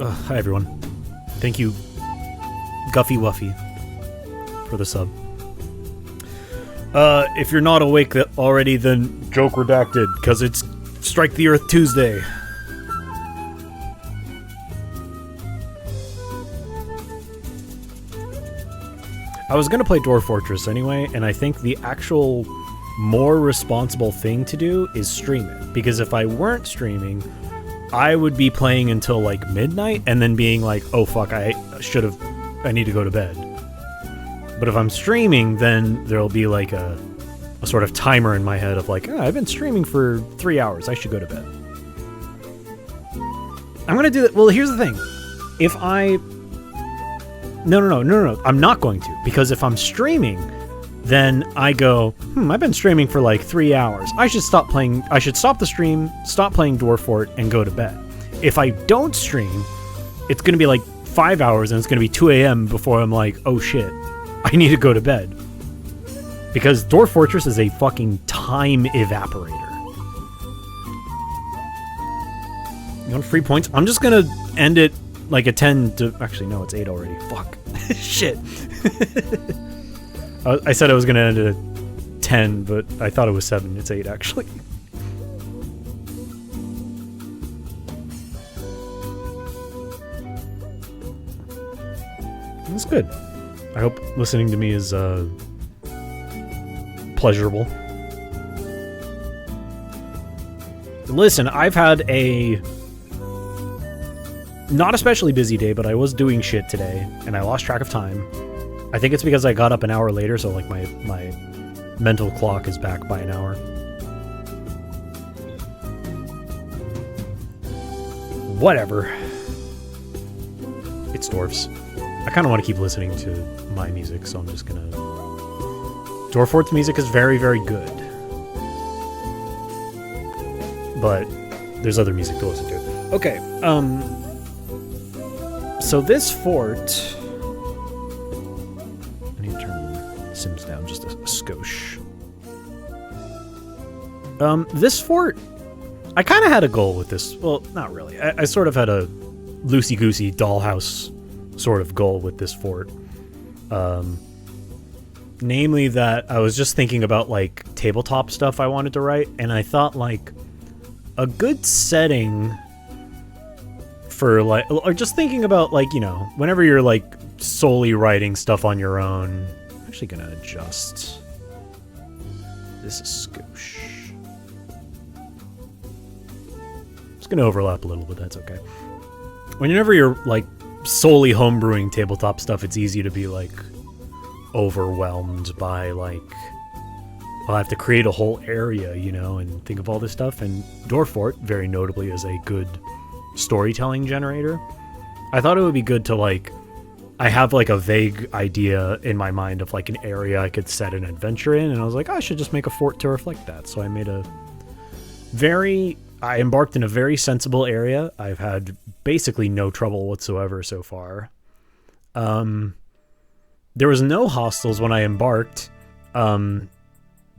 Hi everyone. Thank you, Guffy Wuffy, for the sub. If you're not awake already, then joke redacted, because it's Strike the Earth Tuesday. I was gonna play Dwarf Fortress anyway, and I think the actual more responsible thing to do is stream it. Because if I weren't streaming, I would be playing until like midnight and then being like, oh fuck, I need to go to bed. But if I'm streaming, then there'll be like a sort of timer in my head of like, oh, I've been streaming for 3 hours, I should go to bed. I'm gonna do that. Well, here's the thing. If I... No, I'm not going to. Because if I'm streaming, then I go, I've been streaming for like 3 hours. I should stop the stream, stop playing Dwarf Fort, and go to bed. If I don't stream, it's going to be like 5 hours, and it's going to be 2 a.m. before I'm like, oh shit, I need to go to bed. Because Dwarf Fortress is a fucking time evaporator. You want free points? I'm just going to end it like a 10 to... Actually, no, it's 8 already. Fuck. Shit. I said I was going to end it at 10, but I thought it was 7. It's 8, actually. That's good. I hope listening to me is pleasurable. Listen, I've had a not especially busy day, but I was doing shit today, and I lost track of time. I think it's because I got up an hour later, so like my mental clock is back by an hour. Whatever. It's Dwarfs. I kind of want to keep listening to my music, so I'm just gonna... Dwarf Fort's music is very, very good. But there's other music to listen to. Okay, so this fort... I need to turn the Sims down just a skosh. This fort... I kind of had a goal with this. Well, not really. I sort of had a loosey-goosey dollhouse sort of goal with this fort. Namely that I was just thinking about, like, tabletop stuff I wanted to write, and I thought, like, a good setting for, like... Or just thinking about, like, you know, whenever you're, like, solely writing stuff on your own... I'm actually gonna adjust... This is skosh. It's gonna overlap a little, but that's okay. Whenever you're, like, solely homebrewing tabletop stuff, it's easy to be, like, overwhelmed by, like, well, I have to create a whole area, you know, and think of all this stuff. And Dwarf Fort, very notably, is a good storytelling generator. I thought it would be good to, like, I have, like, a vague idea in my mind of, like, an area I could set an adventure in, and I was like, I should just make a fort to reflect that. So I made I embarked in a very sensible area. I've had basically no trouble whatsoever so far. There was no hostels when I embarked. There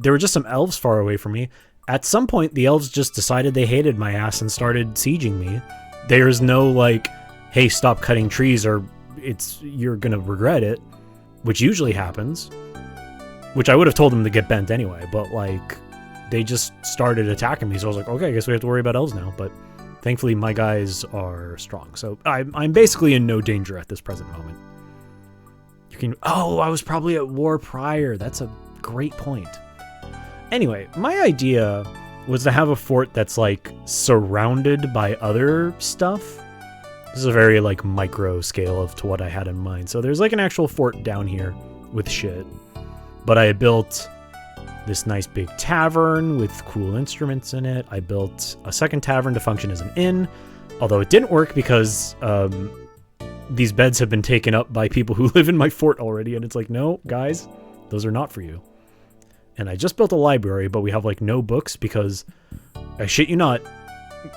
were just some elves far away from me. At some point, the elves just decided they hated my ass and started sieging me. There's no, like, hey, stop cutting trees or you're gonna regret it, which usually happens. Which I would have told them to get bent anyway, but, like... They just started attacking me, so I was like, okay, I guess we have to worry about elves now, but thankfully my guys are strong, so I'm basically in no danger at this present moment. You can... Oh, I was probably at war prior. That's a great point. Anyway, my idea was to have a fort that's, like, surrounded by other stuff. This is a very, like, micro scale to what I had in mind. So there's, like, an actual fort down here with shit, but I built... this nice big tavern with cool instruments in it. I built a second tavern to function as an inn, although it didn't work because these beds have been taken up by people who live in my fort already, and it's like, no, guys, those are not for you. And I just built a library, but we have, like, no books because, I shit you not,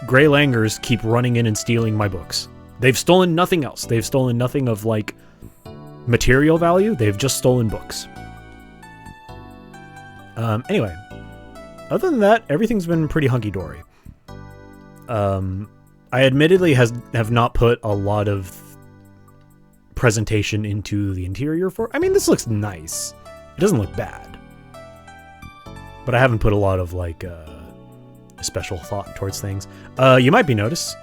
Grey Langers keep running in and stealing my books. They've stolen nothing else. They've stolen nothing of, like, material value. They've just stolen books. Anyway, other than that, everything's been pretty hunky-dory. I admittedly have not put a lot of presentation into the interior for. I mean, this looks nice. It doesn't look bad, but I haven't put a lot of like special thought towards things. You might notice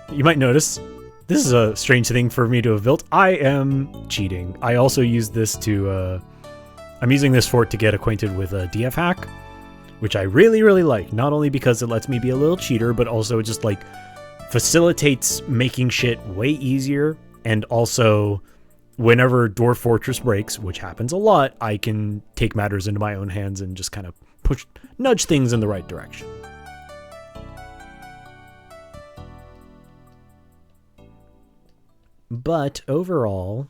this is a strange thing for me to have built. I am cheating. I also use this to. I'm using this fort to get acquainted with a DF hack, which I really, really like. Not only because it lets me be a little cheater, but also it just like facilitates making shit way easier. And also, whenever Dwarf Fortress breaks, which happens a lot, I can take matters into my own hands and just kind of nudge things in the right direction. But overall,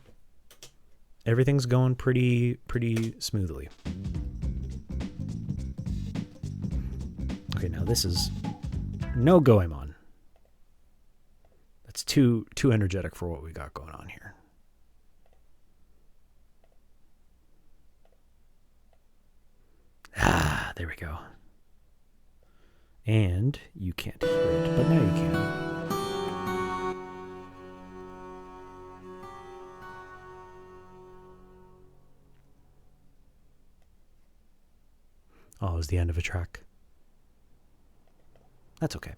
everything's going pretty smoothly. Okay, now this is no Goemon. That's too energetic for what we got going on here. Ah, there we go. And you can't hear it, but now you can. Oh, it was the end of a track. That's okay.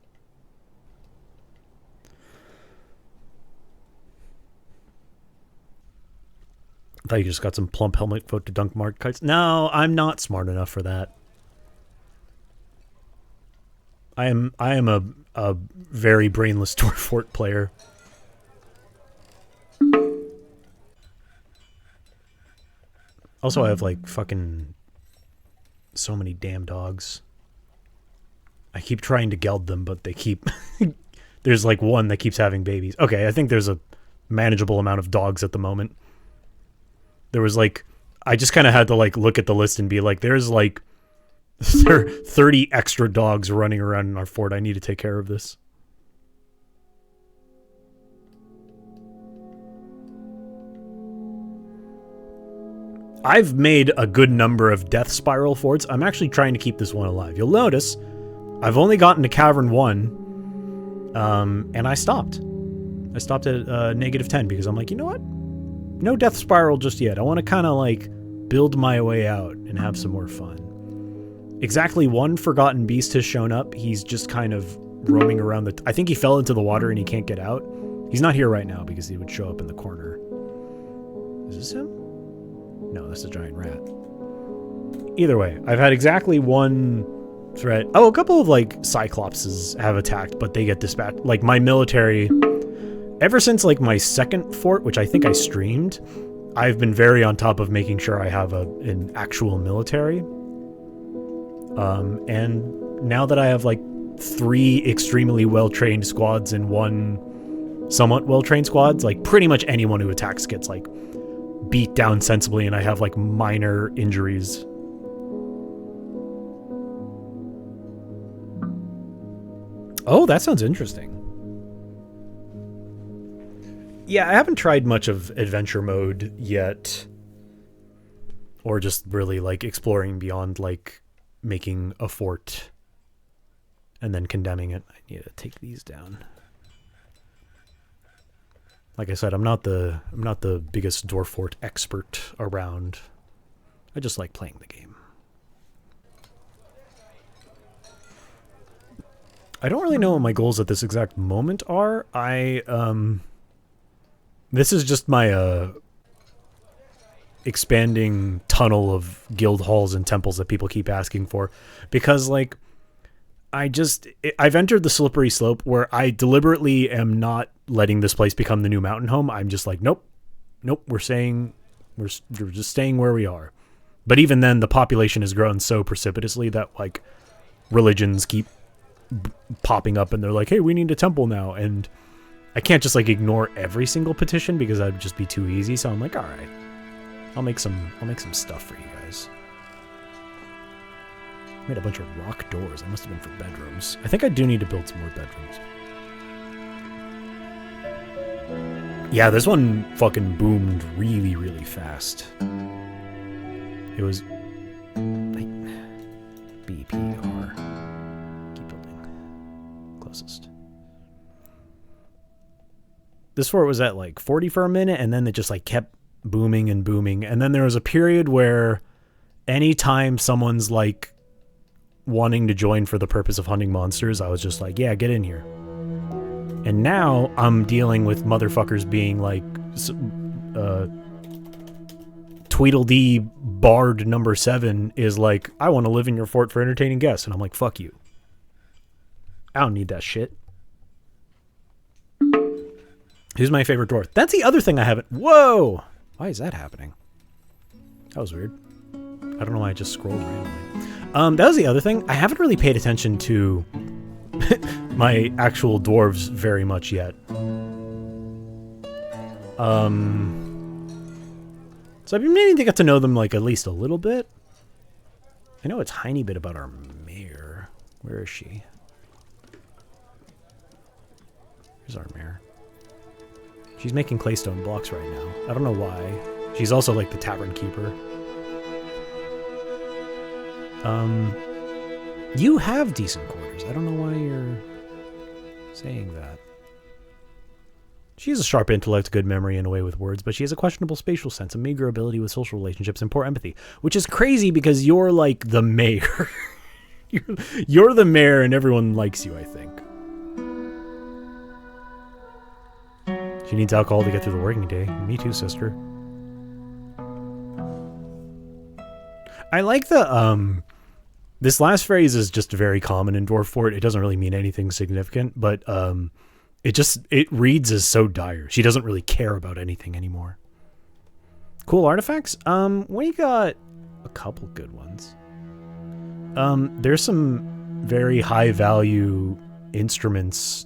I thought you just got some plump helmet vote to dunk mark kites. No, I'm not smart enough for that. I am a very brainless Dwarf Fort player. Also, I have like fucking so many damn dogs. I keep trying to geld them, but they keep... There's like one that keeps having babies. Okay, I think there's a manageable amount of dogs at the moment. There was like... I just kind of had to like look at the list and be like, there's like 30 extra dogs running around in our fort. I need to take care of this. I've made a good number of Death Spiral forts. I'm actually trying to keep this one alive. You'll notice I've only gotten to Cavern 1, and I stopped. I stopped at -10 because I'm like, you know what? No Death Spiral just yet. I want to kind of like build my way out and have some more fun. Exactly one Forgotten Beast has shown up. He's just kind of roaming around the... I think he fell into the water and he can't get out. He's not here right now because he would show up in the corner. Is this him? No, that's a giant rat. Either way, I've had exactly one threat. Oh, a couple of like Cyclopses have attacked, but they get dispatched. Like my military, ever since like my second fort, which I think I streamed, I've been very on top of making sure I have an actual military. And now that I have like 3 extremely well-trained squads and 1 somewhat well-trained squads, like pretty much anyone who attacks gets like beat down sensibly, and I have like minor injuries. Oh, that sounds interesting. Yeah, I haven't tried much of adventure mode yet, or just really like exploring beyond like making a fort and then condemning it. I need to take these down. Like I said, I'm not the biggest Dwarf Fort expert around. I just like playing the game. I don't really know what my goals at this exact moment are. This is just my expanding tunnel of guild halls and temples that people keep asking for, because like I've entered the slippery slope where I deliberately am not letting this place become the new mountain home. I'm just like, nope, we're just staying where we are. But even then, the population has grown so precipitously that like religions keep popping up and they're like, hey, we need a temple now. And I can't just like ignore every single petition because that'd just be too easy. So I'm like, all right, I'll make some stuff for you guys. Made a bunch of rock doors. That must have been for bedrooms. I think I do need to build some more bedrooms. Yeah, this one fucking boomed really, really fast. It was... BPR. Keep building. Closest. this fort was at like 40 for a minute, and then it just like kept booming and booming. And then there was a period where anytime someone's like wanting to join for the purpose of hunting monsters, I was just like, yeah, get in here. And now I'm dealing with motherfuckers being like, Tweedledee Bard number 7 is like, I want to live in your fort for entertaining guests. And I'm like, fuck you. I don't need that shit. Who's my favorite dwarf? That's the other thing I haven't... Whoa! Why is that happening? That was weird. I don't know why I just scrolled randomly. That was the other thing. I haven't really paid attention to my actual dwarves very much yet. So I've been meaning to get to know them like at least a little bit. I know a tiny bit about our mayor. Where is she? Here's our mayor. She's making claystone blocks right now. I don't know why. She's also like the tavern keeper. You have decent quarters. I don't know why you're saying that. She has a sharp intellect, good memory, and a way with words, but she has a questionable spatial sense, a meager ability with social relationships, and poor empathy. Which is crazy because you're like the mayor. You're the mayor and everyone likes you, I think. She needs alcohol to get through the working day. Me too, sister. I like the, this last phrase is just very common in Dwarf Fort. It doesn't really mean anything significant, but, it reads as so dire. She doesn't really care about anything anymore. Cool artifacts? We got a couple good ones. There's some very high value instruments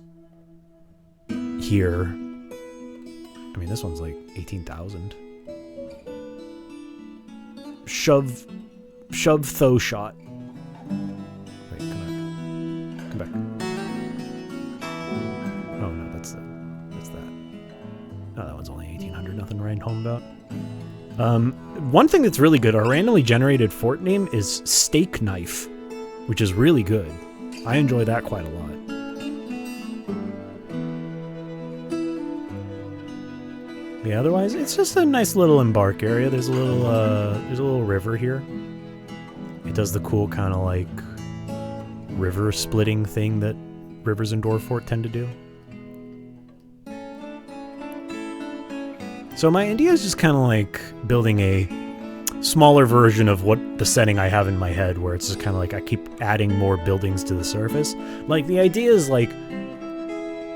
here. I mean, this one's like 18,000. Shove tho shot. Wait, come back. Oh no, that's that. Oh, that one's only 1,800. Nothing to write home about. One thing that's really good, our randomly generated fort name is Stakeknife, which is really good. I enjoy that quite a lot. Yeah, otherwise, it's just a nice little embark area. There's a little river here. It does the cool kind of like river splitting thing that rivers in Dwarf Fort tend to do. So my idea is just kind of like building a smaller version of what the setting I have in my head, where it's just kind of like I keep adding more buildings to the surface. Like the idea is like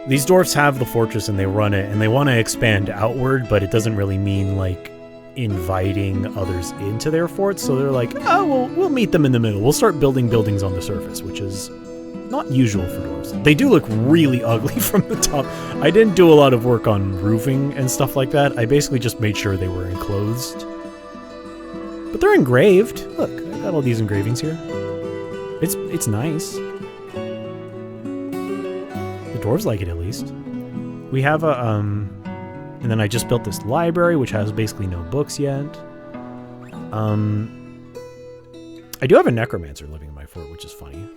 these dwarfs have the fortress and they run it and they want to expand outward, but it doesn't really mean like inviting others into their forts. So they're like, oh, we'll meet them in the middle. We'll start building buildings on the surface, which is not usual for dwarves. They do look really ugly from the top. I didn't do a lot of work on roofing and stuff like that. I basically just made sure they were enclosed. But they're engraved. Look, I got all these engravings here. It's nice. The dwarves like it at least. We have a and then I just built this library which has basically no books yet. I do have a necromancer living in my fort, which is funny.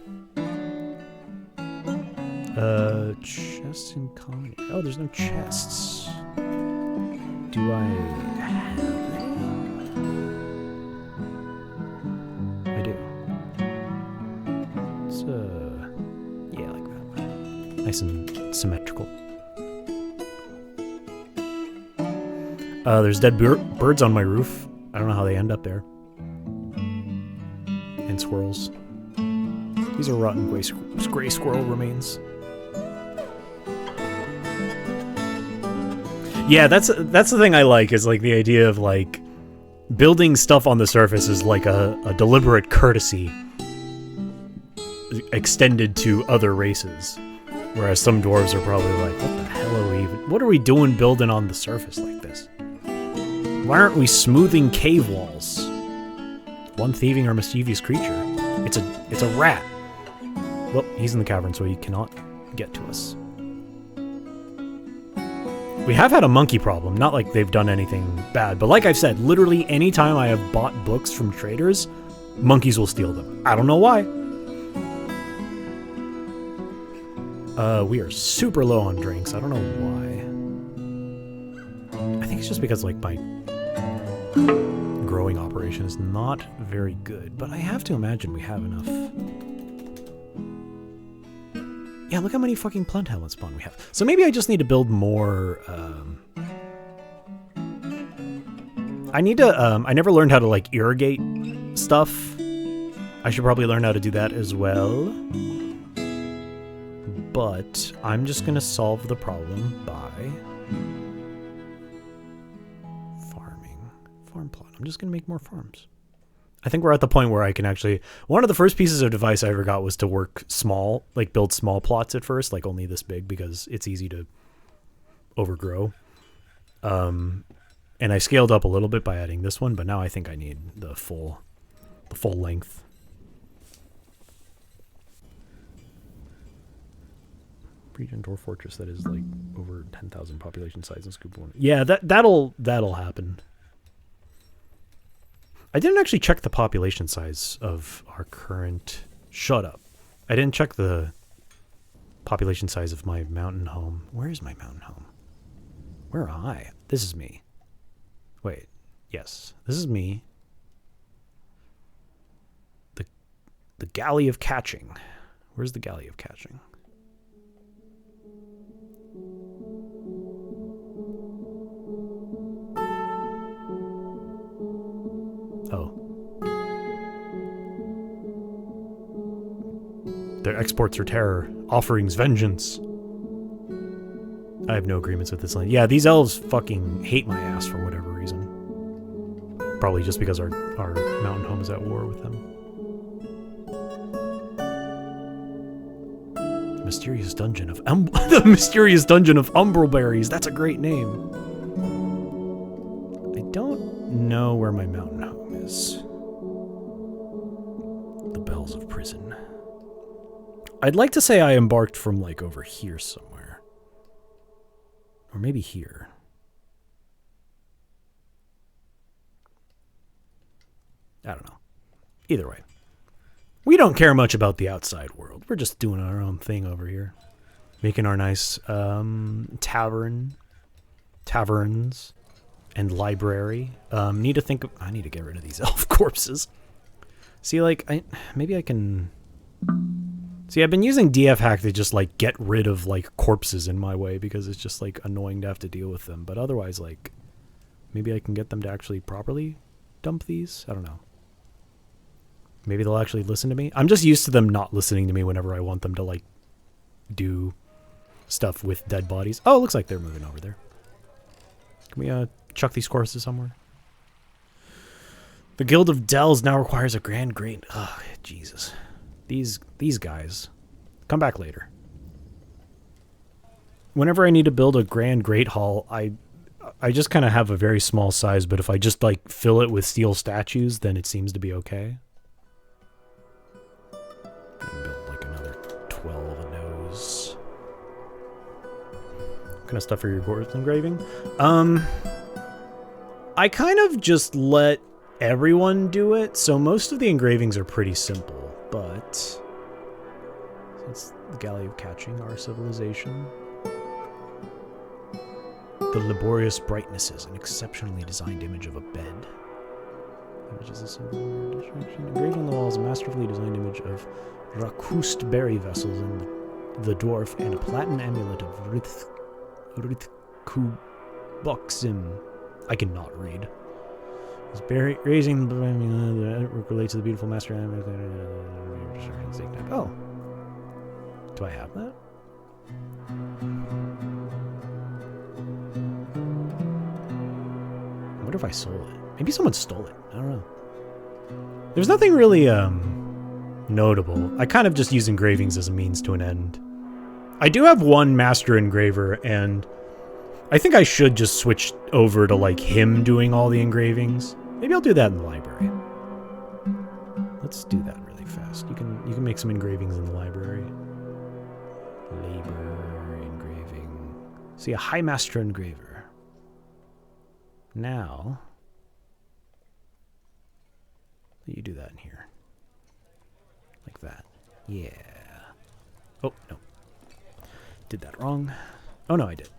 Chests in comedy. Oh, there's no chests. Do I have any? I do. It's, yeah, like that. Nice and symmetrical. There's dead birds on my roof. I don't know how they end up there. And squirrels. These are rotten gray squirrel remains. Yeah, that's the thing I like, is like the idea of like building stuff on the surface is like a deliberate courtesy extended to other races. Whereas some dwarves are probably like, what are we doing building on the surface like this? Why aren't we smoothing cave walls? One thieving or mischievous creature. It's a rat. Well, he's in the cavern, so he cannot get to us. We have had a monkey problem. Not like they've done anything bad, but like I've said, literally anytime I have bought books from traders, monkeys will steal them. I don't know why. We are super low on drinks. I don't know why. it's just because, like, my growing operation is not very good, but I have to imagine we have enough. Yeah, look how many fucking plant helmet spawn we have. So maybe I just need to build more, I need to, I never learned how to, like, irrigate stuff. I should probably learn how to do that as well. But I'm just gonna solve the problem by farming. Farm plot. I'm just gonna make more farms. I think we're at the point where I can actually... One of the first pieces of advice I ever got was to work small, like build small plots at first, like only this big, because it's easy to overgrow. And I scaled up a little bit by adding this one, but now I think I need the full length. Region Dwarf Fortress that is like over 10,000 population size in Scoop 1. Yeah, that'll happen. I didn't actually check the population size of our current... Shut up. I didn't check the population size of my mountain home. Where is my mountain home? Where am I? This is me. Wait. Yes. This is me. The Galley of Catching. Where's the Galley of Catching? Oh. Their exports are terror. Offerings vengeance. I have no agreements with this line. Yeah, these elves fucking hate my ass for whatever reason. Probably just because our mountain home is at war with them. The Mysterious Dungeon of the Mysterious Dungeon of Umbreberries. That's a great name. I don't know where my mountain home is. The Bells of Prison. I'd like to say I embarked from like over here somewhere. Or maybe here. I don't know. Either way. We don't care much about the outside world. We're just doing our own thing over here. Making our nice taverns and library. Need to think of... I need to get rid of these elf corpses. See, like, maybe I can... See, I've been using DF hack to just, like, get rid of, like, corpses in my way because it's just, like, annoying to have to deal with them. But otherwise, like, maybe I can get them to actually properly dump these? I don't know. Maybe they'll actually listen to me. I'm just used to them not listening to me whenever I want them to, like, do stuff with dead bodies. Oh, it looks like they're moving over there. Can we, chuck these corpses somewhere? The Guild of Dells now requires a grand great... Oh, Jesus. These guys. Come back later. Whenever I need to build a grand great hall, I just kind of have a very small size, but if I just, like, fill it with steel statues, then it seems to be okay. Build like another 12 of those. What kind of stuff are your gourds engraving? I kind of just let everyone do it, so most of the engravings are pretty simple, but it's the Galley of Catching, our civilization. The laborious brightness is an exceptionally designed image of a bed. Which is a simple distraction. Engraved on the wall is a masterfully designed image of Rakust berry vessels and the dwarf, and a platinum amulet of Rithkuboxim. I cannot read. It's raising the relates to the beautiful master. Oh, do I have that? I wonder if I sold it. Maybe someone stole it. I don't know. There's nothing really notable. I kind of just use engravings as a means to an end. I do have one master engraver, and I think I should just switch over to like him doing all the engravings. Maybe I'll do that in the library. Let's do that really fast. You can make some engravings in the library. Labor engraving. See, a high master engraver. Now, you do that in here. Like that. Yeah. Oh, no. Did that wrong. Oh, no, I did.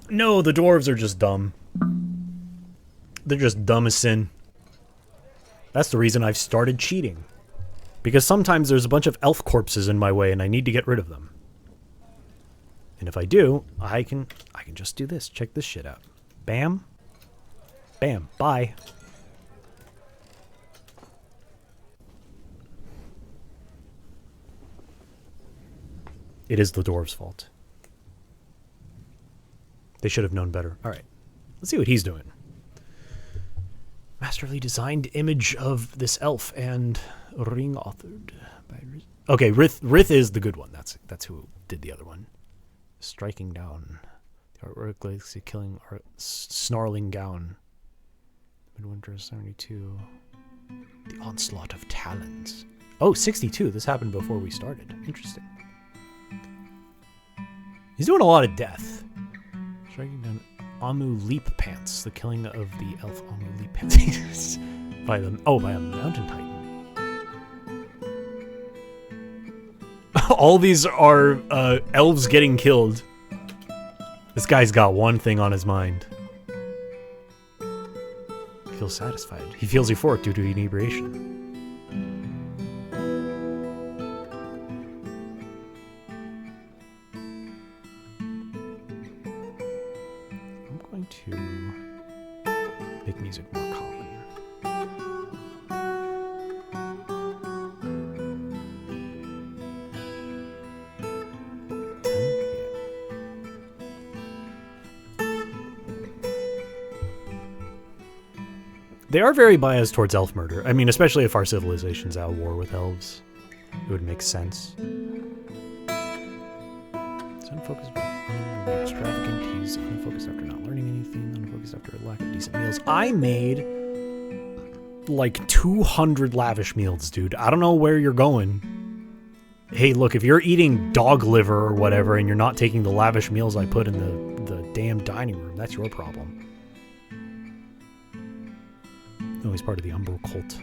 No, the dwarves are just dumb. They're just dumb as sin. That's the reason I've started cheating. Because sometimes there's a bunch of elf corpses in my way and I need to get rid of them. And if I do, I can just do this. Check this shit out. Bam. Bam. Bye. It is the dwarves' fault. They should have known better. Alright. Let's see what he's doing. Masterfully designed image of this elf and ring authored by Rith. Okay, Rith is the good one. That's who did the other one. Striking down. The artwork likes a killing art, snarling gown. Midwinter 72. The onslaught of talons. Oh, 62. This happened before we started. Interesting. He's doing a lot of death. Striking down Amu Leap Pants. The killing of the elf Amu Leap Pants. by a mountain titan. All these are elves getting killed. This guy's got one thing on his mind. He feels satisfied. He feels euphoric due to inebriation. To make music more common. They are very biased towards elf murder. I mean, especially if our civilization's at war with elves. It would make sense. It's unfocused on extravagant. He's unfocused after not learning anything. Unfocused after a lack of decent meals. I made like 200 lavish meals, dude. I don't know where you're going. Hey, look, if you're eating dog liver or whatever and you're not taking the lavish meals I put in the damn dining room, that's your problem. No, he's part of the Umbral cult.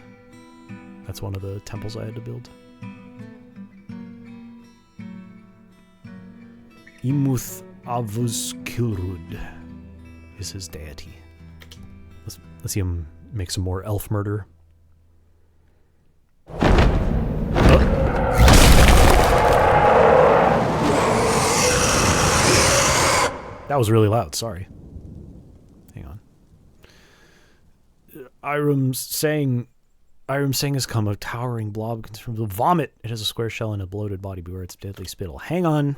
That's one of the temples I had to build. Imuth Avuz Kilrud is his deity. Let's see him make some more elf murder. That was really loud, sorry. Hang on. Irum's saying has come, a towering blob comes from the vomit. It has a square shell and a bloated body. Beware its deadly spittle. Hang on.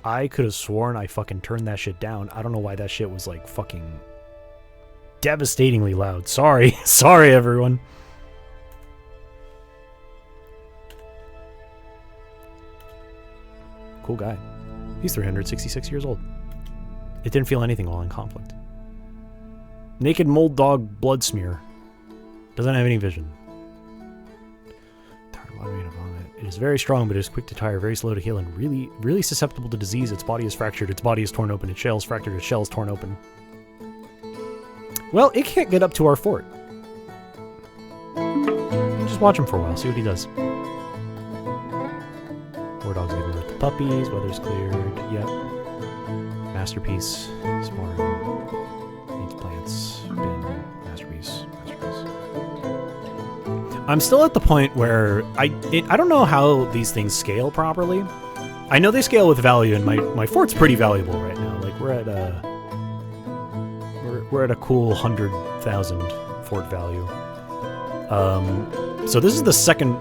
I could have sworn I fucking turned that shit down. I don't know why that shit was like fucking devastatingly loud. Sorry. Sorry, everyone. Cool guy. He's 366 years old. It didn't feel anything while in conflict. Naked mold dog blood smear. Doesn't have any vision. It is very strong, but it is quick to tire, very slow to heal, and really susceptible to disease. Its body is fractured, its body is torn open, its shell is fractured, its shell is torn open. Well, it can't get up to our fort. Just watch him for a while, see what he does. War dogs giving birth to puppies, weather's cleared, yep. Masterpiece, sparring, needs plants, bin, masterpiece. I'm still at the point where I don't know how these things scale properly. I know they scale with value, and my fort's pretty valuable right now. Like we're at a cool 100,000 fort value. So this is the second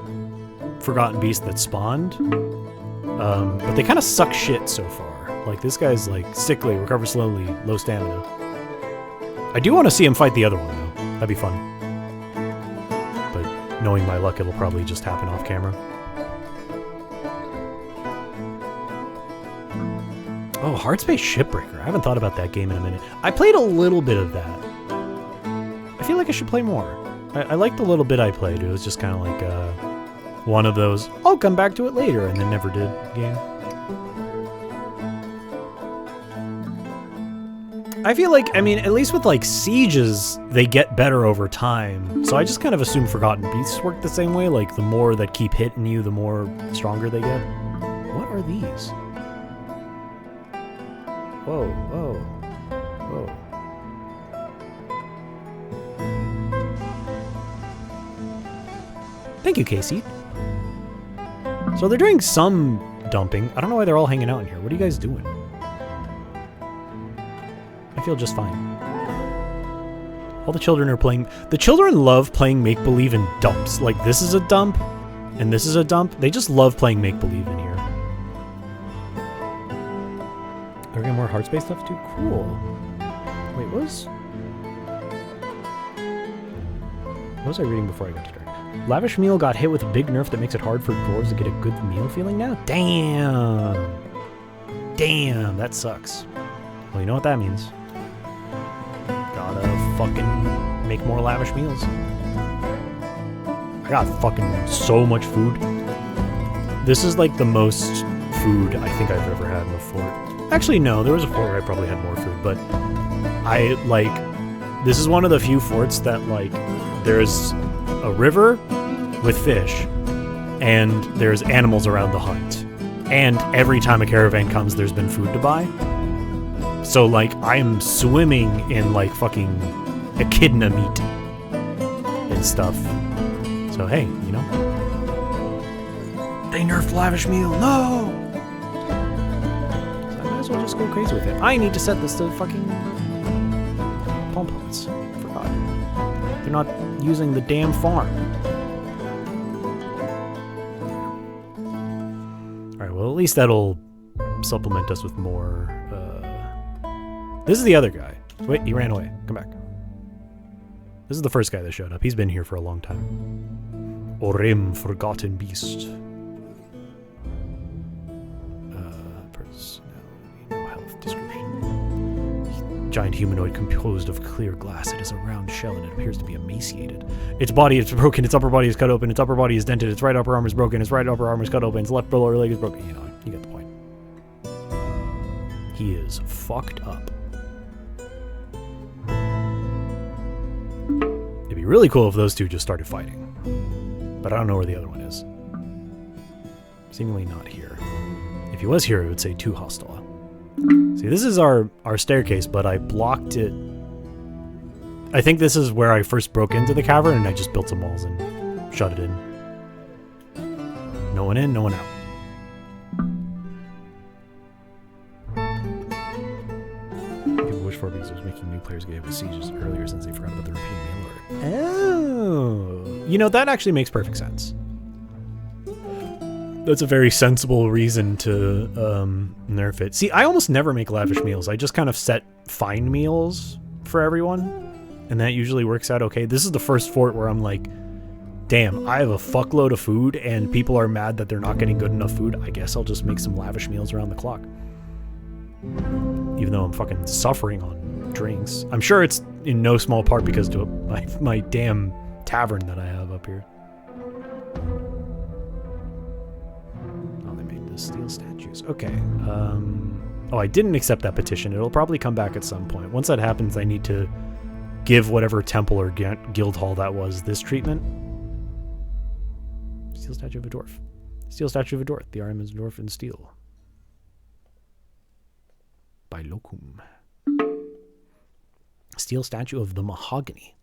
Forgotten Beast that spawned. But they kind of suck shit so far. Like this guy's like sickly, recovers slowly, low stamina. I do want to see him fight the other one though. That'd be fun. Knowing my luck, it'll probably just happen off camera. Oh, Hardspace Shipbreaker. I haven't thought about that game in a minute. I played a little bit of that. I feel like I should play more. I liked the little bit I played. It was just kind of like one of those, I'll come back to it later, and then never did game. I feel like, I mean, at least with like sieges, they get better over time. So I just kind of assume Forgotten Beasts work the same way. Like the more that keep hitting you, the more stronger they get. What are these? whoa, whoa, whoa. Thank you, Casey. So they're doing some dumping. I don't know why they're all hanging out in here. What are you guys doing? I feel just fine. All the children are playing. The children love playing make-believe in dumps. Like, this is a dump, and this is a dump. They just love playing make-believe in here. Are we getting more hard space stuff too? Cool. Wait, what was I reading before I got to dark? Lavish Meal got hit with a big nerf that makes it hard for dwarves to get a good meal feeling now? Damn! Damn, that sucks. Well, you know what that means. Gotta fucking make more lavish meals. I got fucking so much food. This is like the most food I think I've ever had in a fort. Actually, no, there was a fort where I probably had more food, but I, like, this is one of the few forts that, like, there's a river with fish, and there's animals around the hunt. And every time a caravan comes, there's been food to buy. So, like, I'm swimming in, like, fucking echidna meat and stuff. So, hey, you know. They nerfed Lavish Meal, no! So I might as well just go crazy with it. I need to set this to fucking palm plants. Forgot. They're not using the damn farm. Alright, well, at least that'll supplement us with more. This is the other guy. Wait, he ran away. Come back. This is the first guy that showed up. He's been here for a long time. Orem, Forgotten Beast. Personality, no health description. Giant humanoid composed of clear glass. It is a round shell and it appears to be emaciated. Its body is broken, its upper body is cut open, its upper body is dented, its right upper arm is broken, its right upper arm is cut open, its left lower leg is broken. You know, you get the point. He is fucked up. It'd be really cool if those two just started fighting. But I don't know where the other one is. Seemingly not here. If he was here, it would say too hostile. See, this is our staircase, but I blocked it. I think this is where I first broke into the cavern, and I just built some walls and shut it in. No one in, no one out. People wish for because it was making new players get hit with sieges earlier since they forgot about the repeat mail order. Oh, you know, that actually makes perfect sense. That's a very sensible reason to nerf it. See, I almost never make lavish meals. I just kind of set fine meals for everyone, and that usually works out okay. This is the first fort where I'm like, damn, I have a fuckload of food, and people are mad that they're not getting good enough food. I guess I'll just make some lavish meals around the clock. Even though I'm fucking suffering on drinks. I'm sure it's in no small part because of my damn tavern that I have up here. Oh, they made the steel statues. Okay. Oh, I didn't accept that petition. It'll probably come back at some point. Once that happens, I need to give whatever temple or guild hall that was this treatment. Steel statue of a dwarf. Steel statue of a dwarf. The arm is dwarf in steel. By Locum. Steel statue of the mahogany.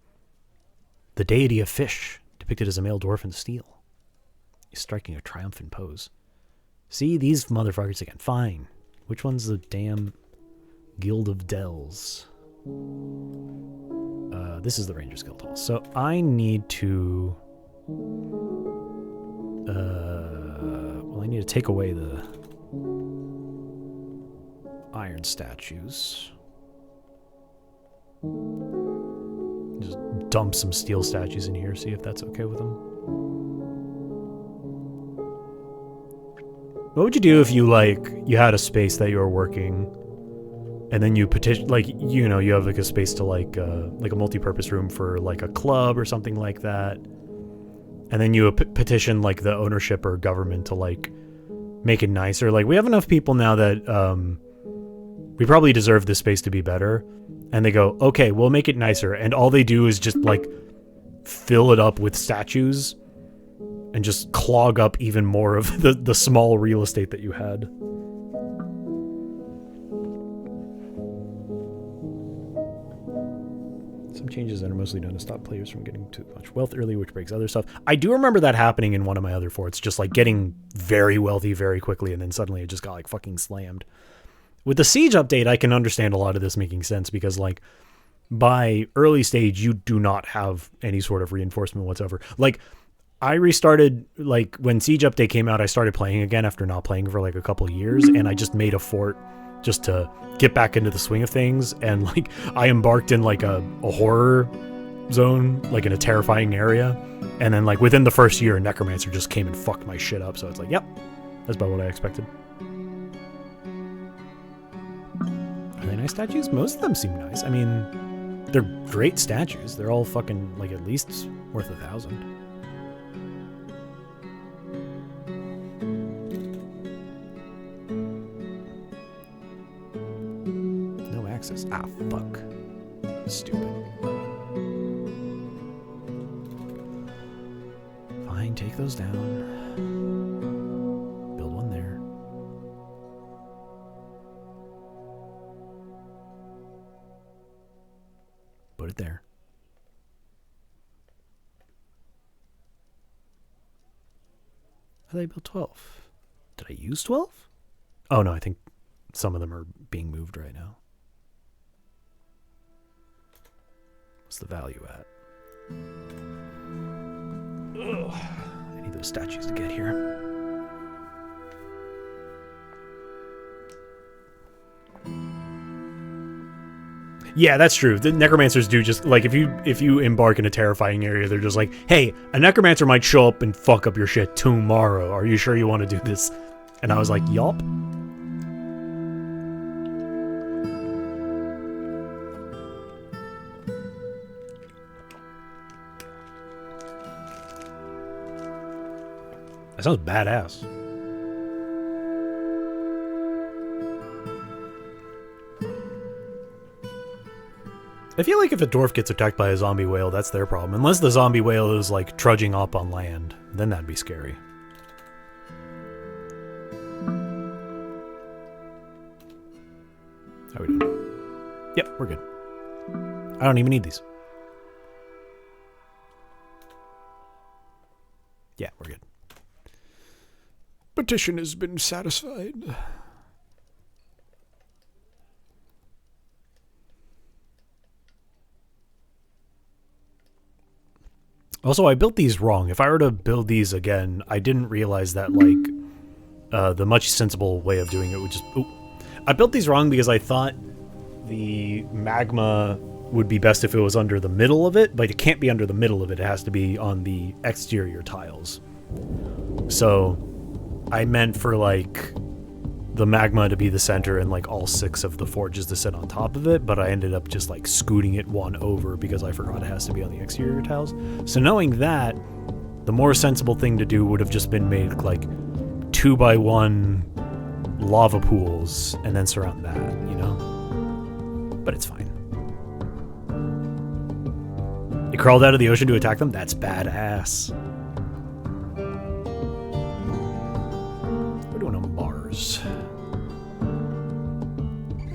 The deity of fish, depicted as a male dwarf in steel. He's striking a triumphant pose. See, these motherfuckers again. Fine. Which one's the damn Guild of Dells? This is the Rangers Guild Hall. So I need to... well, I need to take away the iron statues. Just dump some steel statues in here, see if that's okay with them. What would you do if you, like, you had a space that you were working, and then you petition, like, you know, you have, like, a space to, like a multi-purpose room for, like, a club or something like that, and then you petition, like, the ownership or government to, like, make it nicer. Like, we have enough people now that, we probably deserve this space to be better. And they go, okay, we'll make it nicer. And all they do is just, like, fill it up with statues and just clog up even more of the small real estate that you had. Some changes that are mostly done to stop players from getting too much wealth early, which breaks other stuff. I do remember that happening in one of my other forts, just like getting very wealthy very quickly, and then suddenly it just got like fucking slammed. With the siege update, I can understand a lot of this making sense because like by early stage, you do not have any sort of reinforcement whatsoever. Like I restarted, like when siege update came out, I started playing again after not playing for like a couple of years, and I just made a fort just to get back into the swing of things. And like I embarked in like a horror zone, like in a terrifying area, and then like within the first year, a necromancer just came and fucked my shit up. So it's like, yep, that's about what I expected. Are they nice statues? Most of them seem nice. I mean, they're great statues. They're all fucking like at least worth 1,000. Ah, fuck. Stupid. Fine, take those down. Build one there. Put it there. How did I build 12? Did I use 12? Oh no, I think some of them are being moved right now. What's the value at? Ugh, I need those statues to get here. Yeah, that's true. The necromancers do just like if you embark in a terrifying area, they're just like, hey, a necromancer might show up and fuck up your shit tomorrow. Are you sure you want to do this? And I was like, yup. That sounds badass. I feel like if a dwarf gets attacked by a zombie whale, that's their problem. Unless the zombie whale is like trudging up on land, then that'd be scary. How are we doing? Yep, we're good. I don't even need these. Yeah, we're good. Petition has been satisfied. Also, I built these wrong. If I were to build these again, I didn't realize that, like, the much sensible way of doing it would just... Ooh. I built these wrong because I thought the magma would be best if it was under the middle of it, but it can't be under the middle of it. It has to be on the exterior tiles. So I meant for, like, the magma to be the center and, like, all 6 of the forges to sit on top of it, but I ended up just, like, scooting it one over because I forgot it has to be on the exterior tiles. So knowing that, the more sensible thing to do would have just been make, like, 2x1 lava pools and then surround that, you know? But it's fine. It crawled out of the ocean to attack them? That's badass. We're doing on Mars.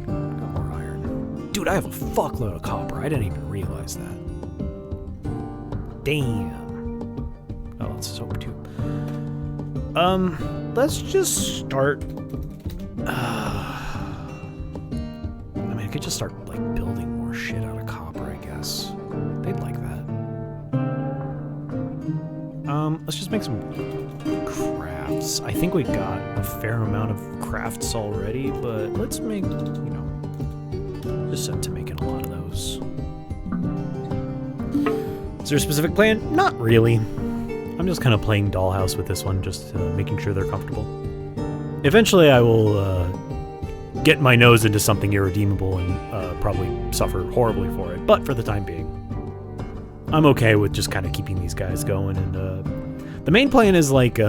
Got more iron. Dude, I have a fuckload of copper. I didn't even realize that. Damn. Oh, that's soap too. Let's just start... I mean, I could just start, like, building more shit out of copper, I guess. They'd like that. Let's just make some crafts. I think we got a fair amount of crafts already, but let's make, you know, just set to making a lot of those. Is there a specific plan? Not really. I'm just kind of playing dollhouse with this one, just making sure they're comfortable. Eventually I will get my nose into something irredeemable and probably suffer horribly for it, but for the time being, I'm okay with just kind of keeping these guys going. And the main plan is like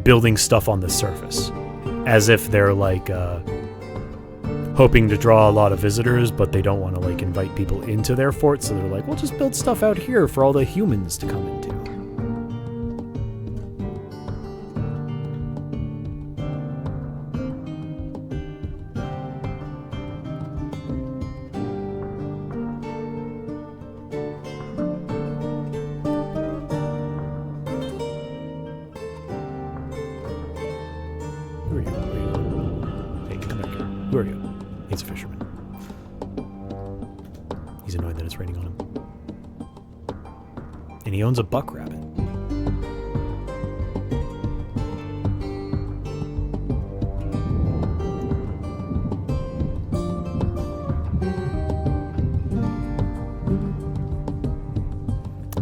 building stuff on the surface, as if they're like hoping to draw a lot of visitors, but they don't want to like invite people into their fort, so they're like, we'll just build stuff out here for all the humans to come into. He's a fisherman. He's annoyed that it's raining on him. And he owns a buck rabbit.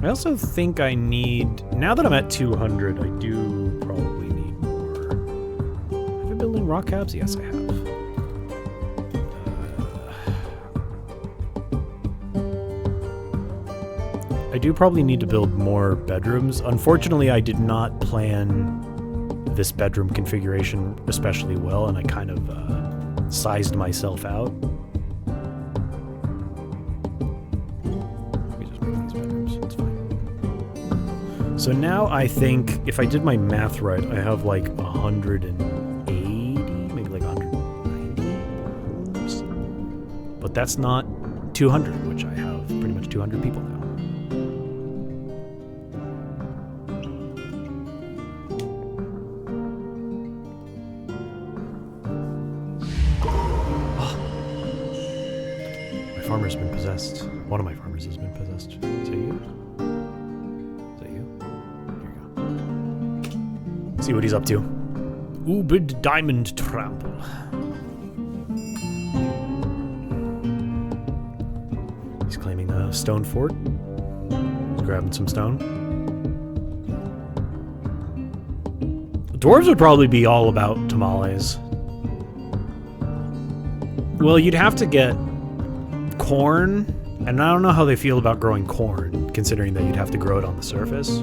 I also think I need... Now that I'm at 200, I do probably need more. Have I been building rock cabs? Yes, I have. I do probably need to build more bedrooms. Unfortunately, I did not plan this bedroom configuration especially well, and I kind of sized myself out. Let me just make these bedrooms. It's fine. So now I think, if I did my math right, I have like 180, maybe like 190 rooms. But that's not 200, which I have pretty much 200 people now. Farmer's been possessed. One of my farmers has been possessed. Is that you? Is that you? Here you go. See what he's up to. Ubid Diamond Trample. He's claiming a stone fort. He's grabbing some stone. The dwarves would probably be all about tamales. Well, you'd have to get corn, and I don't know how they feel about growing corn, considering that you'd have to grow it on the surface.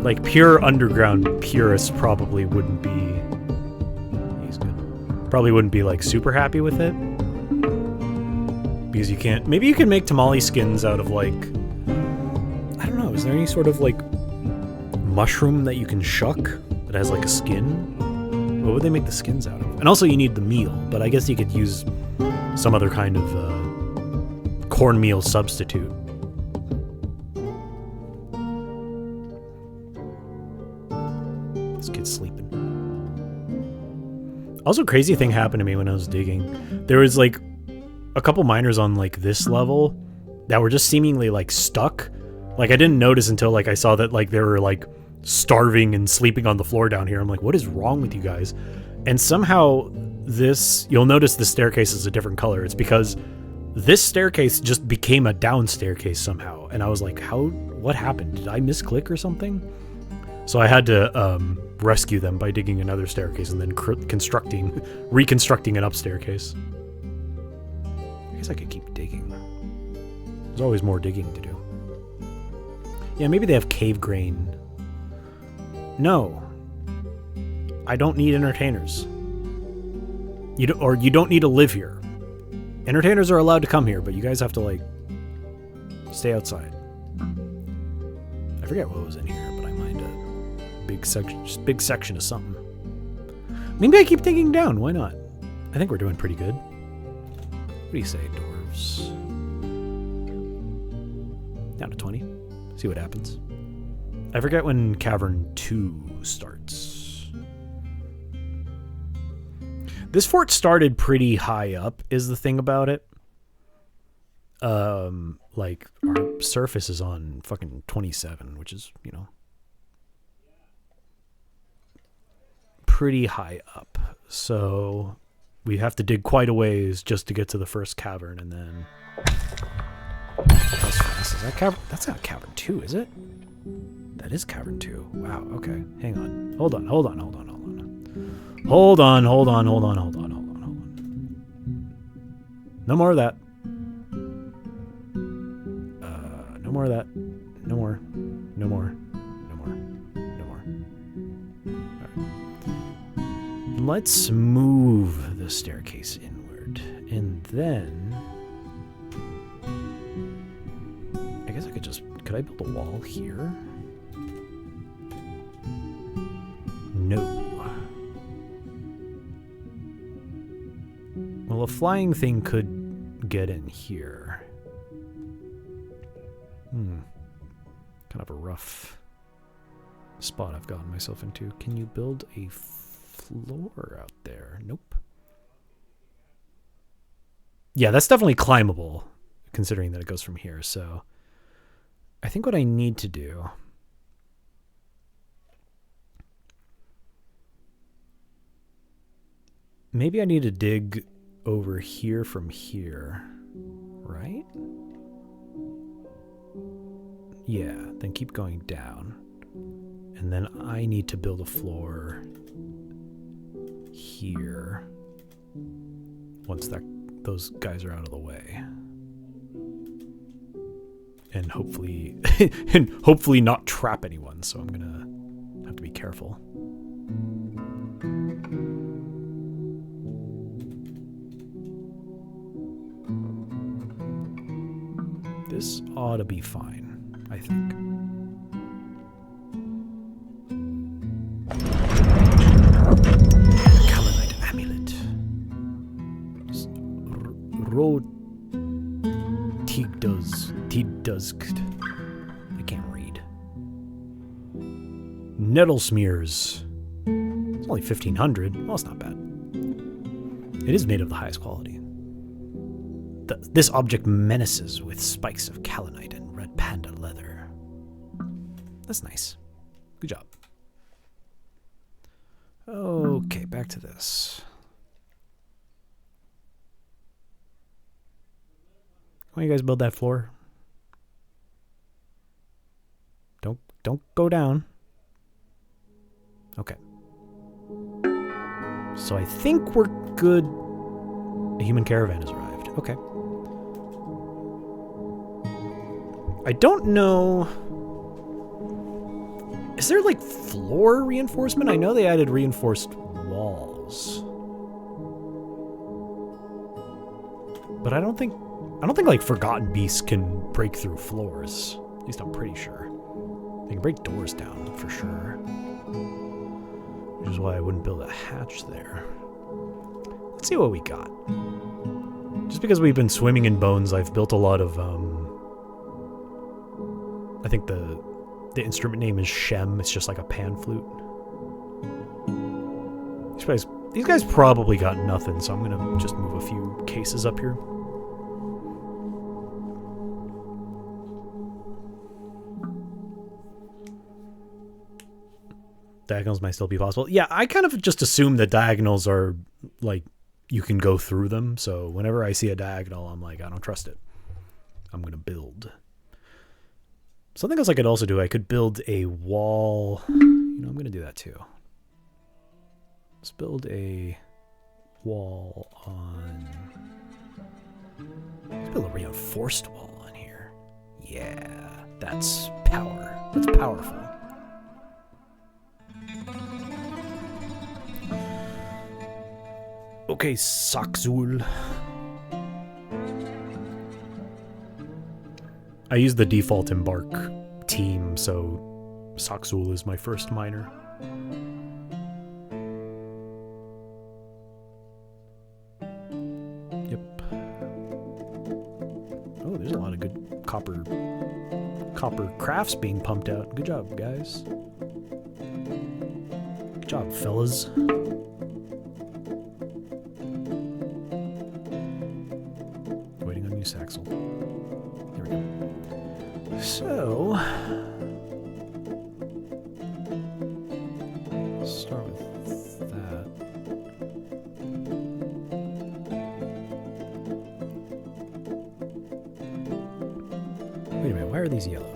Like, pure underground purists probably wouldn't be... He's good. Probably wouldn't be, like, super happy with it. Because you can't... Maybe you can make tamale skins out of, like... I don't know, is there any sort of, like, mushroom that you can shuck that has, like, a skin? What would they make the skins out of? And also you need the meal, but I guess you could use some other kind of cornmeal substitute. This kid's sleeping. Also, crazy thing happened to me when I was digging. There was like a couple miners on like this level that were just seemingly like stuck. Like I didn't notice until like I saw that like they were like starving and sleeping on the floor down here. I'm like, what is wrong with you guys? And somehow this, you'll notice the staircase is a different color. It's because this staircase just became a down staircase somehow. And I was like, what happened? Did I misclick or something? So I had to rescue them by digging another staircase and then reconstructing an up staircase. I guess I could keep digging. There's always more digging to do. Yeah, maybe they have cave grain. No. I don't need entertainers. You don't need to live here. Entertainers are allowed to come here, but you guys have to, like, stay outside. I forget what was in here, but I mined a big section of something. Maybe I keep digging down. Why not? I think we're doing pretty good. What do you say, dwarves? Down to 20. See what happens. I forget when Cavern 2 starts. This fort started pretty high up, is the thing about it. Like, our surface is on fucking 27, which is, you know, pretty high up. So we have to dig quite a ways just to get to the first cavern, and then... How fast is that cavern? That's not Cavern 2, is it? That is Cavern 2. Wow, okay. Hang on. Hold on. No more of that. No more of that. No more. All right. Let's move the staircase inward. And then... I guess I could just... Could I build a wall here? No. Well, a flying thing could get in here. Kind of a rough spot I've gotten myself into. Can you build a floor out there? Nope. Yeah, that's definitely climbable, considering that it goes from here. So I think what I need to do... Maybe I need to dig over here from here, right? Yeah, then keep going down. And then I need to build a floor here once those guys are out of the way. And hopefully not trap anyone, so I'm gonna have to be careful. This ought to be fine, I think. Kalanite amulet. Tigdusk. I can't read. Nettle smears. It's only 1,500. Well, it's not bad. It is made of the highest quality. This object menaces with spikes of kalanite and red panda leather. That's nice. Good job. Okay, back to this. Why don't you guys build that floor? Don't go down. Okay. So I think we're good. A human caravan has arrived. Okay. I don't know. Is there like floor reinforcement? I know they added reinforced walls. But I don't think like Forgotten Beasts can break through floors. At least I'm pretty sure. They can break doors down for sure. Which is why I wouldn't build a hatch there. Let's see what we got. Just because we've been swimming in bones, I've built a lot of I think the instrument name is Shem. It's just like a pan flute. These guys probably got nothing, so I'm gonna just move a few cases up here. Diagonals might still be possible. Yeah, I kind of just assume that diagonals are like you can go through them. So whenever I see a diagonal, I'm like, I don't trust it. I'm gonna build. Something else I could also do, I could build a wall. You know, I'm going to do that too. Let's build a wall on... Let's build a reinforced wall on here. Yeah, that's power. That's powerful. Okay, Sakzul. I use the default Embark team, so Sakzul is my first miner. Yep. Oh, there's a lot of good copper crafts being pumped out. Good job, guys. Good job, fellas. Waiting on you, Saxel. There we go. So, start with that. Wait a minute, why are these yellow?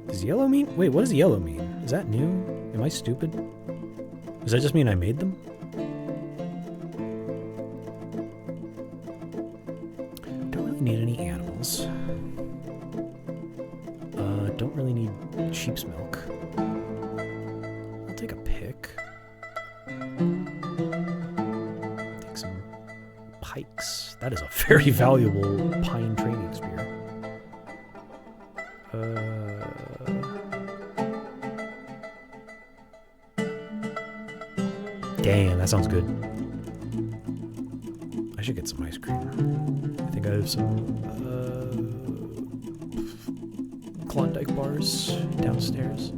Does yellow mean? Wait, what does yellow mean? Is that new? Am I stupid? Does that just mean I made them? Need any animals. Don't really need sheep's milk. I'll take a pick. Take some pikes. That is a very valuable pine training spear. Damn, that sounds good. I should get some ice cream. I think I have some Klondike bars downstairs.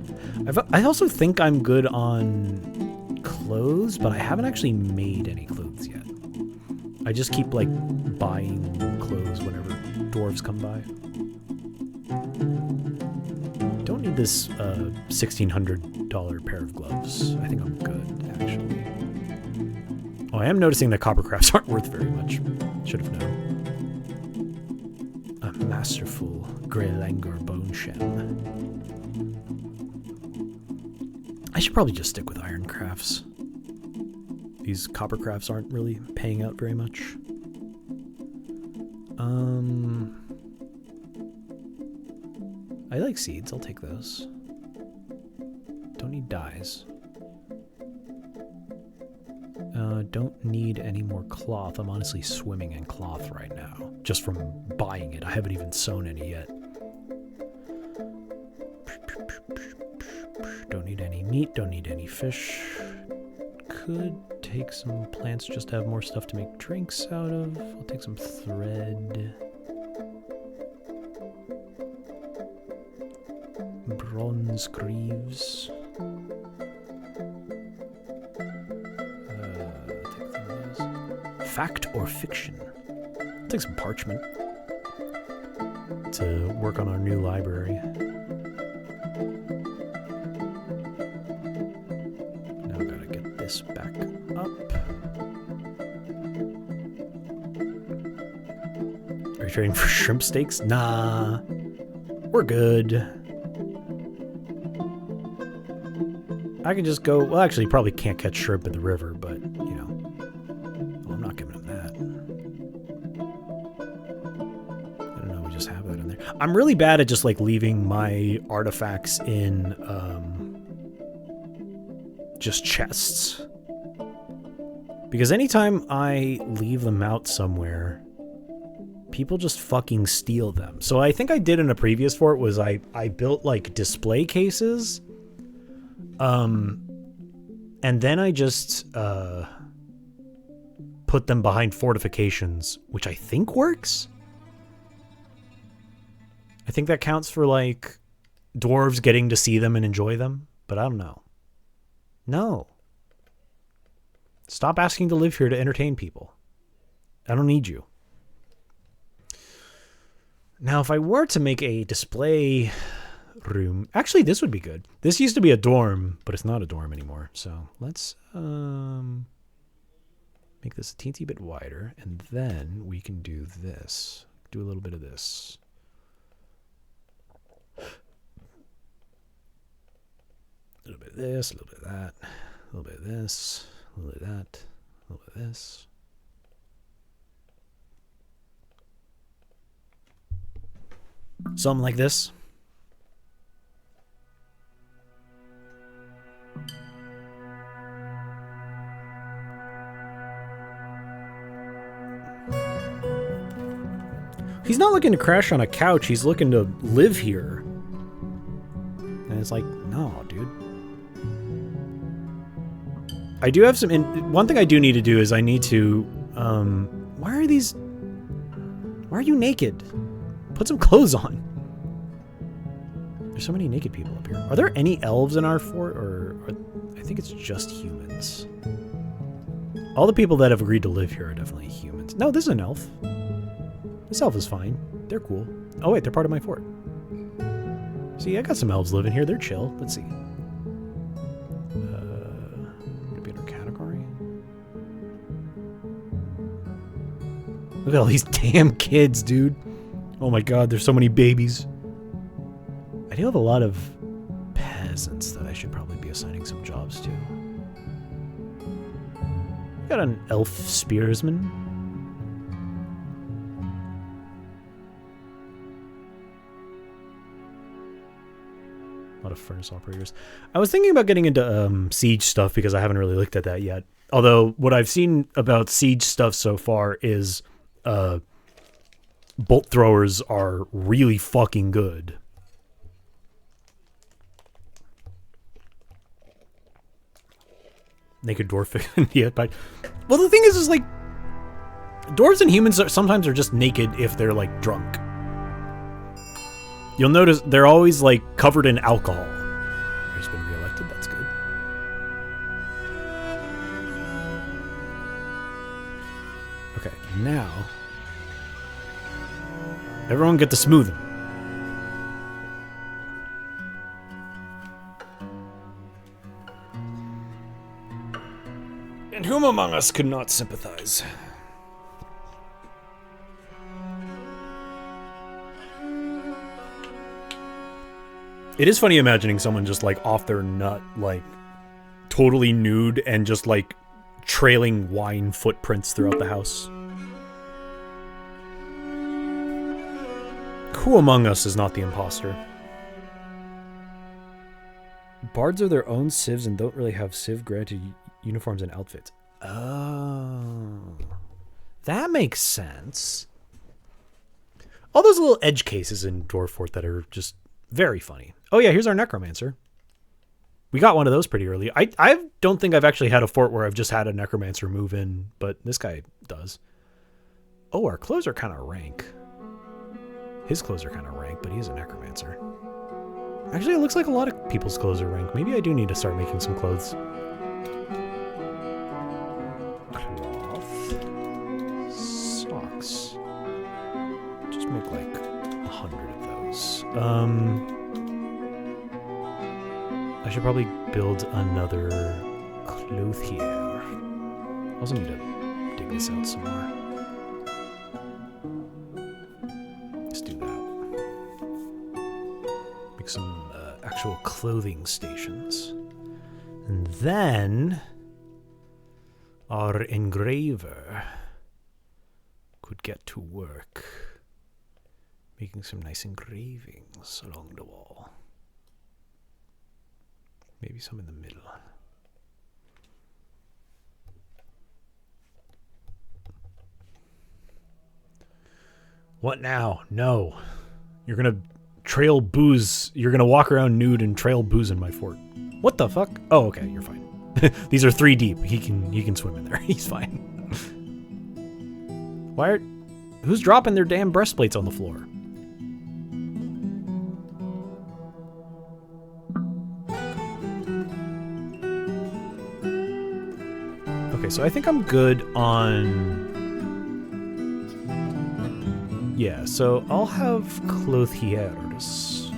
I also think I'm good on clothes, but I haven't actually made any clothes yet. I just keep, like, buying clothes whenever dwarves come by. Don't need this $1,600 pair of gloves. I think I'm good, actually. Oh, I am noticing that copper crafts aren't worth very much. Should have known. A masterful Grey Langur bone shem. I should probably just stick with iron crafts. These copper crafts aren't really paying out very much. I like seeds, I'll take those. Don't need dyes. Don't need any more cloth. I'm honestly swimming in cloth right now, just from buying it. I haven't even sewn any yet. Don't need any meat, don't need any fish. Could take some plants just to have more stuff to make drinks out of. I'll take some thread. Bronze greaves. Take some of those. Fact or fiction? I'll take some parchment to work on our new library. Now I gotta get this back up. Are you trading for shrimp steaks? Nah, we're good. I can just go, well, actually, you probably can't catch shrimp in the river, but, you know. Well, I'm not giving him that. I don't know, we just have that in there. I'm really bad at just, like, leaving my artifacts in, just chests. Because anytime I leave them out somewhere, people just fucking steal them. So I think I did in a previous fort was I built, like, display cases. And then I just, put them behind fortifications, which I think works. I think that counts for, like, dwarves getting to see them and enjoy them, but I don't know. No. Stop asking to live here to entertain people. I don't need you. Now, if I were to make a display room, actually this would be good. This used to be a dorm, but it's not a dorm anymore. So let's make this a teensy bit wider, and then we can do this. Do a little bit of this. A little bit of this, a little bit of that, a little bit of this, a little bit of that, a little bit of this. Something like this. He's not looking to crash on a couch, he's looking to live here. And it's like, no, dude. I do have some... one thing I do need to do is I need to... why are these... Why are you naked? Put some clothes on. There's so many naked people up here. Are there any elves in our fort? Or I think it's just humans. All the people that have agreed to live here are definitely humans. No, this is an elf. This elf is fine. They're cool. Oh wait, they're part of my fort. See, I got some elves living here. They're chill. Let's see. Would it be under category? Look at all these damn kids, dude. Oh my god, there's so many babies. I do have a lot of peasants that I should probably be assigning some jobs to. Got an elf spearsman. A lot of furnace operators. I was thinking about getting into siege stuff because I haven't really looked at that yet. Although what I've seen about siege stuff so far is bolt throwers are really fucking good. Naked dwarf. Yeah, but well, the thing is like dwarves and humans sometimes are just naked if they're like drunk. You'll notice they're always like covered in alcohol. He's been reelected. That's good. Okay, now everyone get to smooth him. And whom among us could not sympathize? It is funny imagining someone just like off their nut, like totally nude and just like trailing wine footprints throughout the house. Who among us is not the imposter? Bards are their own civs and don't really have civ granted uniforms and outfits. Oh, that makes sense. All those little edge cases in Dwarf Fort that are just very funny. Oh yeah, here's our necromancer. We got one of those pretty early. I don't think I've actually had a fort where I've just had a necromancer move in, but this guy does. Oh, our clothes are kind of rank. His clothes are kind of rank, but he's a necromancer. Actually, it looks like a lot of people's clothes are rank. Maybe I do need to start making some clothes. Cloth. Socks. Just make like 100 of those. I should probably build another clothier. I also need to dig this out some more. Let's do that. Make some actual clothing stations. And then our engraver could get to work making some nice engravings along the wall. Maybe some in the middle. What now? No. You're gonna trail booze. You're gonna walk around nude and trail booze in my fort. What the fuck? Oh, okay, you're fine. These are 3 deep. He can swim in there. He's fine. Who's dropping their damn breastplates on the floor? Okay, so I think I'm good on... Yeah, so I'll have clothiers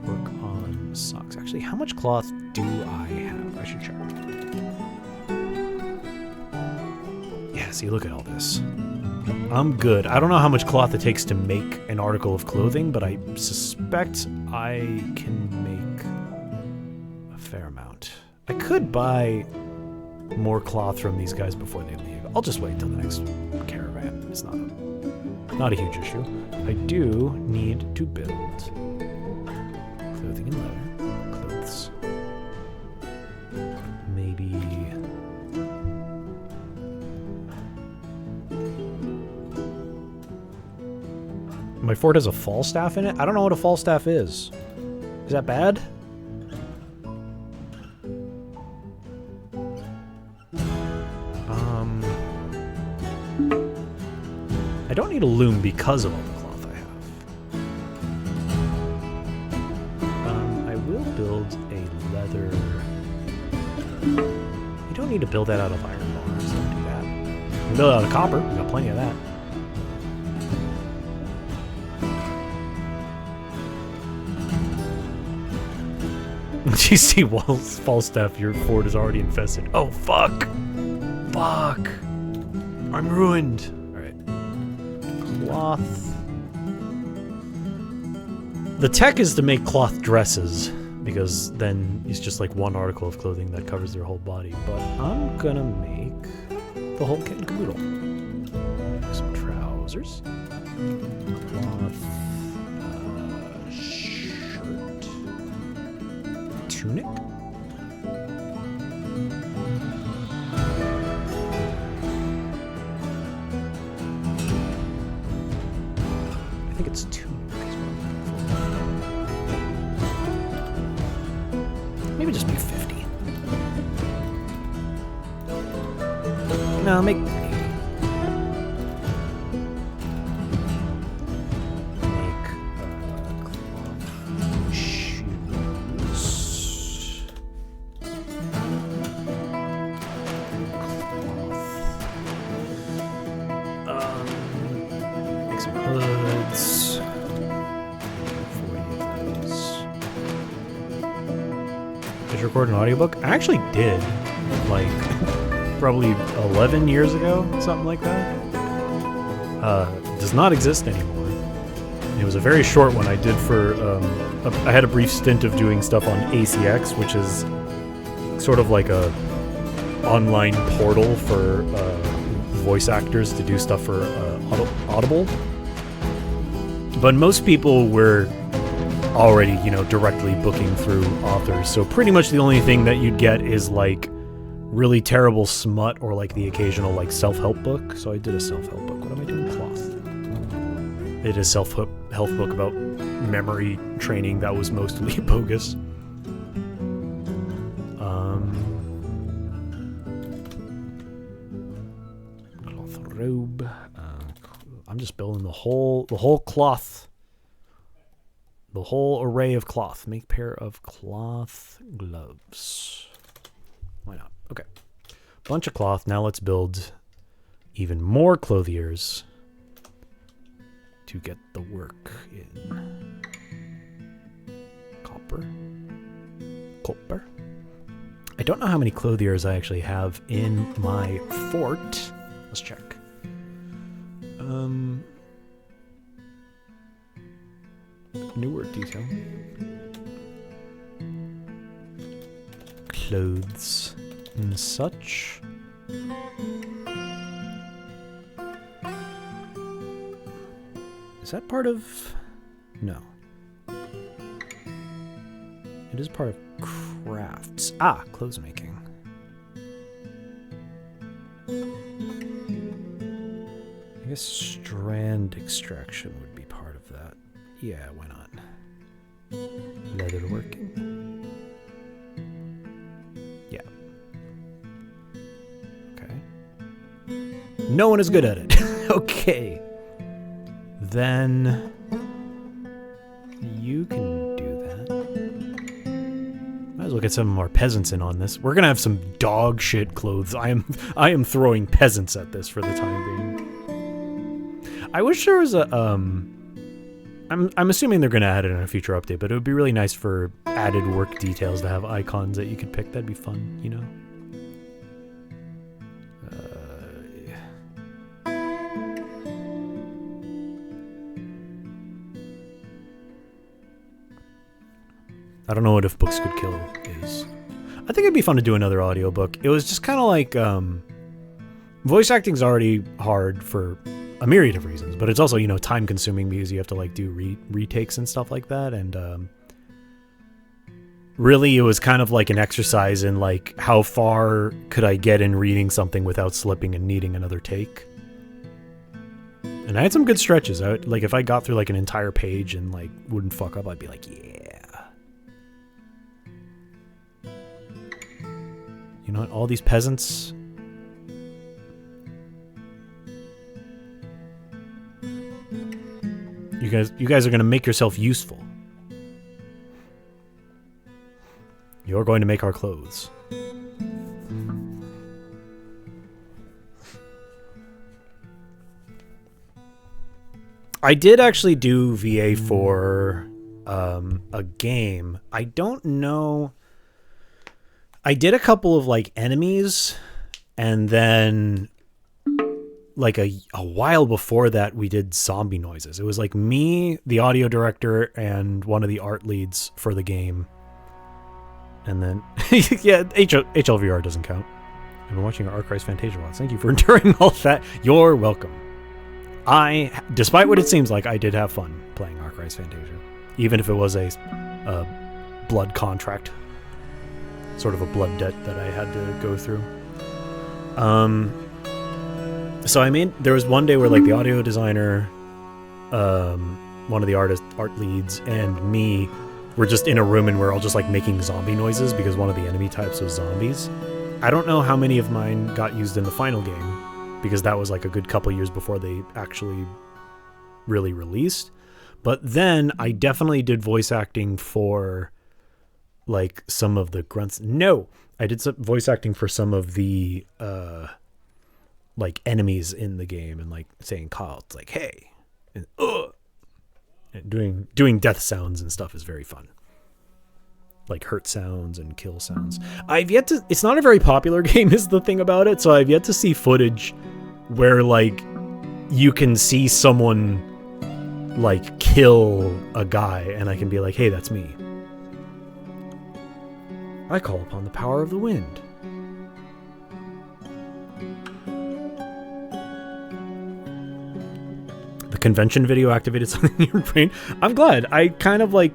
work on socks. Actually, how much cloth do I have? I should check. Yeah, see, look at all this. I'm good. I don't know how much cloth it takes to make an article of clothing, but I suspect I can make a fair amount. I could buy more cloth from these guys before they leave. I'll just wait till the next caravan. It's not a huge issue. I do need to build clothing and leather. Clothes. Maybe... My fort has a Falstaff in it? I don't know what a Falstaff is. Is that bad? I don't need a loom because of all the cloth I have. I will build a leather... You don't need to build that out of iron bars. Don't do that. You can build it out of copper. We've got plenty of that. You see Falstaff, your fort is already infested. Oh, fuck! Fuck! I'm ruined! Cloth. The tech is to make cloth dresses, because then it's just like one article of clothing that covers their whole body. But I'm gonna make the whole kit and caboodle. Some trousers. Cloth. Shirt. Tunic. I think it's tunic. Maybe just make 50. No, make 80. Make cloth shoes. Cloth hoods. 40 of those. Did you record an audiobook? I actually did. Like, probably 11 years ago, something like that. Does not exist anymore. It was a very short one I did for, I had a brief stint of doing stuff on ACX, which is sort of like a online portal for voice actors to do stuff for Audible. But most people were already, you know, directly booking through authors. So pretty much the only thing that you'd get is like really terrible smut or like the occasional like self-help book. So I did a self-help book. What am I doing? Cloth. It is a self-help book about memory training that was mostly bogus. Cloth robe. I'm just building the whole cloth. The whole array of cloth. Make pair of cloth gloves. Why not? Okay. Bunch of cloth. Now let's build even more clothiers to get the work in. Copper. I don't know how many clothiers I actually have in my fort. Let's check. New word detail. Clothes and such. Is that part of... No. It is part of crafts. Ah, clothes making. I guess strand extraction would be part of that. Yeah, why not? Leather working. Yeah. Okay. No one is good at it. Okay. Then you can do that. Might as well get some more peasants in on this. We're gonna have some dog shit clothes. I am throwing peasants at this for the time being. I wish there was a I'm assuming they're gonna add it in a future update, but it would be really nice for added work details to have icons that you could pick. That'd be fun, you know. I don't know what If Books Could Kill is. I think it'd be fun to do another audiobook. It was just kind of like, voice acting's already hard for a myriad of reasons, but it's also, you know, time consuming because you have to like do retakes and stuff like that. And, really it was kind of like an exercise in like, how far could I get in reading something without slipping and needing another take? And I had some good stretches. Like if I got through like an entire page and like wouldn't fuck up, I'd be like, yeah. You know what? All these peasants. You guys are going to make yourself useful. You're going to make our clothes. I did actually do VA for a game. I don't know. I did a couple of like enemies, and then like a while before that we did zombie noises. It was like me, the audio director, and one of the art leads for the game. And then yeah, HLVR doesn't count. I've been watching our Archives Fantasia lots. Thank you for enduring all that. You're welcome. Despite what it seems like, I did have fun playing Archives Fantasia, even if it was a blood contract. Sort of a blood debt that I had to go through. So there was one day where like the audio designer, one of the art leads, and me were just in a room and we're all just like making zombie noises because one of the enemy types was zombies. I don't know how many of mine got used in the final game because that was like a good couple years before they actually really released. But then I definitely did voice acting for like some of the grunts. No, I did some voice acting for some of the like enemies in the game and like saying calls like, hey, And, and doing death sounds and stuff is very fun. Like hurt sounds and kill sounds. I've yet to... It's not a very popular game is the thing about it, so I've yet to see footage where, like, you can see someone, like, kill a guy, and I can be like, hey, that's me. I call upon the power of the wind. The convention video activated something in your brain. I'm glad. I kind of, like...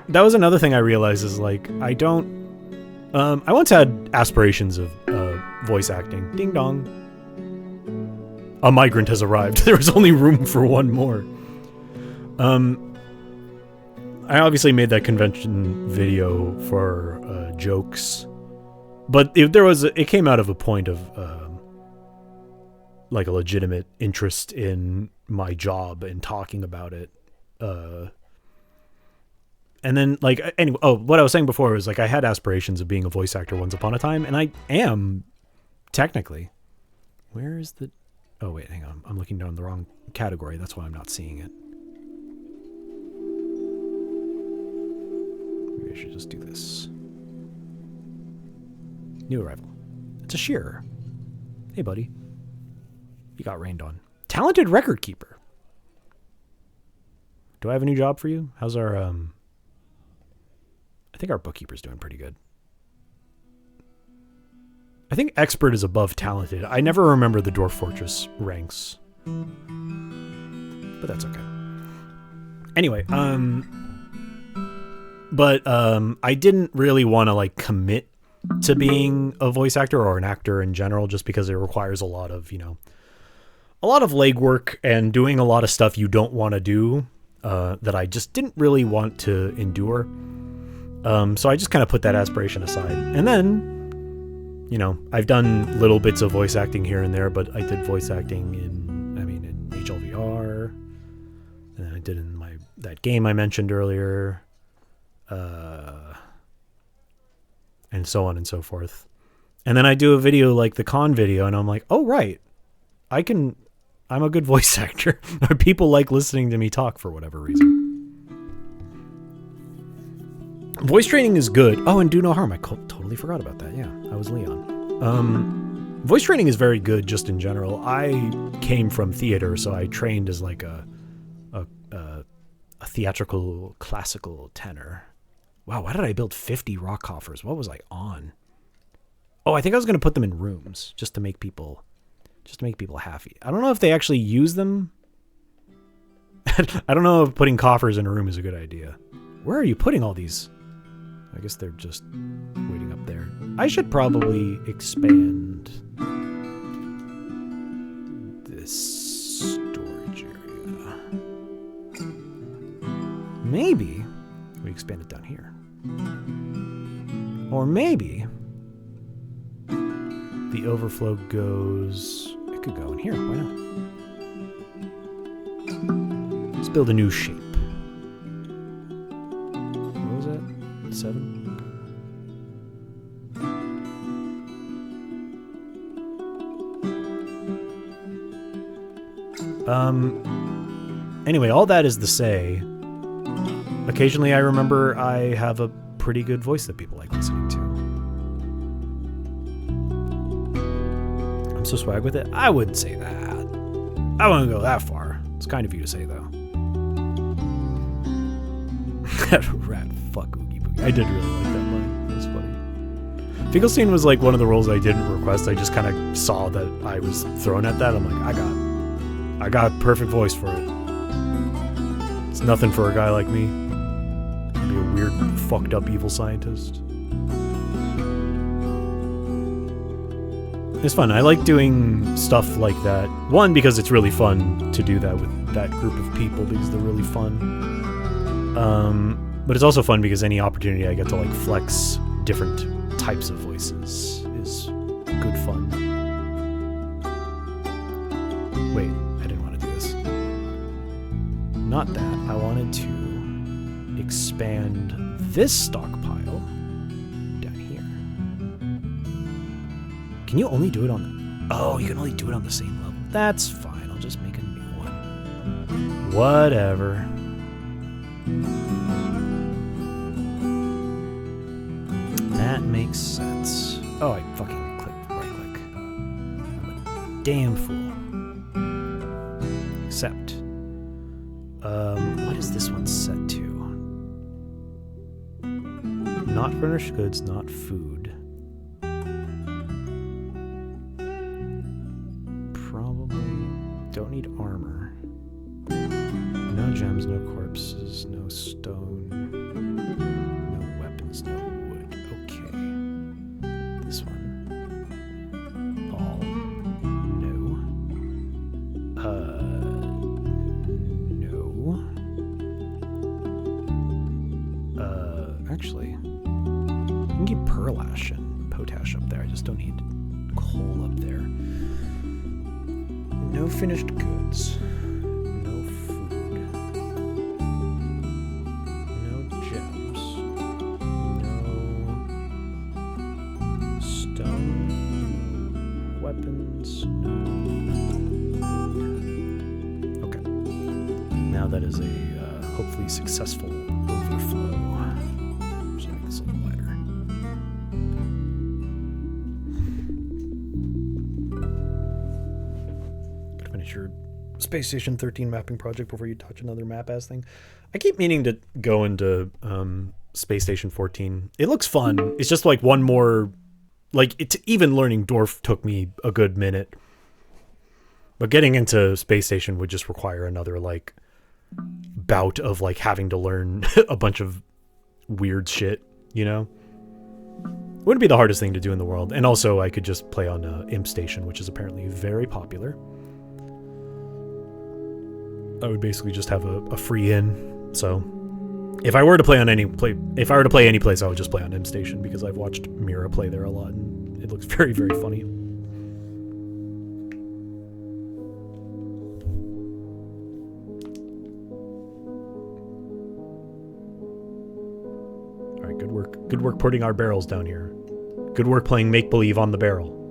That was another thing I realized is, like, I don't... I once had aspirations of voice acting. Ding dong. A migrant has arrived. There was only room for one more. I obviously made that convention video for jokes, but it came out of a point of like a legitimate interest in my job and talking about it. And then, like, anyway, what I was saying before was, like, I had aspirations of being a voice actor once upon a time, and I am, technically. Where is the... Oh, wait, hang on. I'm looking down the wrong category. That's why I'm not seeing it. Maybe I should just do this. New arrival. It's a shearer. Hey, buddy. You got rained on. Talented record keeper. Do I have a new job for you? How's our, I think our bookkeeper's doing pretty good. I think expert is above talented. I never remember the Dwarf Fortress ranks. But that's okay. Anyway, I didn't really want to, like, commit to being a voice actor or an actor in general, just because it requires a lot of, a lot of legwork and doing a lot of stuff you don't want to do, that I just didn't really want to endure. So I just kind of put that aspiration aside. And then, I've done little bits of voice acting here and there, but I did voice acting in HLVR, and I did in that game I mentioned earlier, and so on and so forth. And then I do a video like the con video, and I'm like, oh, right, I'm a good voice actor. People like listening to me talk for whatever reason. Voice training is good. Oh, and do no harm. I totally forgot about that. Yeah, I was Leon. Voice training is very good just in general. I came from theater, so I trained as like a theatrical classical tenor. Wow, why did I build 50 rock coffers? What was I on? Oh, I think I was going to put them in rooms just to make people happy. I don't know if they actually use them. I don't know if putting coffers in a room is a good idea. Where are you putting all these? I guess they're just waiting up there. I should probably expand this storage area. Maybe we expand it down here. Or maybe the overflow goes... It could go in here. Why not? Let's build a new shape. 7. Anyway, all that is to say, occasionally I remember I have a pretty good voice that people like listening to. I'm so swag with it. I wouldn't say that. I wouldn't go that far. It's kind of you to say, though. That rat fuck. I did really like that line. It was funny. Finkelstein was like one of the roles I didn't request. I just kind of saw that I was thrown at that. I'm like, I got perfect voice for it. It's nothing for a guy like me. Be a weird, fucked up evil scientist. It's fun. I like doing stuff like that. One, because it's really fun to do that with that group of people because they're really fun. But it's also fun because any opportunity I get to, like, flex different types of voices is good fun. Wait, I didn't want to do this. Not that. I wanted to expand this stockpile down here. Can you only do it on... Oh, you can only do it on the same level. That's fine. I'll just make a new one. Whatever. That makes sense. Oh, I fucking clicked right click. I'm a damn fool. Accept. What is this one set to? Not furnished goods, not food. Probably don't need armor. No gems, no corpses, no stone, no weapons, no wood. Okay. This one. All. No. No. Actually, I can keep pearl ash and potash up there. I just don't need coal up there. No finished goods. No food. No gems. No stone. No weapons. No. Okay. Now that is a hopefully successful overflow. Just make this a little wider. Gotta finish your Space Station 13 mapping project before you touch another map-ass thing. I keep meaning to go into Space Station 14. It looks fun. It's just like one more... Like, even learning Dwarf took me a good minute. But getting into Space Station would just require another, like, bout of, like, having to learn a bunch of weird shit, you know? Wouldn't be the hardest thing to do in the world. And also, I could just play on Imp Station, which is apparently very popular. I would basically just have a free in. So, if I were to play on any place, I would just play on Imp Station because I've watched Mira play there a lot, and it looks very, very funny. All right, good work. Good work putting our barrels down here. Good work playing make believe on the barrel.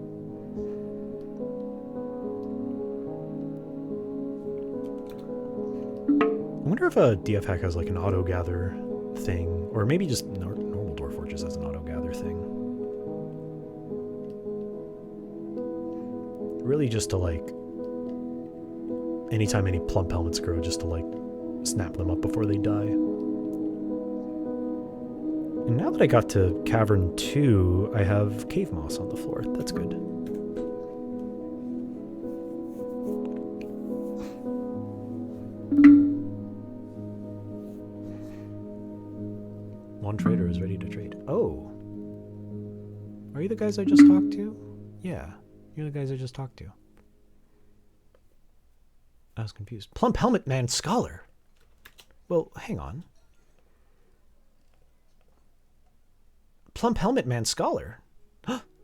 I wonder if a DF hack has like an auto gather thing, or maybe just normal Dwarf Fortress has an auto gather thing. Really, just to like, anytime any plump helmets grow, just to like snap them up before they die. And now that I got to Cavern 2, I have cave moss on the floor. That's good. One trader is ready to trade. Oh. Are you the guys I just talked to? Yeah, you're the guys I just talked to. I was confused. Plump Helmet Man Scholar. Well, hang on. Plump Helmet Man Scholar?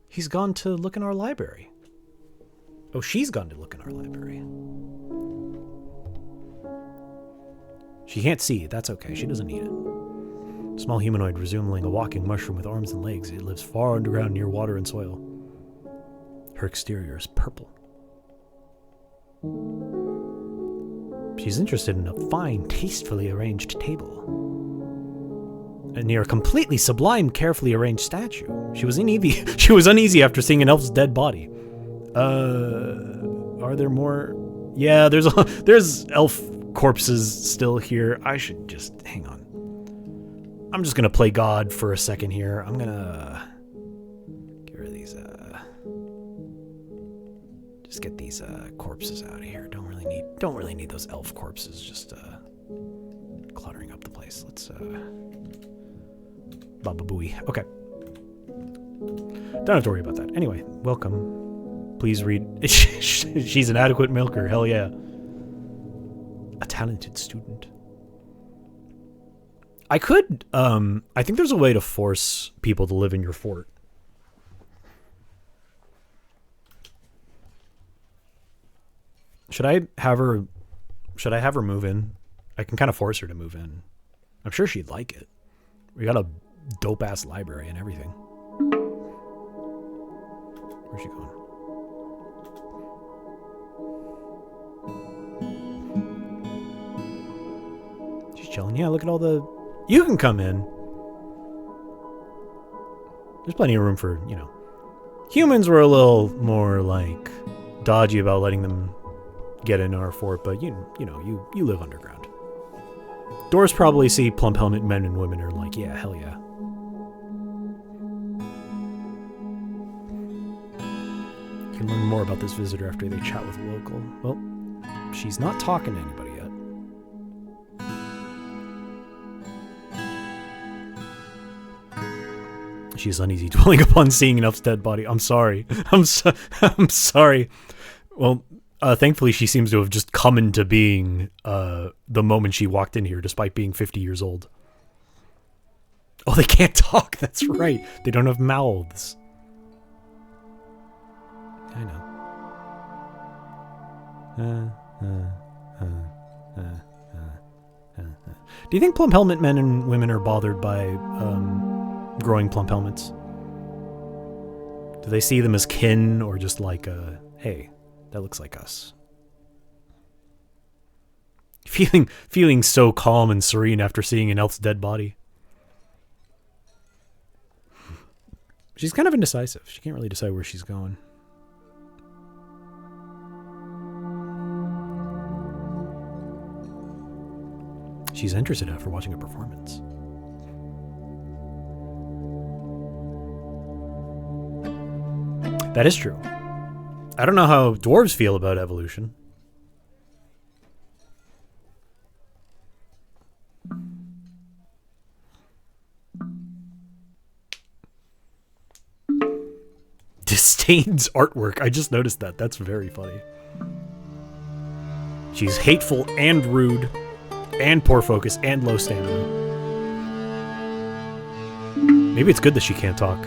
He's gone to look in our library. Oh, she's gone to look in our library. She can't see. That's okay. She doesn't need it. Small humanoid resembling a walking mushroom with arms and legs. It lives far underground near water and soil. Her exterior is purple. She's interested in a fine, tastefully arranged table. And near a completely sublime, carefully arranged statue. She was uneasy after seeing an elf's dead body. Are there more? Yeah, there's elf corpses still here. I should just hang on. I'm just gonna play God for a second here. I'm gonna get rid of these. Just get these corpses out of here. Don't really need those elf corpses. Just cluttering up the place. Let's Baba Booey. Okay. Don't have to worry about that. Anyway, welcome. Please read. She's an adequate milker. Hell yeah. A talented student. I could, I think there's a way to force people to live in your fort. Should I have her move in? I can kind of force her to move in. I'm sure she'd like it. We got a dope-ass library and everything. Where's she going? chilling. Yeah, look at all the... You can come in. There's plenty of room for, you know... Humans were a little more, like, dodgy about letting them get in our fort, but you know, you live underground. Dwarves probably see plump helmet men and women are like, yeah, hell yeah. You can learn more about this visitor after they chat with a local. Well, she's not talking to anybody yet. She's uneasy dwelling upon seeing an elf's dead body. I'm sorry. I'm sorry. Well, thankfully she seems to have just come into being the moment she walked in here, despite being 50 years old. Oh, they can't talk. That's right. They don't have mouths. I know. Do you think plump helmet men and women are bothered by growing plump helmets? Do they see them as kin or just like hey, that looks like us? Feeling so calm and serene after seeing an elf's dead body. She's kind of indecisive. She can't really decide where she's going. She's interested after watching a performance. That is true. I don't know how dwarves feel about evolution. Disdains artwork. I just noticed that. That's very funny. She's hateful and rude and poor focus and low stamina. Maybe it's good that she can't talk.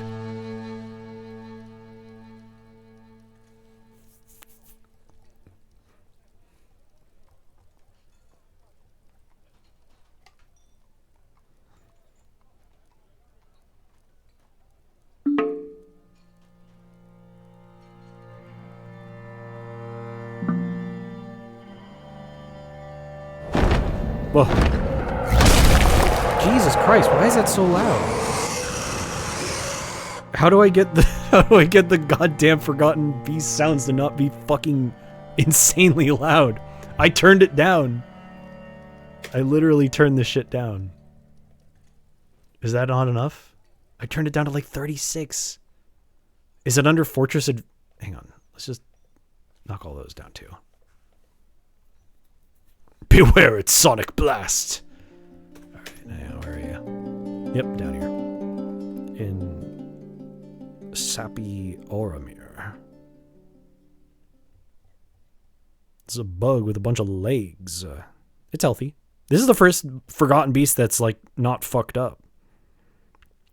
Whoa. Jesus Christ, why is that so loud? How do I get the goddamn Forgotten Beast sounds to not be fucking insanely loud? I turned it down. I literally turned this shit down. Is that not enough? I turned it down to like 36. Is it under Fortress hang on. Let's just knock all those down too. Beware its sonic blast. Alright, now where are you? Yep, down here. In Sappy Oramir. It's a bug with a bunch of legs. It's healthy. This is the first Forgotten Beast that's like not fucked up.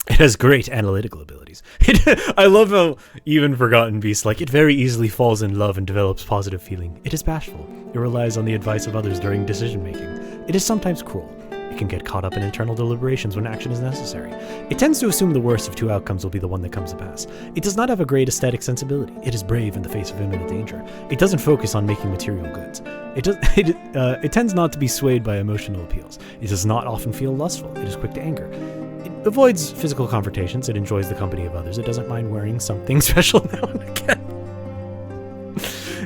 It has great analytical abilities. I love how even Forgotten Beast, like, it very easily falls in love and develops positive feeling. It is bashful. It relies on the advice of others during decision making. It is sometimes cruel. It can get caught up in internal deliberations when action is necessary. It tends to assume the worst of two outcomes will be the one that comes to pass. It does not have a great aesthetic sensibility. It is brave in the face of imminent danger. It doesn't focus on making material goods. It tends not to be swayed by emotional appeals. It does not often feel lustful. It is quick to anger. It avoids physical confrontations. It enjoys the company of others. It doesn't mind wearing something special now and again.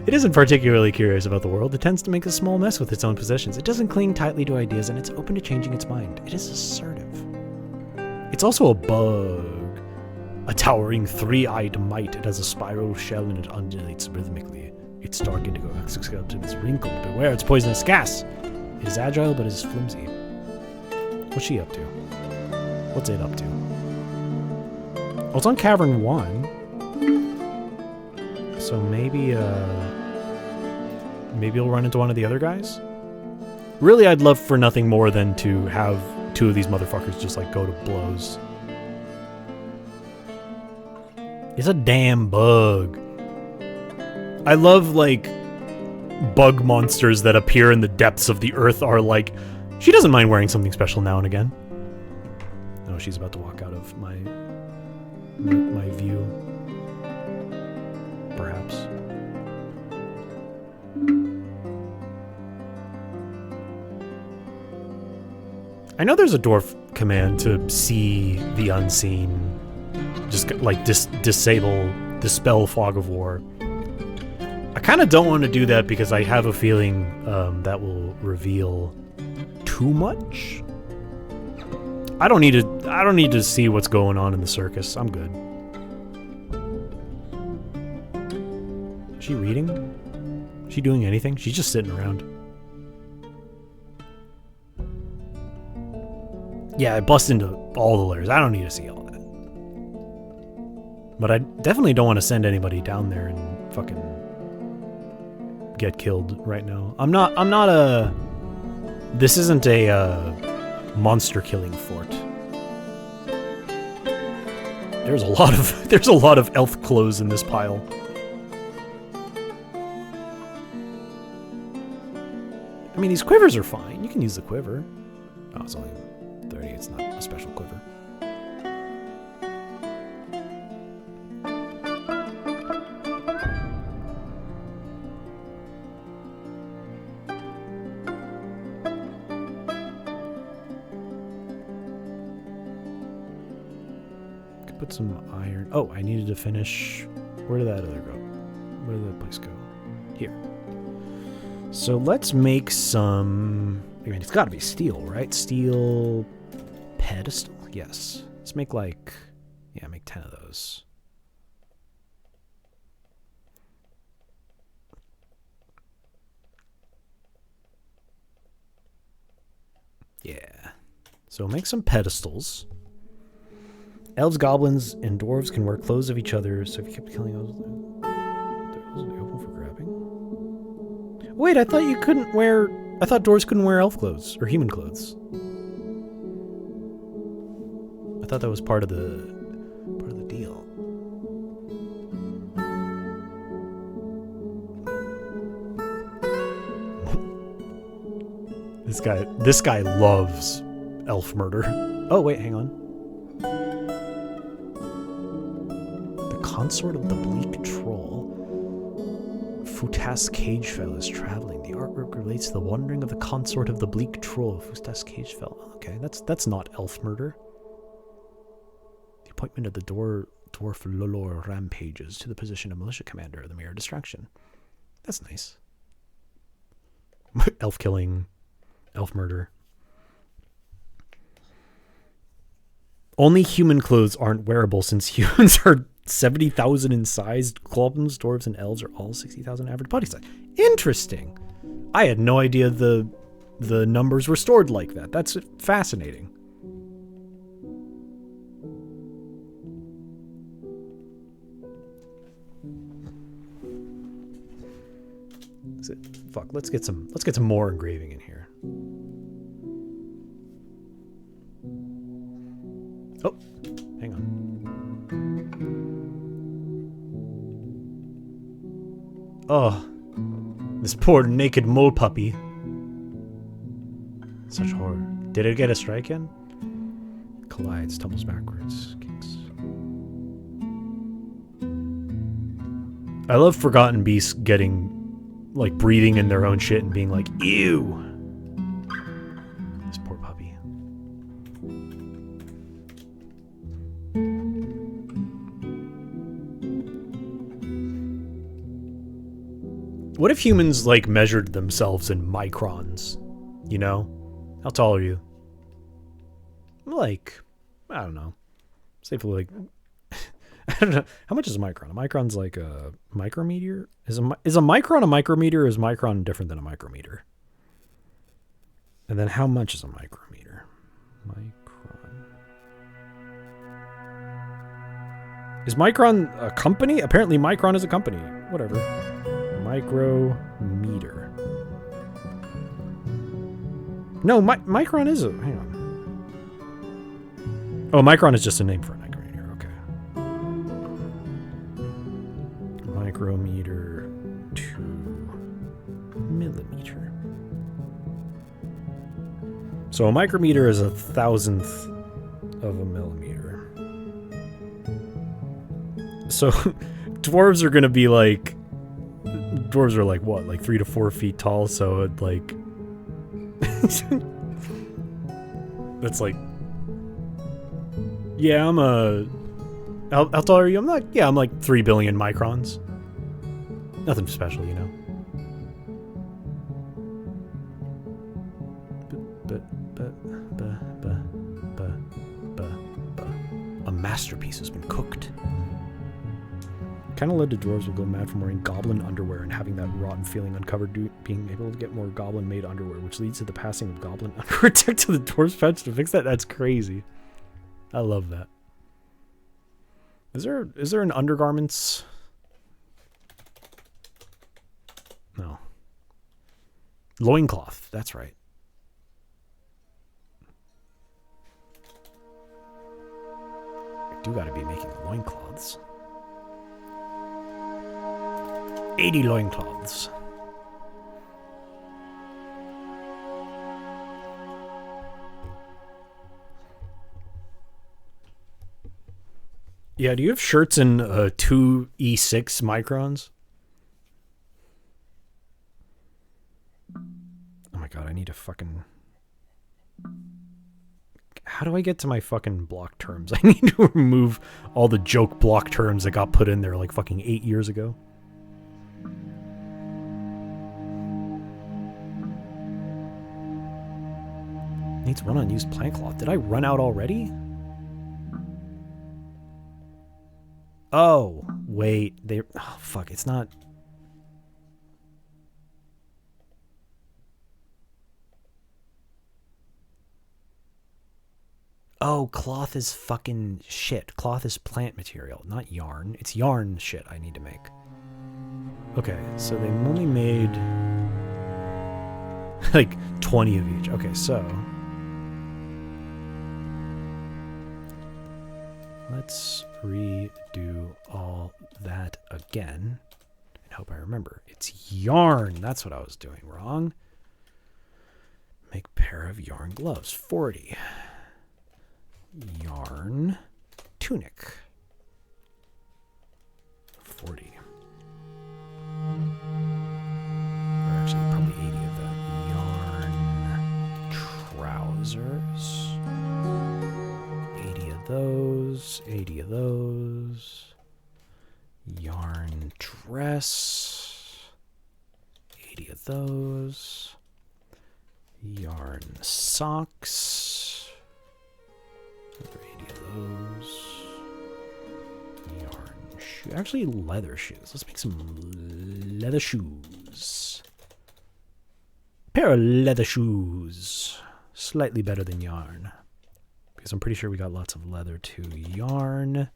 It isn't particularly curious about the world. It tends to make a small mess with its own possessions. It doesn't cling tightly to ideas, and it's open to changing its mind. It is assertive. It's also a bug. A towering three-eyed mite. It has a spiral shell and it undulates rhythmically. Its dark indigo exoskeleton is wrinkled. Beware its poisonous gas. It is agile, but it is flimsy. What's she up to? What's it up to? Oh, it's on Cavern 1. So maybe you'll run into one of the other guys? Really, I'd love for nothing more than to have two of these motherfuckers just, like, go to blows. It's a damn bug. I love, like, bug monsters that appear in the depths of the earth are like, she doesn't mind wearing something special now and again. Oh, she's about to walk out of my view. Perhaps. I know there's a dwarf command to see the unseen. Just like dispel fog of war. I kind of don't want to do that because I have a feeling that will reveal too much. I don't need to see what's going on in the circus. I'm good. Is she reading? Is she doing anything? She's just sitting around. Yeah, I bust into all the layers. I don't need to see all that. But I definitely don't want to send anybody down there and fucking get killed right now. I'm not a... This isn't a monster killing fort. There's a lot of elf clothes in this pile. I mean, these quivers are fine. You can use the quiver. Oh, it's only 30. It's not a special quiver. Could put some iron. Oh, I needed to finish. Where did that other go? Where did that place go? Here. So let's make some... I mean, it's got to be steel, right? Steel pedestal? Yes. Let's make like... Yeah, make 10 of those. Yeah. So make some pedestals. Elves, goblins, and dwarves can wear clothes of each other, so if you kept killing those... Those are open for grabbing? Wait, I thought you couldn't wear... I thought dwarves couldn't wear elf clothes, or human clothes. I thought that was part of the deal. This guy loves elf murder. Oh, wait, hang on. The consort of the bleak troll. Futas Cagefell is traveling. The artwork relates to the wandering of the consort of the bleak troll. Futas Cagefell. Okay, that's not elf murder. The appointment of the Dwarf Lolor rampages to the position of militia commander, the mere distraction. That's nice. Elf killing, elf murder. Only human clothes aren't wearable since humans are 70,000 in size. Goblins, dwarves, and elves are all 60,000 average body size. Interesting. I had no idea the numbers were stored like that. That's fascinating. Fuck, let's get some more engraving in here. Oh, hang on. Oh, this poor naked mole puppy. Such horror. Did it get a strike in? Collides, tumbles backwards, kicks. I love Forgotten Beasts getting, like, breathing in their own shit and being like, ew. This poor puppy. What if humans, like, measured themselves in microns? You know? How tall are you? Like, I don't know. Safely, like, I don't know. How much is a micron? A micron's like a micrometer? Is a micron a micrometer, or is micron different than a micrometer? And then how much is a micrometer? Micron. Is Micron a company? Apparently Micron is a company. Whatever. Micrometer. No, Micron is a... Hang on. Oh, Micron is just a name for a micrometer. Okay. Micrometer to millimeter. So a micrometer is 1,000th of a millimeter. So dwarves are going to be like... Dwarves are like, what? Like 3 to 4 feet tall, so it like... That's like... Yeah, I'm a... How tall are you? I'm like... Yeah, I'm like 3 billion microns. Nothing special, you know. A masterpiece has been cooked. Kind of led to dwarves will go mad from wearing goblin underwear and having that rotten feeling uncovered, being able to get more goblin-made underwear, which leads to the passing of goblin underwear tech to the dwarves patch to fix that. That's crazy. I love that. Is there an undergarments? No. Loincloth. That's right. I do got to be making loincloths. 80 loincloths. Yeah, do you have shirts in 2E6 microns? Oh my god, I need to fucking... How do I get to my fucking block terms? I need to remove all the joke block terms that got put in there like fucking 8 years ago. Needs one unused plant cloth. Did I run out already? Oh, wait. Oh, fuck. It's not... Oh, cloth is fucking shit. Cloth is plant material, not yarn. It's yarn shit I need to make. Okay, so they only made... like 20 of each. Okay, so... let's redo all that again and hope I remember. It's yarn. That's what I was doing wrong. Make pair of yarn gloves. 40. Yarn tunic. 40. Or actually probably 80 of that. Yarn trousers. 80 of those, 80 of those. Yarn dress, 80 of those. Yarn socks, another 80 of those. Yarn shoe, actually leather shoes. Let's make some leather shoes. Pair of leather shoes, slightly better than yarn. Because I'm pretty sure we got lots of leather too. Yarn.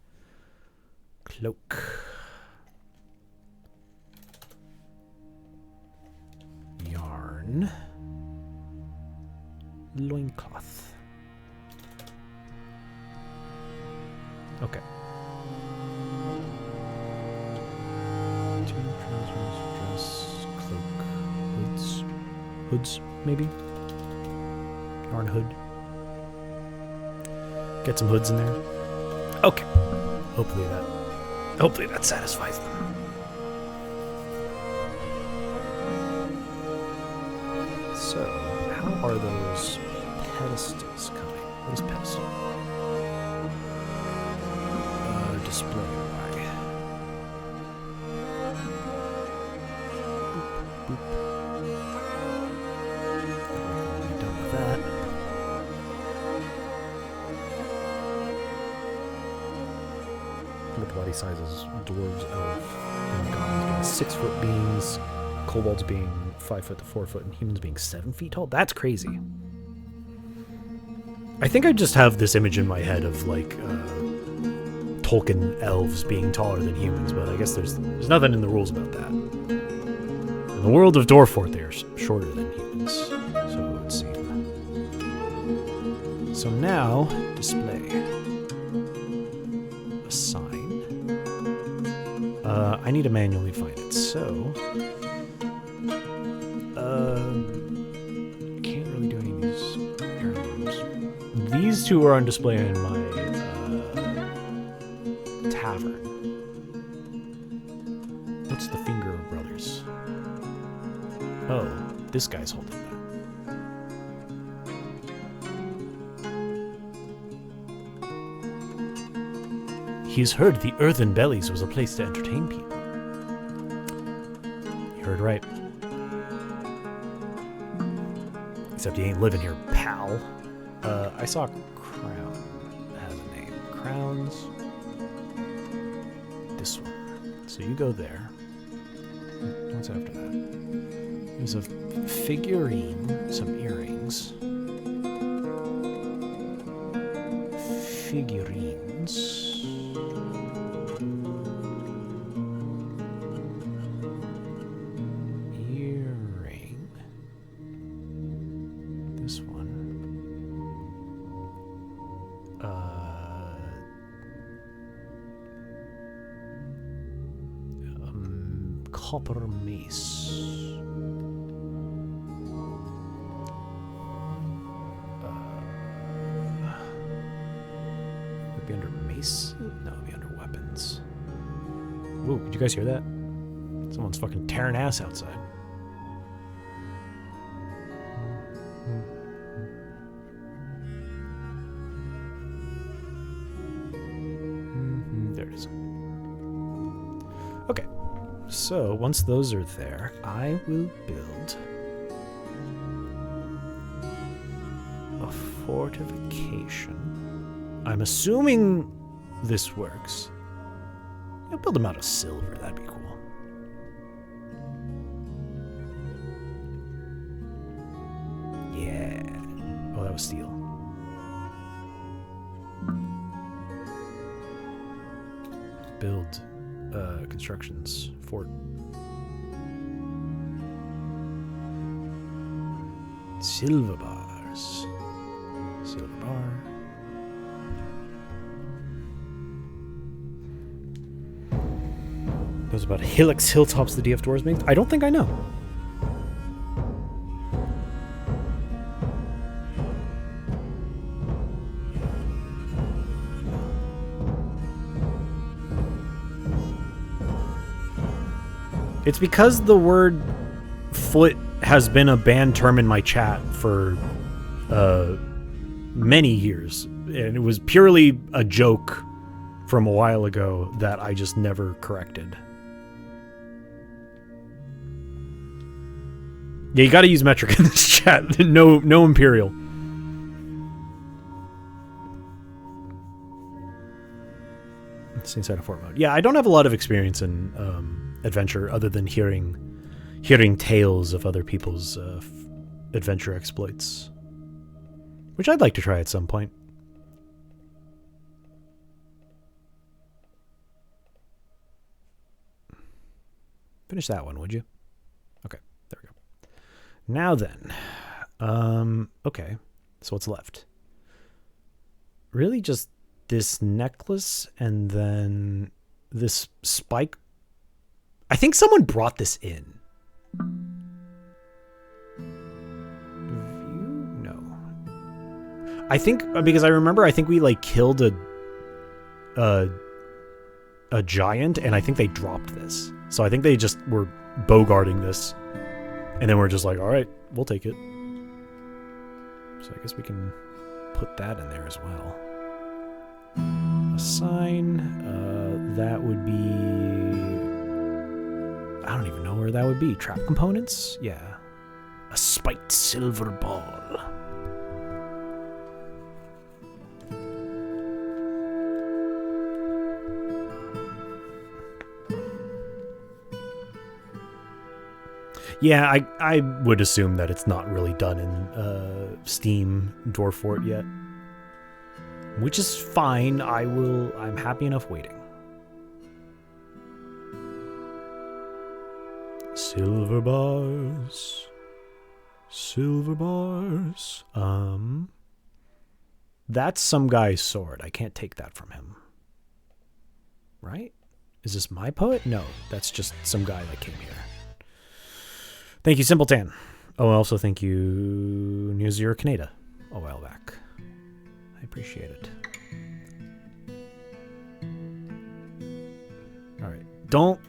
Cloak. Yarn. Loincloth. Okay. Tunic, trousers, dress, cloak, hoods. Hoods, maybe? Yarn hood. Get some hoods in there. Okay. Hopefully that satisfies them. So, how are those pedestals coming? What is pedestal? Display Y. Boop, boop. Done with that. The body sizes, dwarves, elves, and goblins being 6-foot beings, kobolds being 5 foot to 4 foot, and humans being 7 feet tall. That's crazy. I think I just have this image in my head of like Tolkien elves being taller than humans, but I guess there's nothing in the rules about that. In the world of Dwarfort, they are shorter than humans. So let's see. So now display. Assign. I need to manually find it, so can't really do any of these heirlooms. These two are on display in my tavern. What's the Finger of Brothers? Oh, this guy's holding that. He's heard the Earthen Bellies was a place to entertain people. You heard right. Except he ain't living here, pal. I saw a crown that has a name. Crowns. This one. So you go there. What's after that? There's a figurine, some earrings. Figurines. Earring. This one. Copper mace. Would be under mace? No, it'd be under weapons. Whoa, did you guys hear that? Someone's fucking tearing ass outside. There it is. Okay. So, once those are there, I will build a fortification. I'm assuming this works. I'll build them out of silver, that'd be cool. Yeah. Oh, that was steel. Build constructions. Fort. Silver bars. Silver bar. Knows about Hillocks Hilltops the DF Dwarves make? I don't think I know. It's because the word foot has been a banned term in my chat for many years. And it was purely a joke from a while ago that I just never corrected. Yeah, you gotta use metric in this chat. No imperial. It's inside of fort mode. Yeah, I don't have a lot of experience in adventure other than hearing tales of other people's adventure exploits, which I'd like to try at some point. Finish that one, would you? Okay, there we go. Now then, okay, so what's left? Really just this necklace and then this spike. I think someone brought this in. No. I think, because I remember, I think we like killed a giant, and I think they dropped this. So I think they just were bogarting this, and then we're just like, all right, we'll take it. So I guess we can put that in there as well. A sign, that would be, I don't even know where that would be. Trap components? Yeah. A spiked silver ball. Yeah, I would assume that it's not really done in Steam Dwarf Fort yet. Which is fine. I'm happy enough waiting. Silver bars. Silver bars. That's some guy's sword. I can't take that from him. Right? Is this my poet? No, that's just some guy that came here. Thank you, Simpleton. Oh, also thank you, New Zero Canada, a while back. I appreciate it. All right. Don't,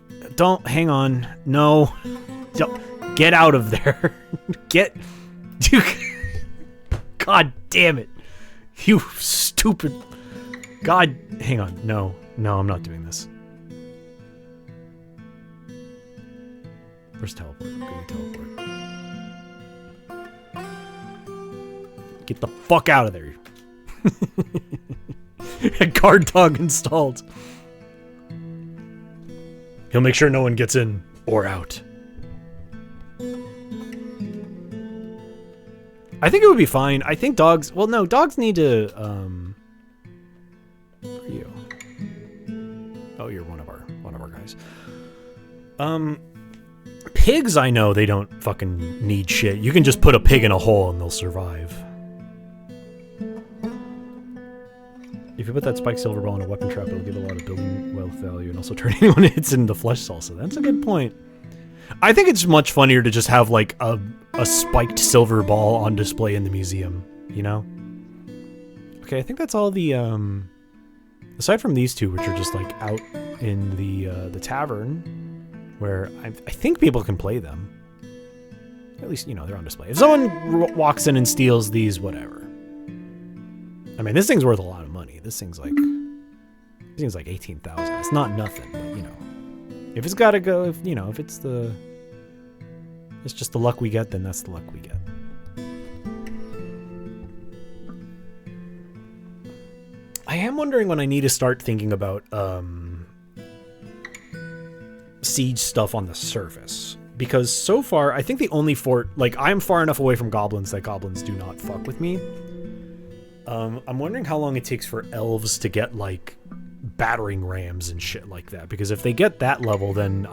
hang on. No. Don't, get out of there. Dude. God damn it. You stupid. God, hang on. No. No, I'm not doing this. Where's teleport? Go teleport. Get the fuck out of there. Guard dog installed. He'll make sure no one gets in or out. I think it would be fine. I think dogs... Well, no, dogs need to... Where are you? Oh, you're one of our guys. Pigs, I know they don't fucking need shit. You can just put a pig in a hole and they'll survive. If you put that spiked silver ball in a weapon trap, it'll give a lot of building wealth value and also turn anyone it hits into flesh salsa. That's a good point. I think it's much funnier to just have like a spiked silver ball on display in the museum, you know? Okay, I think that's all the aside from these two, which are just like out in the tavern, where I think people can play them. At least, you know, they're on display. If someone walks in and steals these, whatever. I mean, this thing's worth a lot of money. This thing's like 18,000. It's not nothing, but you know, if it's got to go, if you know, if it's just the luck we get, then that's the luck we get. I am wondering when I need to start thinking about siege stuff on the surface, because so far I think the only fort, like, I'm far enough away from goblins that goblins do not fuck with me. I'm wondering how long it takes for elves to get like battering rams and shit like that, because if they get that level, then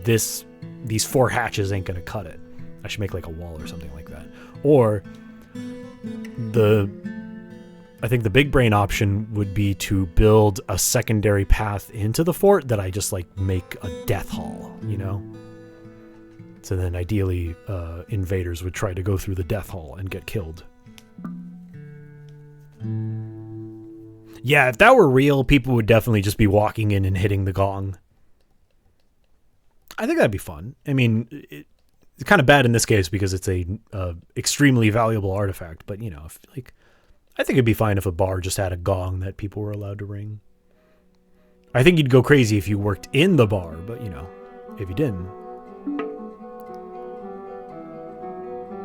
these 4 hatches ain't gonna cut it. I should make like a wall or something like that. Or I think the big brain option would be to build a secondary path into the fort that I just like make a death hall, you know? So then ideally invaders would try to go through the death hall and get killed. Yeah, if that were real, people would definitely just be walking in and hitting the gong. I think that'd be fun. I mean, it's kind of bad in this case because it's a extremely valuable artifact, but you know, if, like, I think it'd be fine if a bar just had a gong that people were allowed to ring. I think you'd go crazy if you worked in the bar, but you know, if you didn't.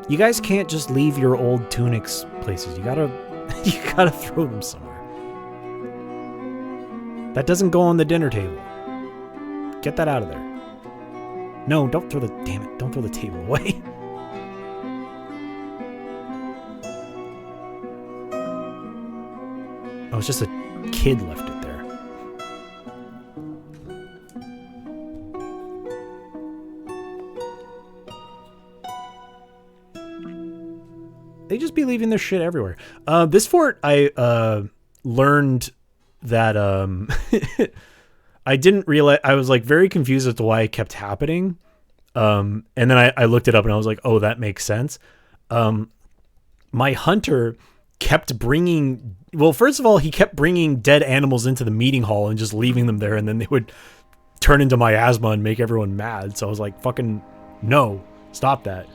You guys can't just leave your old tunics places. You gotta throw them somewhere. That doesn't go on the dinner table. Get that out of there. No, don't throw don't throw the table away. Oh, it's just a kid left it there. They just be leaving their shit everywhere. This fort, I learned that I didn't realize, I was like very confused as to why it kept happening. And then I looked it up and I was like, oh, that makes sense. My hunter kept bringing, well, first of all, he kept bringing dead animals into the meeting hall and just leaving them there, and then they would turn into miasma and make everyone mad. So I was like, fucking no, stop that.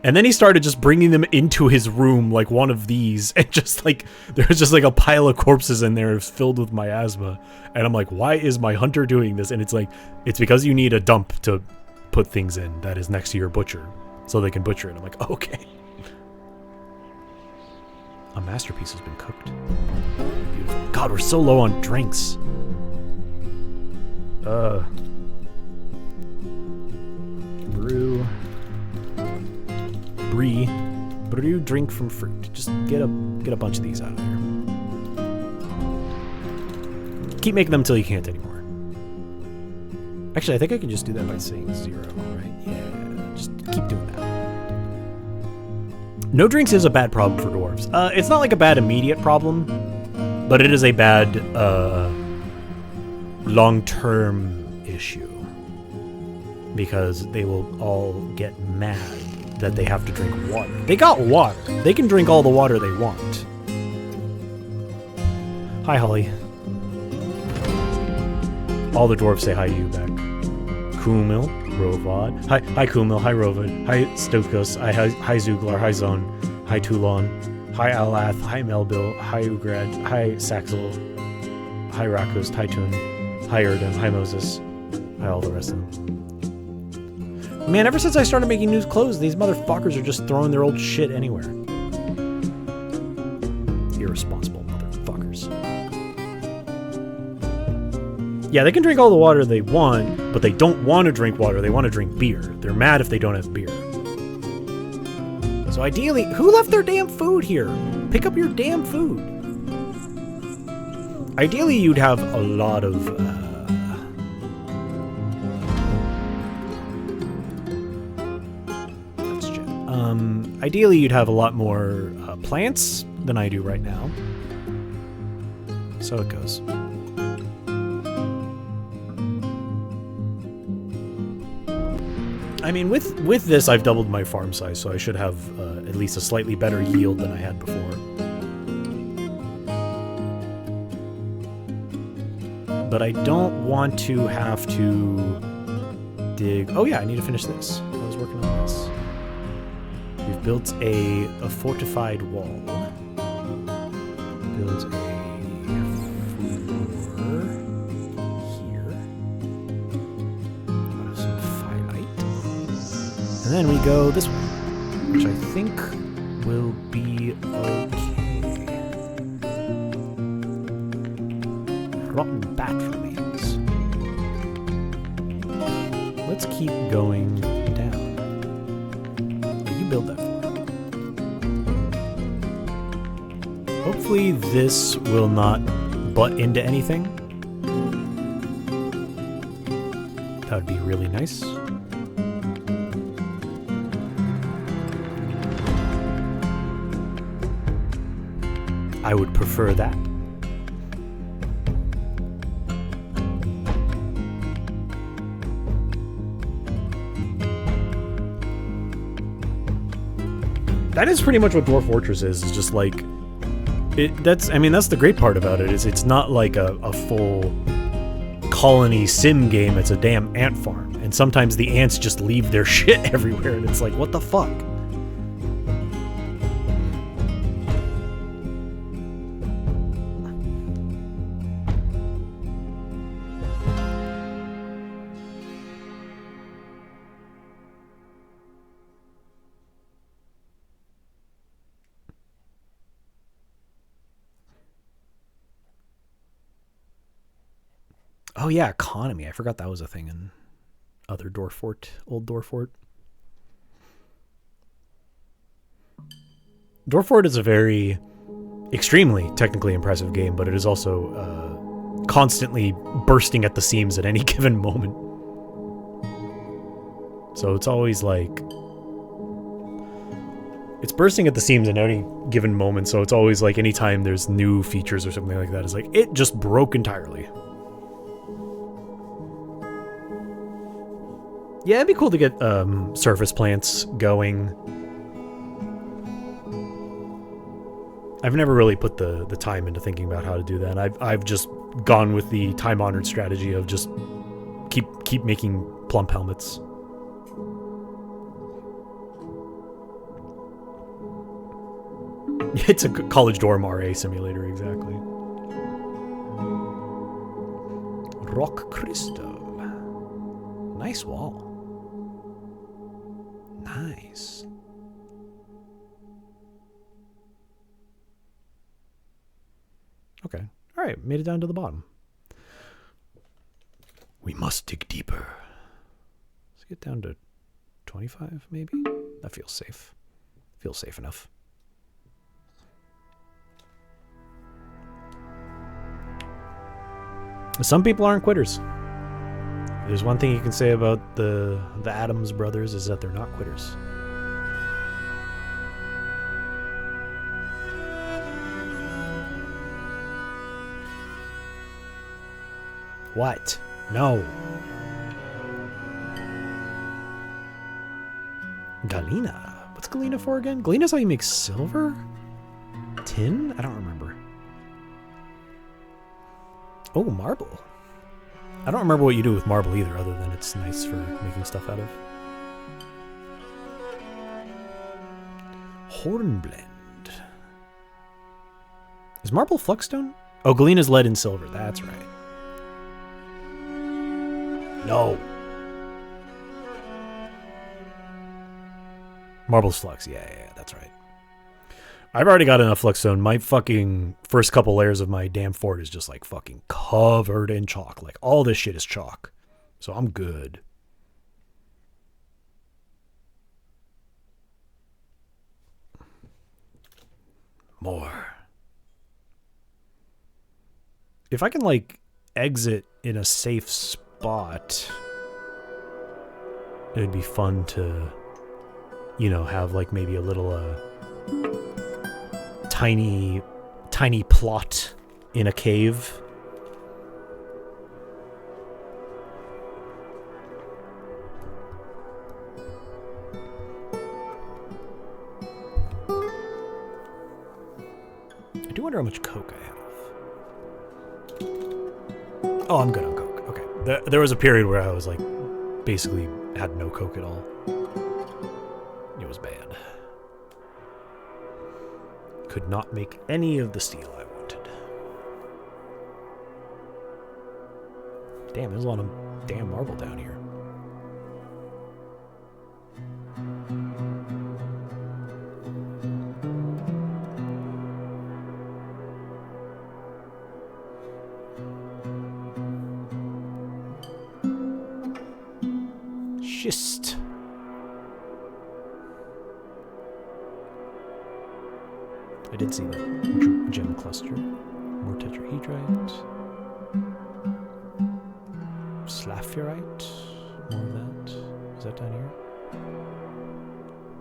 And then he started just bringing them into his room, like one of these, and just like, there was just like a pile of corpses in there filled with miasma. And I'm like, why is my hunter doing this? And it's like, it's because you need a dump to put things in that is next to your butcher so they can butcher it. I'm like, okay. A masterpiece has been cooked. Beautiful. God, we're so low on drinks. Brew. Brew drink from fruit. Just get a bunch of these out of there. Keep making them until you can't anymore. Actually, I think I can just do that by saying 0, right? Yeah, just keep doing that. No drinks is a bad problem for dwarves. It's not like a bad immediate problem, but it is a bad long-term issue. Because they will all get mad that they have to drink water. They got water. They can drink all the water they want. Hi, Holly. All the dwarves say hi to you back. Kumil, Rovad. Hi Kumil, hi Rovad. Hi Stokos, hi Zuglar, hi Zon, hi Toulon, hi Alath, hi Melbil, hi Ugrad, hi Saxel, Hi Rakuz, Hi Toon, Hi Erdem, Hi Moses, hi all the rest of them. Man, ever since I started making new clothes, these motherfuckers are just throwing their old shit anywhere. Irresponsible motherfuckers. Yeah, they can drink all the water they want, but they don't want to drink water, they want to drink beer. They're mad if they don't have beer. So ideally, who left their damn food here? Pick up your damn food. Ideally, you'd have a lot of, let's check. Ideally, you'd have a lot more plants than I do right now. So it goes. I mean, with this, I've doubled my farm size, so I should have at least a slightly better yield than I had before. But I don't want to have to dig... Oh yeah, I need to finish this. I was working on this. We've built a fortified wall. Build a floor here. Some firelight. And then we go this way, which I think will be okay. Rotten bat remains. Let's keep going down. You build that for me. Hopefully this will not butt into anything. That would be really nice. I would prefer that. That is pretty much what Dwarf Fortress is. It's just like that's the great part about it, is it's not like a full colony sim game. It's a damn ant farm, and sometimes the ants just leave their shit everywhere, and it's like, what the fuck? Oh yeah, economy. I forgot that was a thing in other Dwarf Fort, old Dwarf Fort. Dwarf Fort is a very extremely technically impressive game, but it is also constantly bursting at the seams at any given moment. So it's always like... It's bursting at the seams at any given moment, so it's always like anytime there's new features or something like that, it's like, it just broke entirely. Yeah, it'd be cool to get surface plants going. I've never really put the time into thinking about how to do that. I've just gone with the time-honored strategy of just keep making plump helmets. It's a college dorm RA simulator, exactly. Rock crystal. Nice wall. Nice. Okay. All right. Made it down to the bottom. We must dig deeper. Let's get down to 25, maybe? That feels safe. Feels safe enough. Some people aren't quitters. There's one thing you can say about the Addams brothers, is that they're not quitters. What? No. Galena. What's Galena for again? Galena's how you make silver? Tin? I don't remember. Oh, marble. I don't remember what you do with marble either, other than it's nice for making stuff out of. Hornblende. Is marble fluxstone? Oh, Galena's lead and silver. That's right. No. Marble's flux. Yeah, that's right. I've already got enough flux stone. My fucking first couple layers of my damn fort is just like fucking covered in chalk. Like all this shit is chalk. So I'm good. More. If I can like exit in a safe spot, it'd be fun to, you know, have like maybe a little tiny plot in a cave. I do wonder how much coke I have. Oh, I'm good on coke. Okay. There was a period where I was like basically had no coke at all. It was bad. Could not make any of the steel I wanted. Damn, there's a lot of damn marble down here. Schist. I did see that gem cluster. More tetrahedrite. Slaphurite. More of that. Is that down here?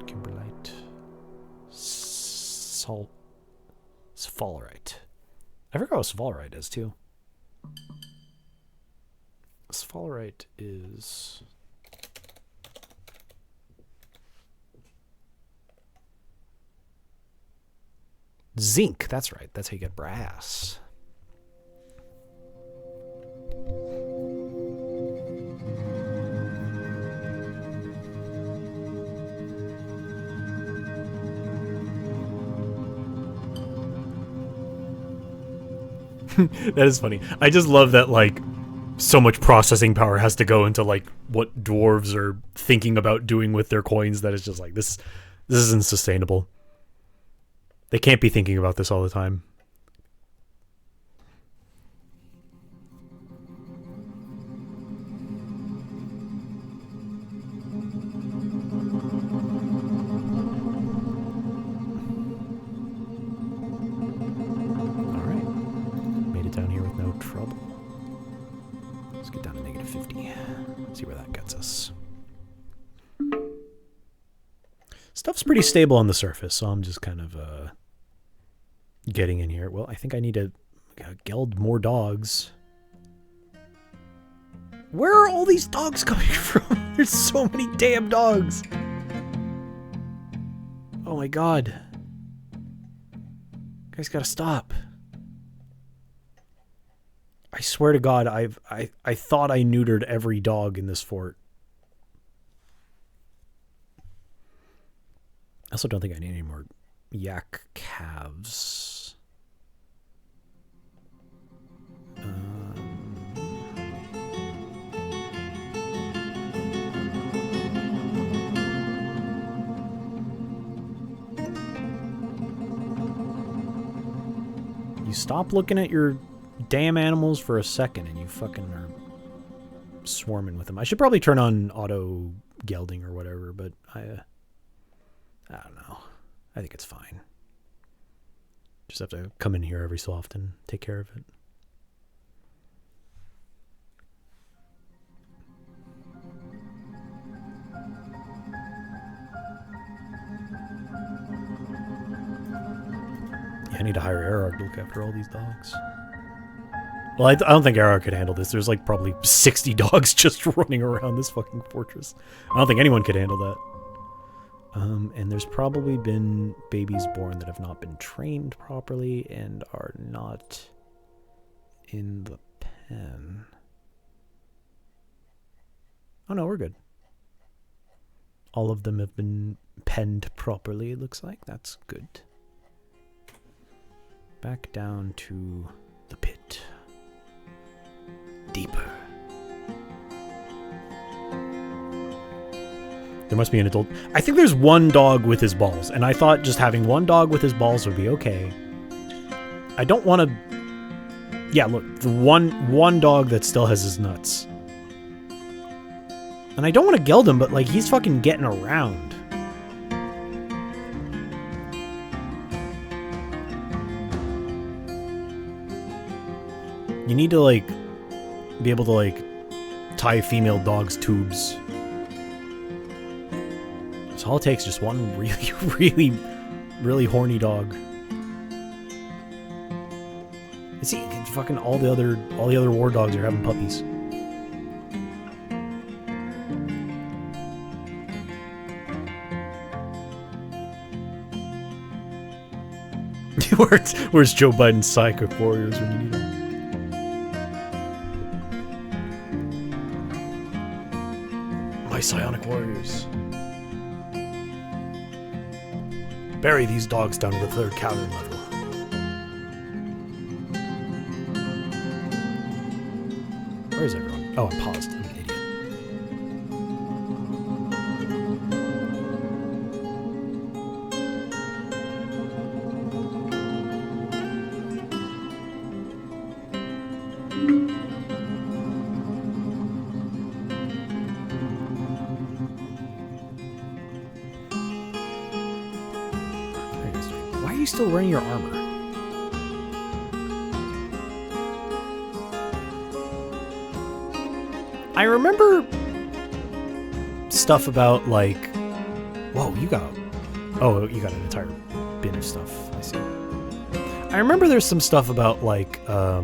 Kimberlite. Sphalerite. I forgot what sphalerite is too. Sphalerite is... zinc, that's right. That's how you get brass. That is funny. I just love that, like, so much processing power has to go into, like, what dwarves are thinking about doing with their coins that is just like, this isn't sustainable. They can't be thinking about this all the time. Stuff's pretty stable on the surface, so I'm just kind of getting in here. Well, I think I need to geld more dogs. Where are all these dogs coming from? There's so many damn dogs. Oh my god. You guys gotta stop. I swear to god, I thought I neutered every dog in this fort. I also don't think I need any more yak calves. You stop looking at your damn animals for a second and you fucking are swarming with them. I should probably turn on auto gelding or whatever, but I don't know. I think it's fine. Just have to come in here every so often, take care of it. Yeah, I need to hire Arag to look after all these dogs. Well, I don't think Arag could handle this. There's like probably 60 dogs just running around this fucking fortress. I don't think anyone could handle that. And there's probably been babies born that have not been trained properly and are not in the pen. Oh no, we're good. All of them have been penned properly, it looks like. That's good. Back down to the pit. Deeper. There must be an adult. I think there's one dog with his balls, and I thought just having one dog with his balls would be okay. I don't want to... Yeah, look, the one dog that still has his nuts. And I don't want to geld him, but, like, he's fucking getting around. You need to, like, be able to, like, tie female dogs' tubes. So all it takes is just one really horny dog. See, fucking all the other war dogs are having puppies. Where's Joe Biden's psychic warriors when you need them? My psionic warriors. Bury these dogs down to the 3rd cavern level. Where is everyone? Oh, I'm paused. I'm an idiot. Why are you still wearing your armor? I remember stuff about, like... Whoa, you got... Oh, you got an entire bin of stuff. I see. I remember there's some stuff about, like, Oh,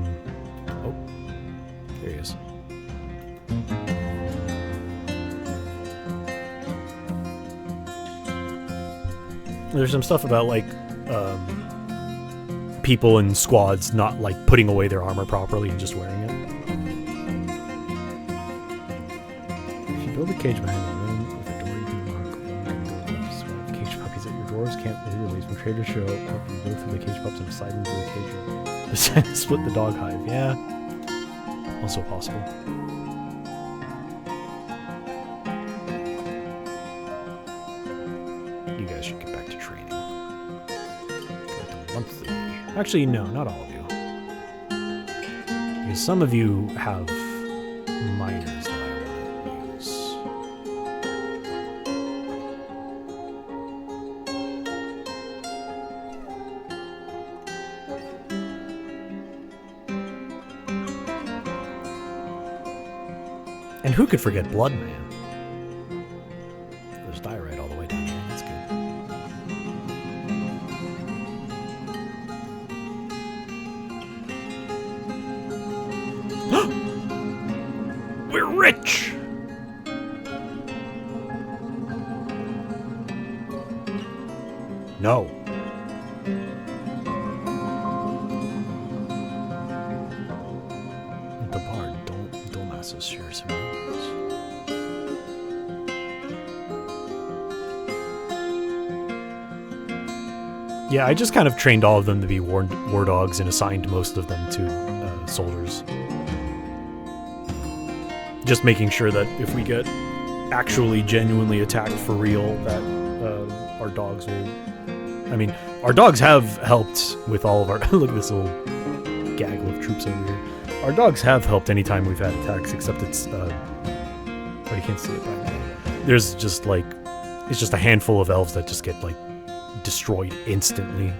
there he is. There's some stuff about, like, people in squads not, like, putting away their armor properly and just wearing it. Build a cage behind the room with a door you can lock. Cage puppies at your doors can't be released. When traders show up, you go through the cage pups and slide into the cage room. Split the dog hive. Yeah. Also possible. You guys should get back to training. Monthly. Actually, no, not all of you. Because some of you have minors that I want to use. And who could forget Blood Man? There's diorite all the way down here. That's good. We're rich! No. The bard, don't ask us share some news. Yeah, I just kind of trained all of them to be war dogs and assigned most of them to soldiers. Just making sure that if we get actually genuinely attacked for real, that our dogs will... I mean, our dogs have helped with all of our... Look at this little gaggle of troops over here. Our dogs have helped anytime we've had attacks, except it's... Oh, you can't see it back there. There's just, like... It's just a handful of elves that just get, like, destroyed instantly.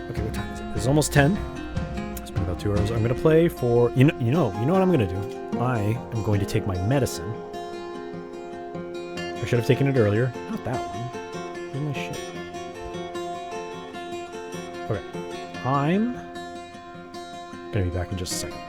Okay, what time is it? It's almost 10. It's been about 2 hours. I'm gonna play for... You know what I'm gonna do? I am going to take my medicine. I should have taken it earlier. Not that one. Where's my shit? Okay. I'm gonna be back in just a second.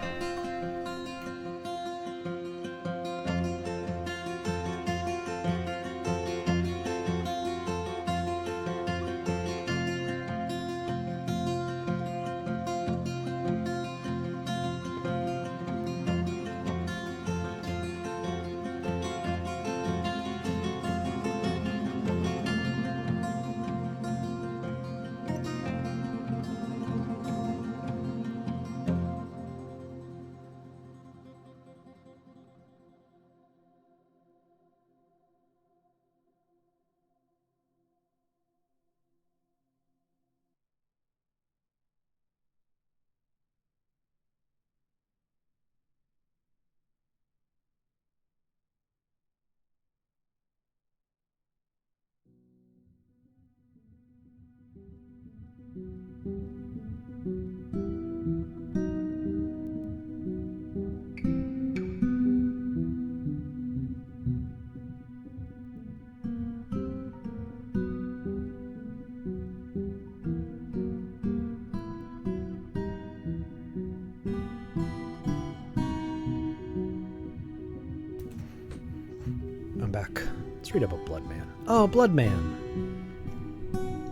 I'm back. Let's read about Blood Man. Oh, Blood Man.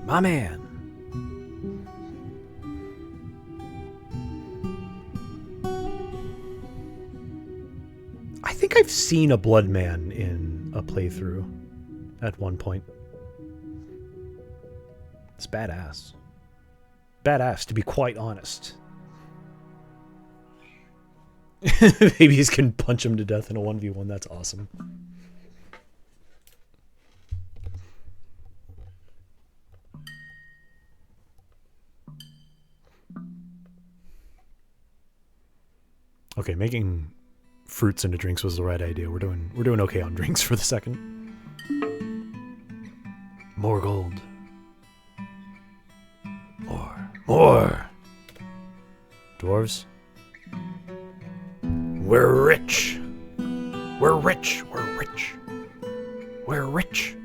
My man. I think I've seen a Blood Man in a playthrough at one point. It's badass. Badass, to be quite honest. Babies can punch him to death in a 1v1. That's awesome. Okay, making fruits into drinks was the right idea. We're doing okay on drinks for the second. More gold. More. Dwarves. We're rich. We're rich. We're rich. We're rich.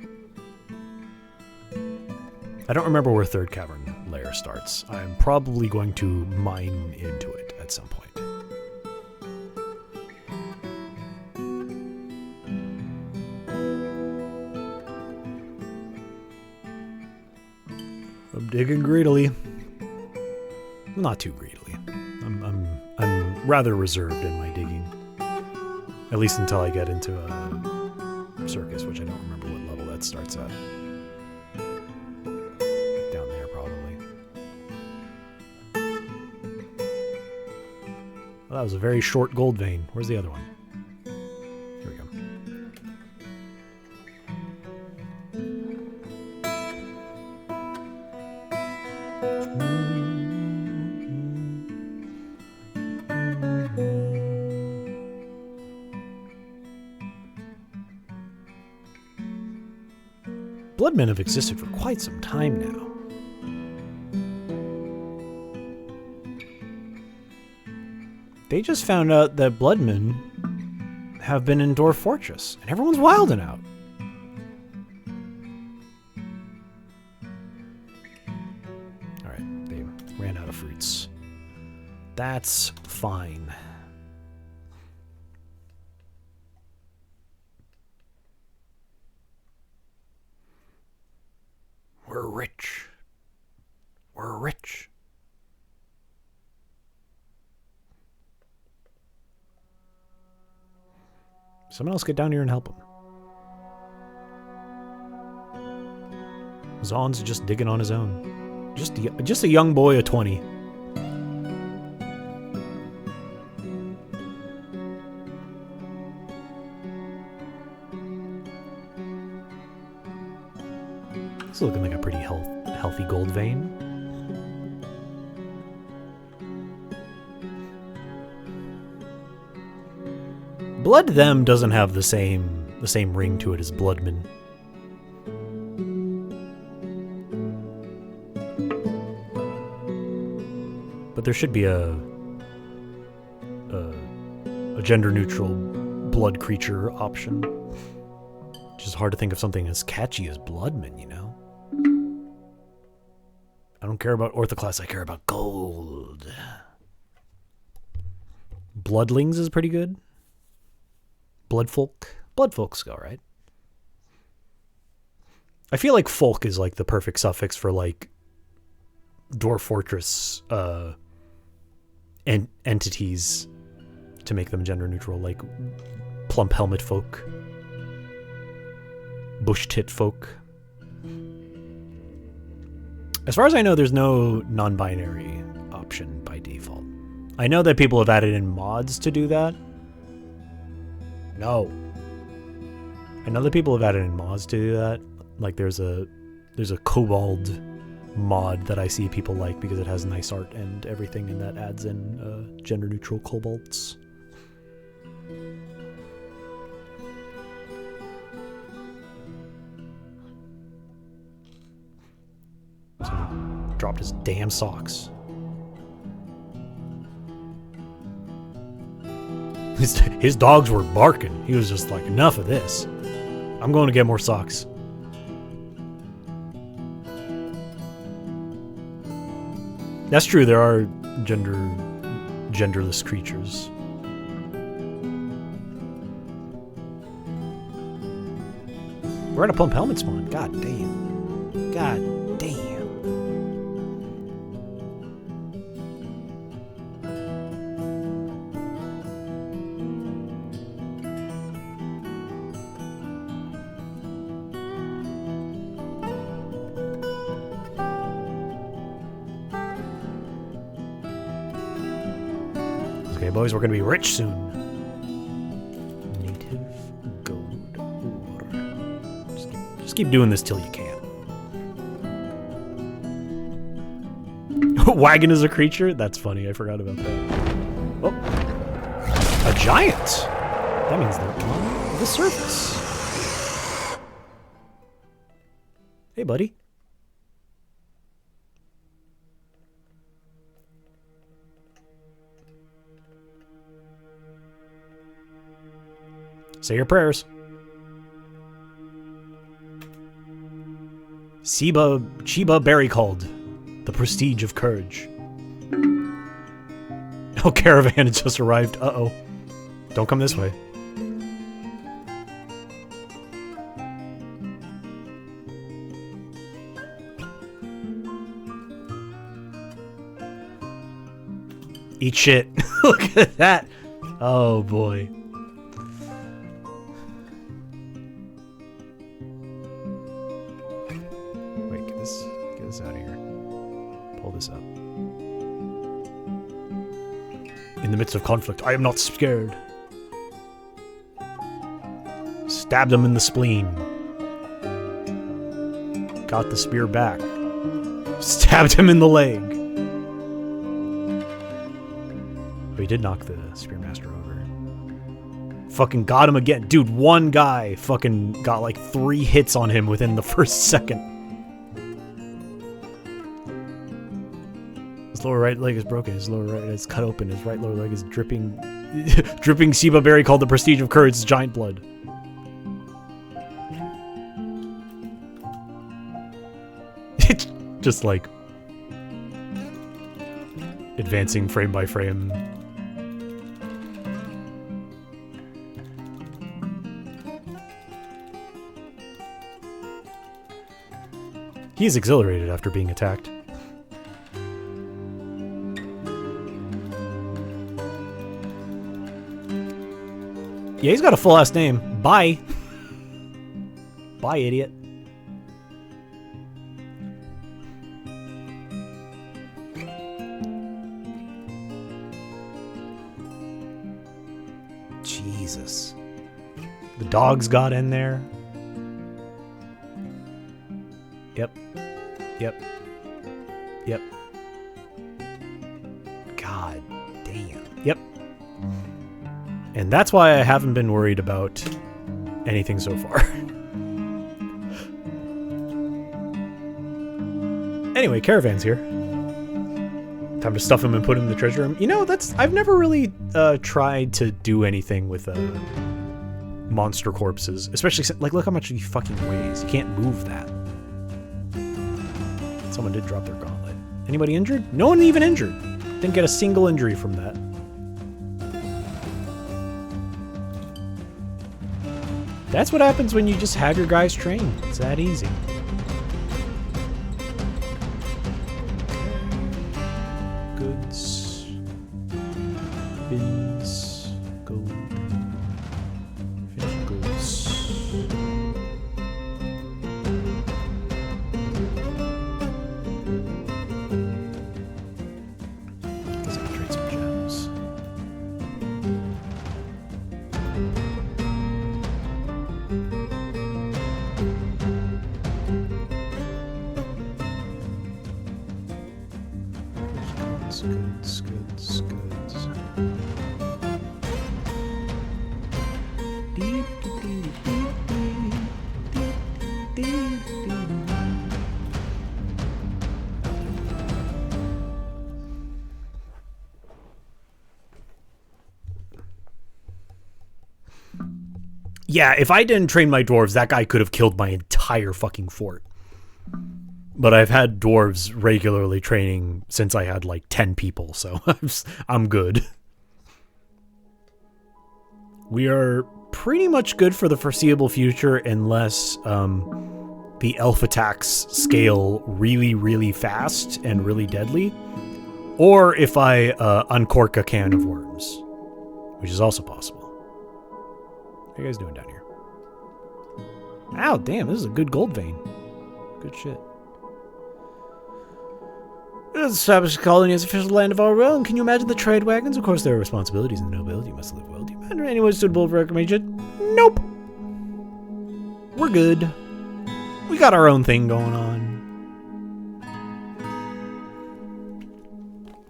I don't remember where third cavern layer starts. I'm probably going to mine into it at some point. I'm digging greedily. Not too greedily. I'm rather reserved in my digging. At least until I get into a circus, which I don't remember what level that starts at. Down there, probably. Well, that was a very short gold vein. Where's the other one? Here we go. Bloodmen have existed for quite some time now. They just found out that Bloodmen have been in Dwarf Fortress, and everyone's wilding out. Alright, they ran out of fruits. That's fine. We're rich. We're rich. Someone else get down here and help him. Zahn's just digging on his own. Just a young boy of 20. It's looking like a pretty healthy gold vein. Blood Them doesn't have the same ring to it as Bloodman. But there should be a gender-neutral blood creature option. Which is hard to think of something as catchy as Bloodman, you know? I don't care about orthoclass, I care about gold. Bloodlings is pretty good. Bloodfolk. Bloodfolk's alright. I feel like folk is like the perfect suffix for like Dwarf Fortress entities to make them gender neutral, like plump helmet folk, bush tit folk. As far as I know, there's no non-binary option by default. I know that people have added in mods to do that. No. I know that people have added in mods to do that. Like there's a kobold mod that I see people like because it has nice art and everything, and that adds in gender neutral kobolds. Someone dropped his damn socks. His dogs were barking. He was just like, enough of this. I'm going to get more socks. That's true, there are genderless creatures. We're at a plump helmet spawn. God damn. God damn. Okay, boys, we're gonna be rich soon. Native gold ore. Just keep doing this till you can. Wagon is a creature? That's funny, I forgot about that. Oh. A giant! That means they're on the surface. Hey, buddy. Say your prayers. Chiba Berry called. The prestige of courage. Oh, caravan has just arrived. Uh-oh. Don't come this way. Eat shit. Look at that. Oh, boy. Wait, get this out of here. Pull this up. In the midst of conflict, I am not scared. Stabbed him in the spleen. Got the spear back. Stabbed him in the leg. Oh, he did knock the Spearmaster over. Fucking got him again. Dude, one guy fucking got like 3 hits on him within the first second. His lower right leg is broken. His lower right is cut open. His right lower leg is dripping... dripping Shiba berry called the prestige of courage, giant blood. It's just like... advancing frame by frame. He is exhilarated after being attacked. Yeah, he's got a full-ass name. Bye. Bye, idiot. Jesus. The dogs got in there. Yep. Yep. Yep. God damn. Yep. And that's why I haven't been worried about anything so far. Anyway, caravan's here. Time to stuff him and put him in the treasure room. You know, I've never really tried to do anything with monster corpses. Especially, like, look how much he fucking weighs. You can't move that. Someone did drop their gauntlet. Anybody injured? No one even injured. Didn't get a single injury from that. That's what happens when you just have your guys train. It's that easy. Goods. Bins. Gold. Finished goods. Guess I can trade some gems. Goods. Yeah, if I didn't train my dwarves, that guy could have killed my entire fucking fort. But I've had dwarves regularly training since I had like 10 people, so I'm good. We are pretty much good for the foreseeable future unless the elf attacks scale really, really fast and really deadly. Or if I uncork a can of worms, which is also possible. What are you guys doing down here? Ow, damn, this is a good gold vein. Good shit. This established colony as official land of our own. Can you imagine the trade wagons? Of course, there are responsibilities and the nobility must live well. Do you imagine anyone suitable for reclamation? Nope. We're good. We got our own thing going on.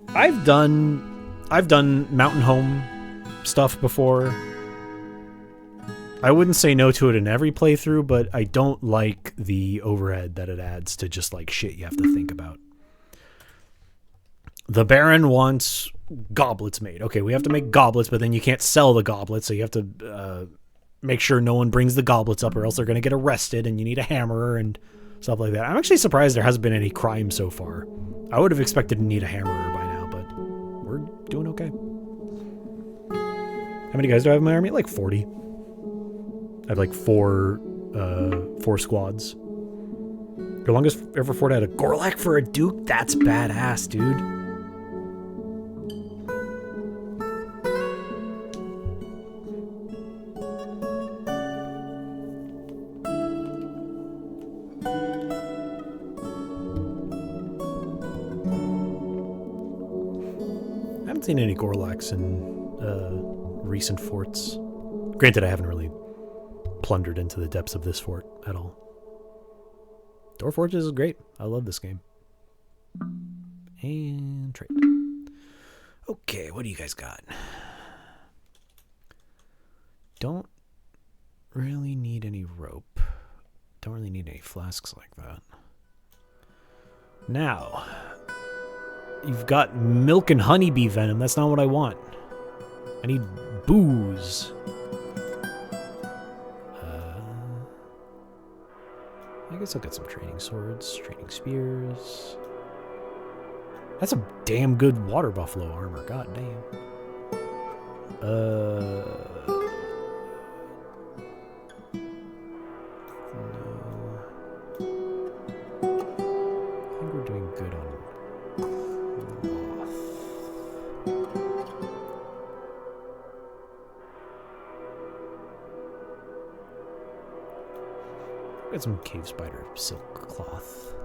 I've done mountain home stuff before. I wouldn't say no to it in every playthrough, but I don't like the overhead that it adds to just like shit you have to think about. The Baron wants goblets made. Okay, we have to make goblets, but then you can't sell the goblets, so you have to make sure no one brings the goblets up or else they're going to get arrested and you need a hammer and stuff like that. I'm actually surprised there hasn't been any crime so far. I would have expected to need a hammerer by now, but we're doing okay. How many guys do I have in my army? Like 40. I have like four squads. Your longest ever fort had a Gorlak for a duke? That's badass, dude. I haven't seen any Gorlaks in recent forts. Granted, I haven't really plundered into the depths of this fort at all. Dwarf Forges is great. I love this game. And trade. Okay, what do you guys got? Don't really need any rope. Don't really need any flasks like that. Now, you've got milk and honeybee venom. That's not what I want. I need booze. I guess I'll get some trading swords, trading spears. That's a damn good water buffalo armor. God damn. No. I think we're doing good on got some cave spider silk cloth.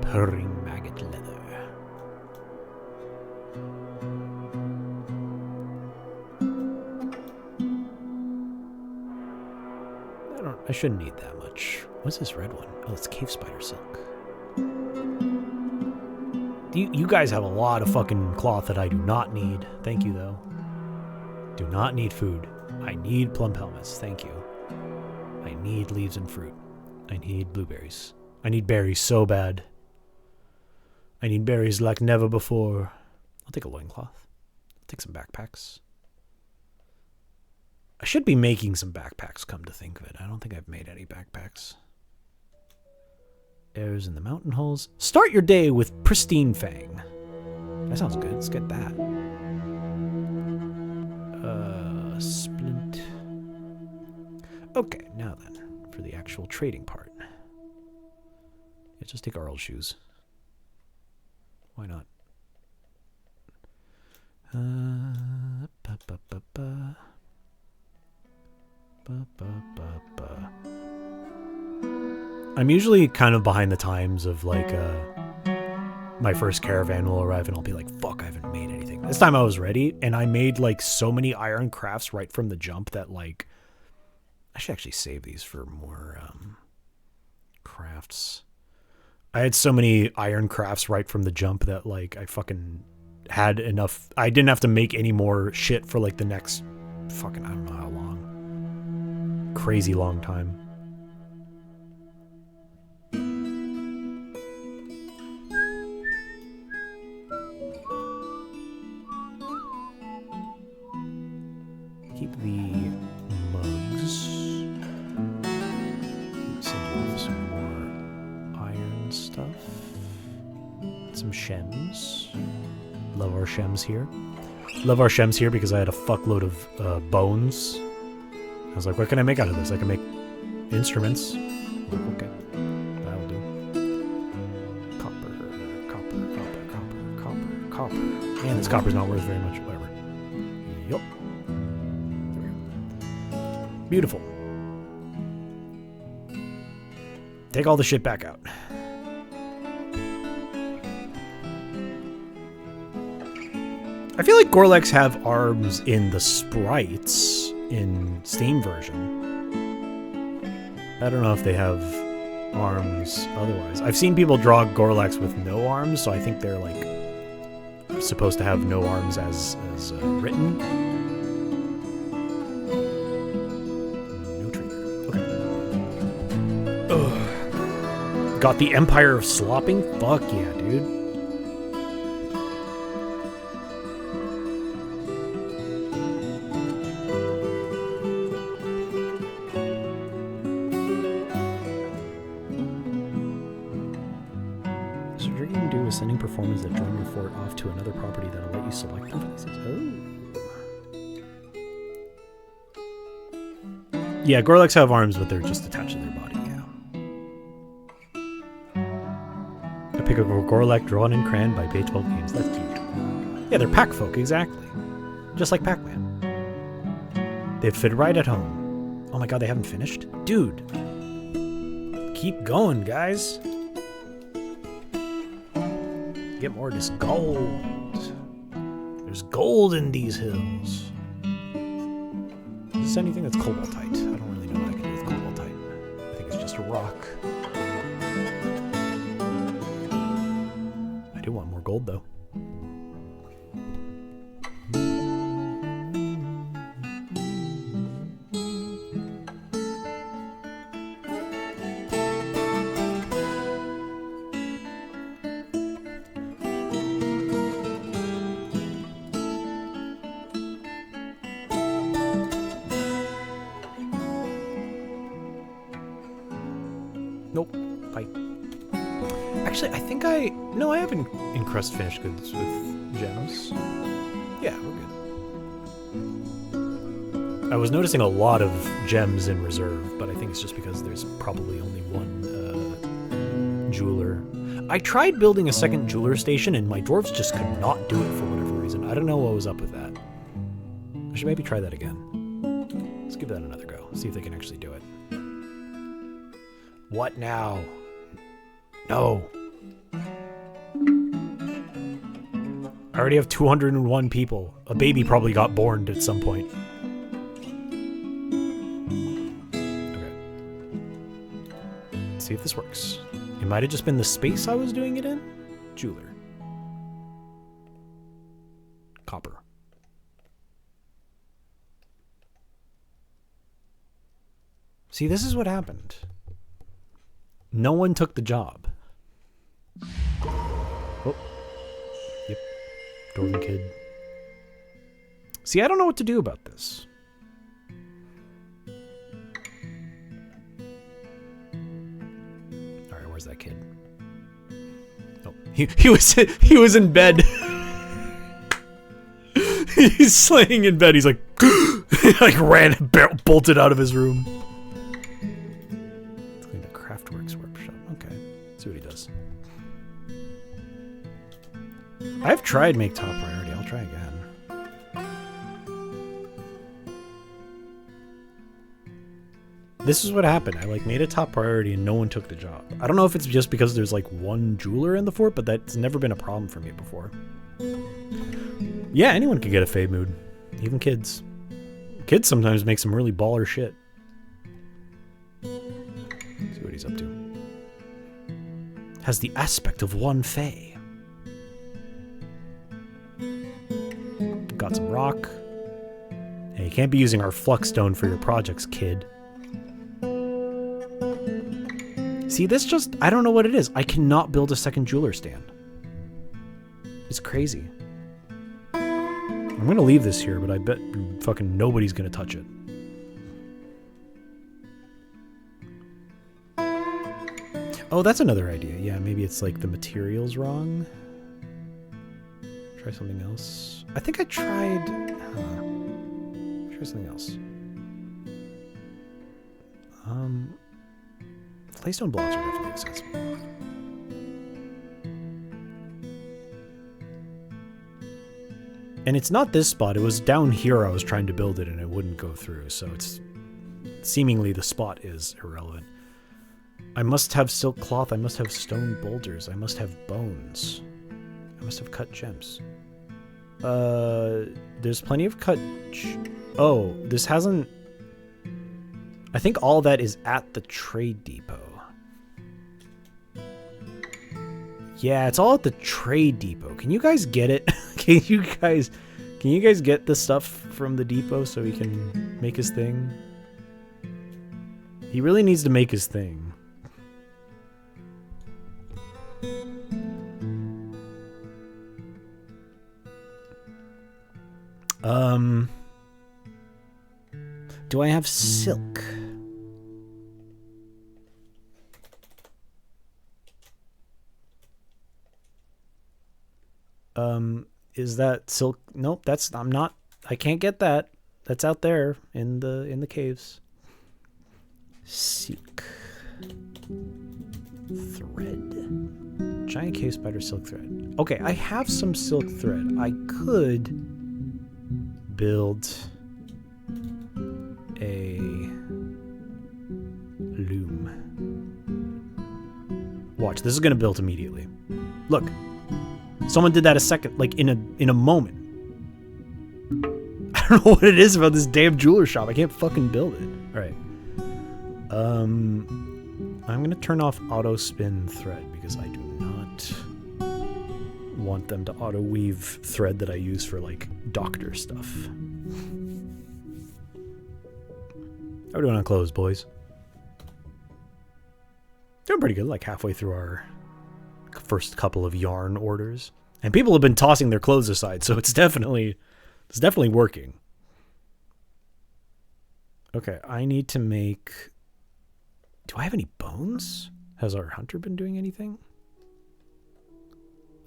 Purring maggot leather. I shouldn't need that much. What's this red one? Oh, it's cave spider silk. You guys have a lot of fucking cloth that I do not need. Thank you, though. Do not need food. I need plum helmets. Thank you. I need leaves and fruit. I need blueberries. I need berries so bad. I need berries like never before. I'll take a loincloth. I'll take some backpacks. I should be making some backpacks, come to think of it. I don't think I've made any backpacks. Airs in the mountain holes. Start your day with pristine fang. That sounds good. Let's get that. Splint. Okay, now then, for the actual trading part. Let's just take our old shoes. Why not? I'm usually kind of behind the times of like my first caravan will arrive and I'll be like, fuck, I haven't made anything. This time I was ready and I made like so many iron crafts right from the jump that like I should actually save these for more crafts. I had so many iron crafts right from the jump that like I fucking had enough. I didn't have to make any more shit for like the next fucking, I don't know how long. Crazy long time. Keep the mugs. Send off some more irons. Some shems. Love our shems here. Love our shems here because I had a fuckload of bones. I was like, what can I make out of this? I can make instruments. Okay, that'll do. Copper. Man, this copper's not worth very much. Whatever. Yup. There we go. Beautiful. Take all the shit back out. I feel like Gorleks have arms in the sprites in Steam version. I don't know if they have arms otherwise. I've seen people draw Gorleks with no arms, so I think they're like supposed to have no arms as written. No trigger. Okay. Ugh. Got the Empire of Slopping? Fuck yeah, dude. Sending performers that join your fort off to another property that'll let you select them. Oh. Yeah, Gorleks have arms, but they're just attached to their body, yeah. I pick a Gorlek drawn in crayon by Bay 12 Games. That's cute. Yeah, they're pack folk, exactly. Just like Pac-Man. They'd fit right at home. Oh my god, they haven't finished? Dude. Keep going, guys. Get more of this gold. There's gold in these hills. Is this anything that's cobaltite? I don't really know what I can do with cobaltite. I think it's just a rock. I do want more gold, though. Nope. Pipe. Actually, I think no, I haven't encrust finished goods with gems. Yeah, we're good. I was noticing a lot of gems in reserve, but I think it's just because there's probably only one jeweler. I tried building a second jeweler station, and my dwarves just could not do it for whatever reason. I don't know what was up with that. I should maybe try that again. Let's give that another go. See if they can actually do it. What now? No. I already have 201 people. A baby probably got born at some point. Okay. Let's see if this works. It might have just been the space I was doing it in. Jeweler. Copper. See, this is what happened. No one took the job. Oh. Yep. Dwarven kid. See, I don't know what to do about this. Alright, where's that kid? Oh, he was in bed. He's laying in bed. He's like, like bolted out of his room. I've tried make top priority. I'll try again. This is what happened. I made a top priority and no one took the job. I don't know if it's just because there's one jeweler in the fort, but that's never been a problem for me before. Yeah, anyone can get a fade mood. Even kids. Kids sometimes make some really baller shit. Let's see what he's up to. Has the aspect of one fae. Got some rock. Hey, you can't be using our flux stone for your projects, kid. See, this just... I don't know what it is. I cannot build a second jeweler stand. It's crazy. I'm gonna leave this here, but I bet fucking nobody's gonna touch it. Oh, that's another idea. Yeah, maybe it's the material's wrong. Try something else. I think I tried... Try something else. Claystone blocks are definitely accessible. And it's not this spot. It was down here I was trying to build it and it wouldn't go through. So it's... Seemingly the spot is irrelevant. I must have silk cloth. I must have stone boulders. I must have bones. I must have cut gems. There's plenty of cut... Oh, this hasn't... I think all that is at the trade depot. Yeah, it's all at the trade depot. Can you guys get it? Can you guys get the stuff from the depot so he can make his thing? He really needs to make his thing. Do I have silk? Is that silk? Nope, I can't get that. That's out there in the caves. Silk. Thread. Giant cave spider silk thread. Okay, I have some silk thread. I could build a loom. Watch, this is gonna build immediately. Look. Someone did that a second, like in a moment. I don't know what it is about this damn jeweler shop. I can't fucking build it. Alright. I'm gonna turn off auto spin thread because I do not want them to auto weave thread that I use for like doctor stuff. How are we doing on clothes, boys? Doing pretty good, like halfway through our first couple of yarn orders. And people have been tossing their clothes aside, so it's definitely working. Okay, I need to make... Do I have any bones? Has our hunter been doing anything?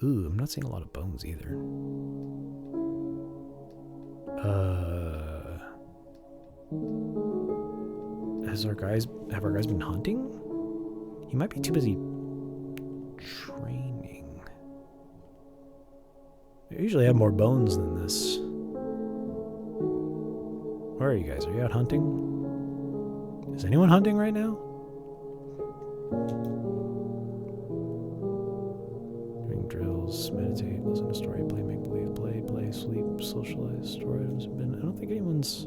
Ooh, I'm not seeing a lot of bones either. Have our guys been hunting? He might be too busy training. I usually have more bones than this. Where are you guys? Are you out hunting? Is anyone hunting right now? Doing drills, meditate, listen to story, play, make believe, play, sleep, socialize, store items. I don't think anyone's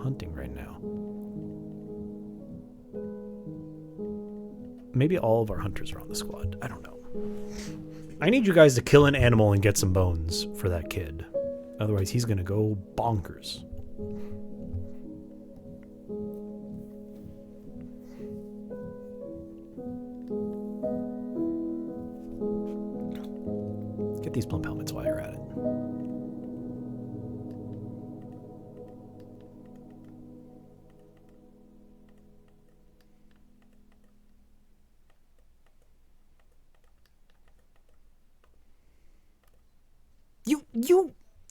hunting right now. Maybe all of our hunters are on the squad. I don't know. I need you guys to kill an animal and get some bones for that kid. Otherwise, he's gonna go bonkers. Get these plump helmets while you're at it.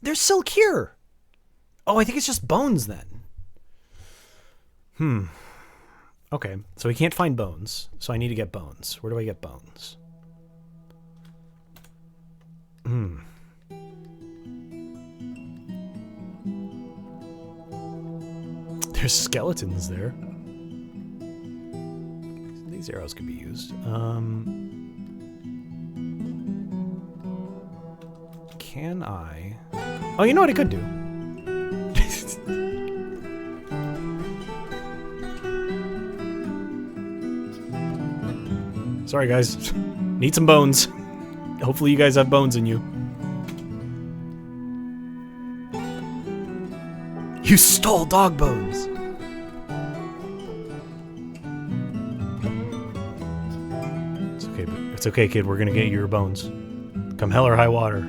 There's silk here. Oh, I think it's just bones then. Okay, so we can't find bones, so I need to get bones. Where do I get bones? There's skeletons there. These arrows could be used. Can I... Oh, you know what I could do? Sorry, guys. Need some bones. Hopefully you guys have bones in you. You stole dog bones! It's okay, kid. We're gonna get you your bones. Come hell or high water.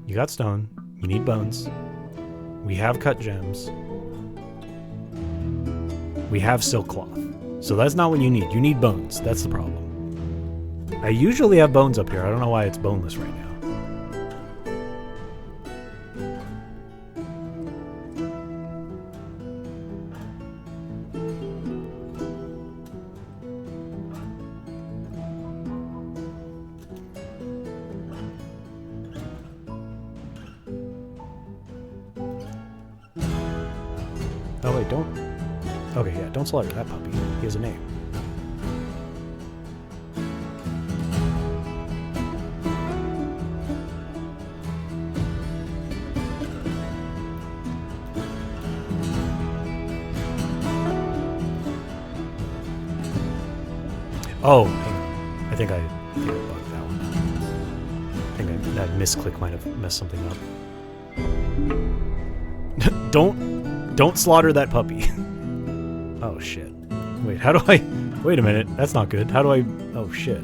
You got stone. You need bones. We have cut gems. We have silk cloth. So that's not what you need. You need bones. That's the problem. I usually have bones up here. I don't know why it's boneless right now. Oh wait, don't... Okay, yeah, don't slaughter that puppy. He has a name. Oh, hang on. I think I bugged that one. I think that misclick might have messed something up. Don't slaughter that puppy. Oh shit. Wait, how do I... Wait a minute, that's not good. How do I... Oh shit.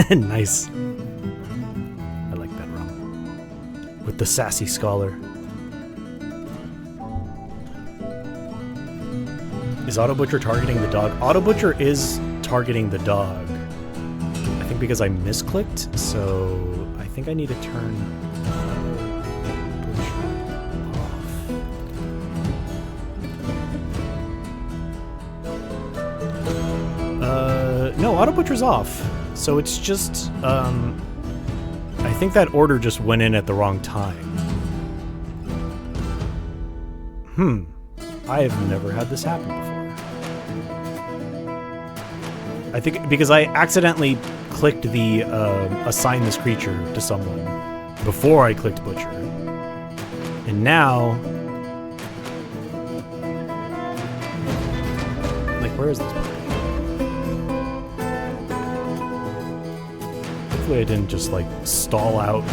Nice. I like that rum. With the sassy scholar. Is Auto Butcher targeting the dog? Auto Butcher is targeting the dog. I think because I misclicked, so I think I need to turn off. No, Auto Butcher's off. So it's just, I think that order just went in at the wrong time. I have never had this happen before. I think because I accidentally clicked the assign this creature to someone before I clicked Butcher. And now... Like, where is this puppy? Hopefully I didn't just, like, stall out.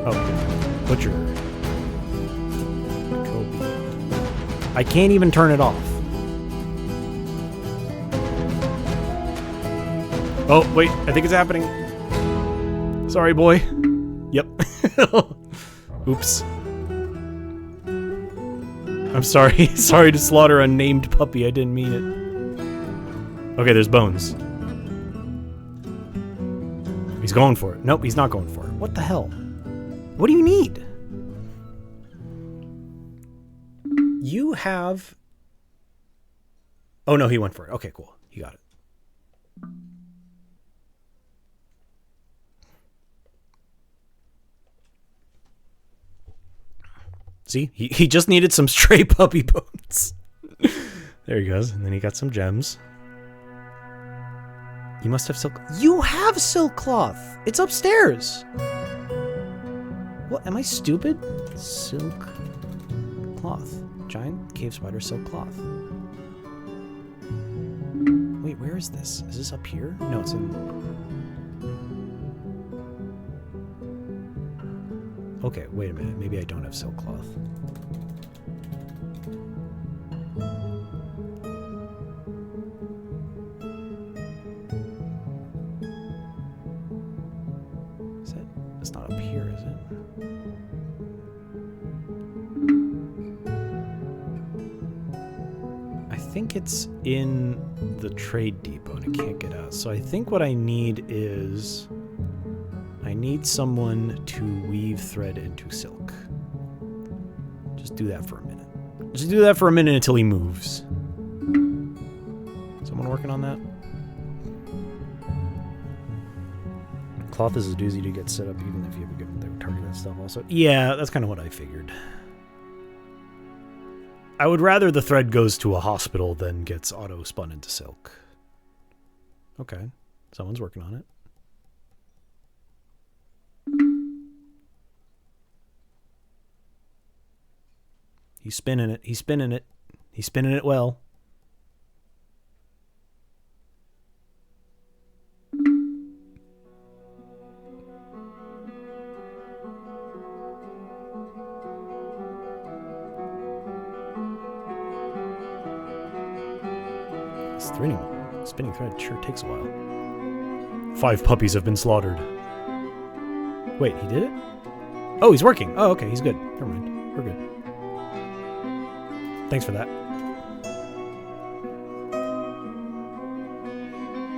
Oh, Butcher. I can't even turn it off. Oh, wait, I think it's happening. Sorry, boy. Yep. Oops. I'm sorry. Sorry to slaughter a named puppy. I didn't mean it. Okay, there's bones. He's going for it. Nope, he's not going for it. What the hell? What do you need? You have... Oh, no, he went for it. Okay, cool. He got it. See? He just needed some stray puppy bones. There he goes. And then he got some gems. You must have silk... You have silk cloth! It's upstairs! What? Am I stupid? Silk cloth. Giant cave spider silk cloth. Wait, where is this? Is this up here? No, it's in... Okay, wait a minute. Maybe I don't have silk cloth. Is that... It's not up here, is it? I think it's in the trade depot and it can't get out. So I think what I need is... I need someone to weave thread into silk. Just do that for a minute. Just do that for a minute until he moves. Someone working on that? Cloth is a doozy to get set up even if you ever get there target that stuff also. Yeah, that's kind of what I figured. I would rather the thread goes to a hospital than gets auto spun into silk. Okay. Someone's working on it. He's spinning it. He's spinning it. He's spinning it well. Spinning thread sure takes a while. 5 puppies have been slaughtered. Wait, he did it? Oh, he's working. Oh, okay, he's good. Never mind. We're good. Thanks for that.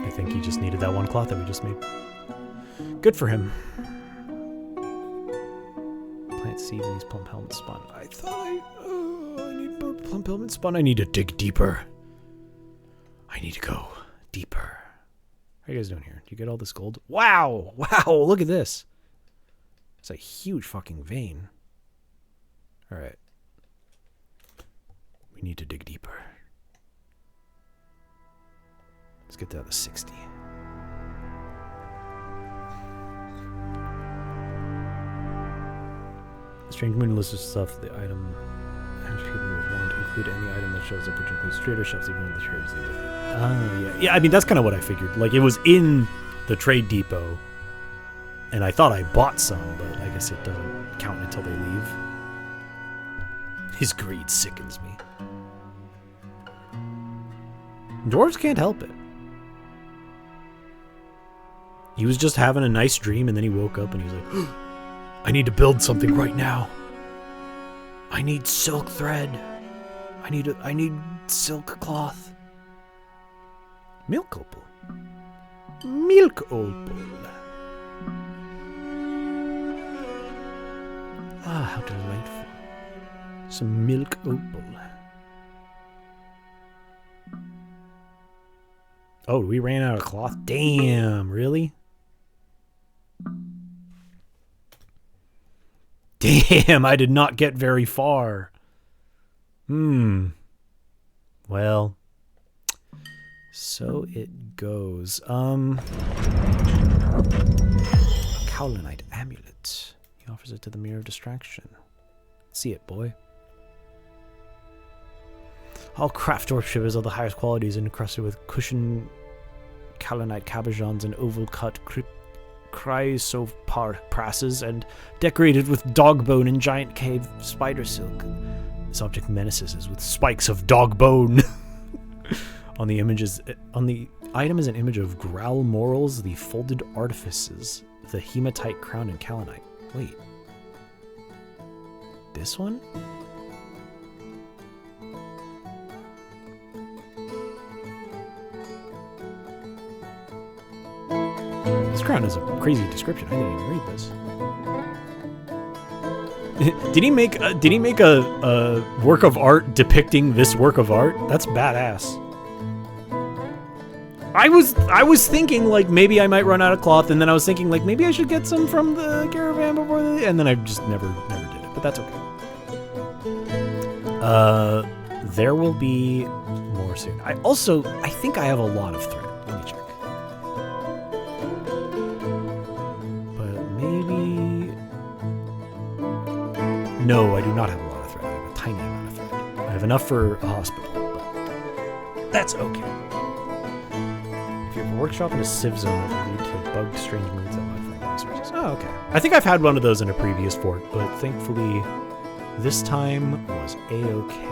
I think he just needed that one cloth that we just made. Good for him. Plant seeds in these plump helmet spawn. I thought I need more plump helmet spawn. I need to dig deeper. I need to go deeper. How are you guys doing here? Do you get all this gold? Wow! Wow, look at this. It's a huge fucking vein. Alright. We need to dig deeper. Let's get down to 60. The strange moon list of stuff, the item, and people would want to include any item that shows up, which includes trader shelves, even when the traders leave it. Oh, yeah. Yeah, I mean, that's kind of what I figured. Like, it was in the trade depot, and I thought I bought some, but I guess it doesn't count until they leave. His greed sickens me. Dwarves can't help it. He was just having a nice dream, and then he woke up and he was like, I need to build something right now. I need silk thread. I need silk cloth. Milk opal. Milk opal. Ah, how delightful. Some milk opal. Oh, we ran out of cloth? Damn, really? Damn, I did not get very far. Well, so it goes. A Cowlinite amulet. He offers it to the Mirror of Distraction. See it, boy. All craft dwarf shivers are the highest qualities, encrusted with cushioned Cowlinite cabajons and oval-cut chrysoprasses, and decorated with dog bone and giant cave spider silk. This object menaces us with spikes of dog bone. On the item is an image of Growl Morals, the Folded Artifices, the Hematite Crown, and Kalinite. Wait. This one? This crown has a crazy description. I didn't even read this. Did he make a work of art depicting this work of art? That's badass. I was thinking like maybe I might run out of cloth, and then I was thinking like maybe I should get some from the caravan before and then I just never did it. But that's okay. There will be more soon. I think I have a lot of thread. Let me check. No, I do not have a lot of thread. I have a tiny amount of thread. I have enough for a hospital, but that's okay. If you have a workshop in a civ zone that will lead to bugged strange moods that modify resources. Oh, okay. I think I've had one of those in a previous fort, but thankfully this time was a-okay.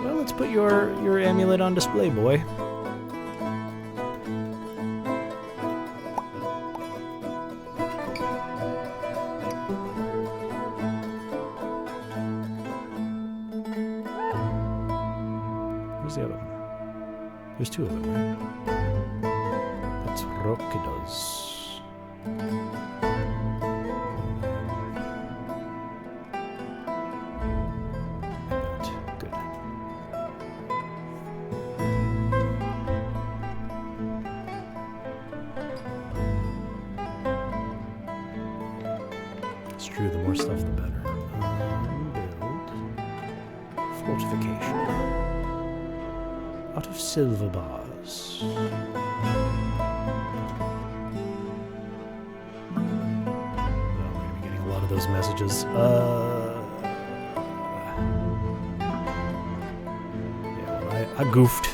Well, let's put your amulet on display, boy. There's 2 of them, right? That's Rokidos. Good. It's true, the more stuff, the better. Build. Fortification. Out of silver bars. Oh, I'm going to be getting a lot of those messages. Yeah, I goofed.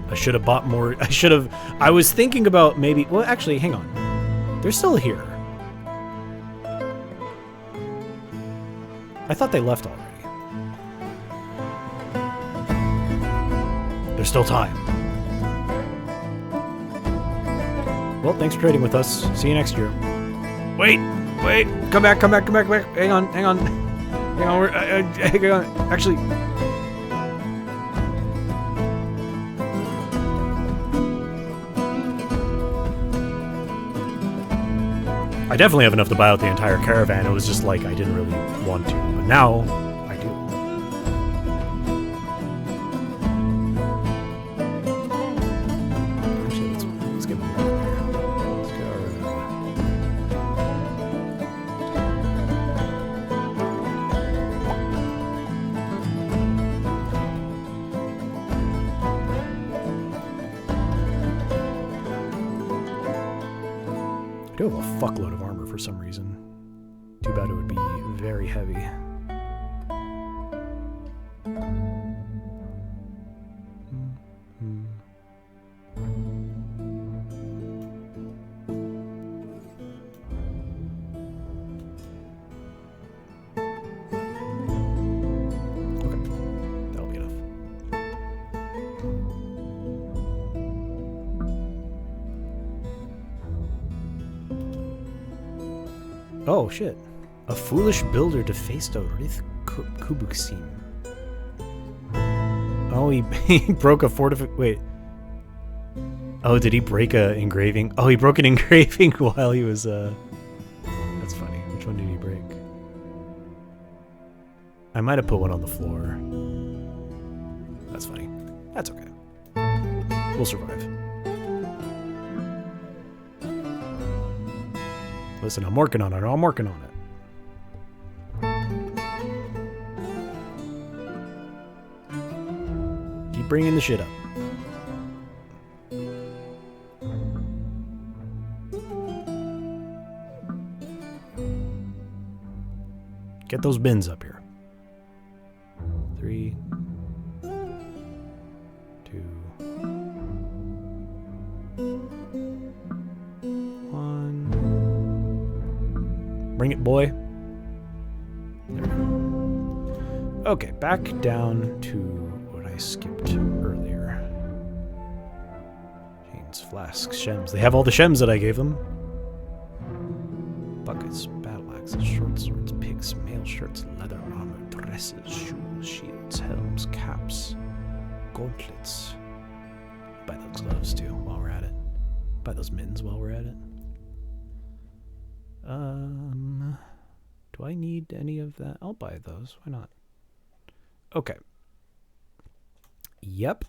I should have bought more. I was thinking about maybe. Well, actually, hang on. They're still here. I thought they left already. There's still time. Well, thanks for trading with us. See you next year. Wait! Come back. Hang on. Hang on. Actually... I definitely have enough to buy out the entire caravan. It was just like I didn't really want to. But now, I do. Actually, let's get more here. Let's get I do have a fuckload of armor for some reason. Too bad it would be very heavy. Okay, that'll be enough. Oh, shit. A foolish builder defaced Rith Kubuksim. Oh, he broke a wait. Oh, did he break a engraving? Oh, he broke an engraving while he was, That's funny. Which one did he break? I might have put one on the floor. That's funny. That's okay. We'll survive. Listen, I'm working on it. Keep bringing the shit up. Get those bins up here. 3, 2. Bring it, boy. There we go. Okay, back down to what I skipped earlier. Chains, flasks, shems. They have all the shems that I gave them. Buckets, battle axes, short swords, pigs, mail shirts, leather armor, dresses, shoes, shields, helms, caps, gauntlets. Buy those gloves too while we're at it. Buy those mittens while we're at it. Do I need any of that? I'll buy those. Why not? Okay. Yep.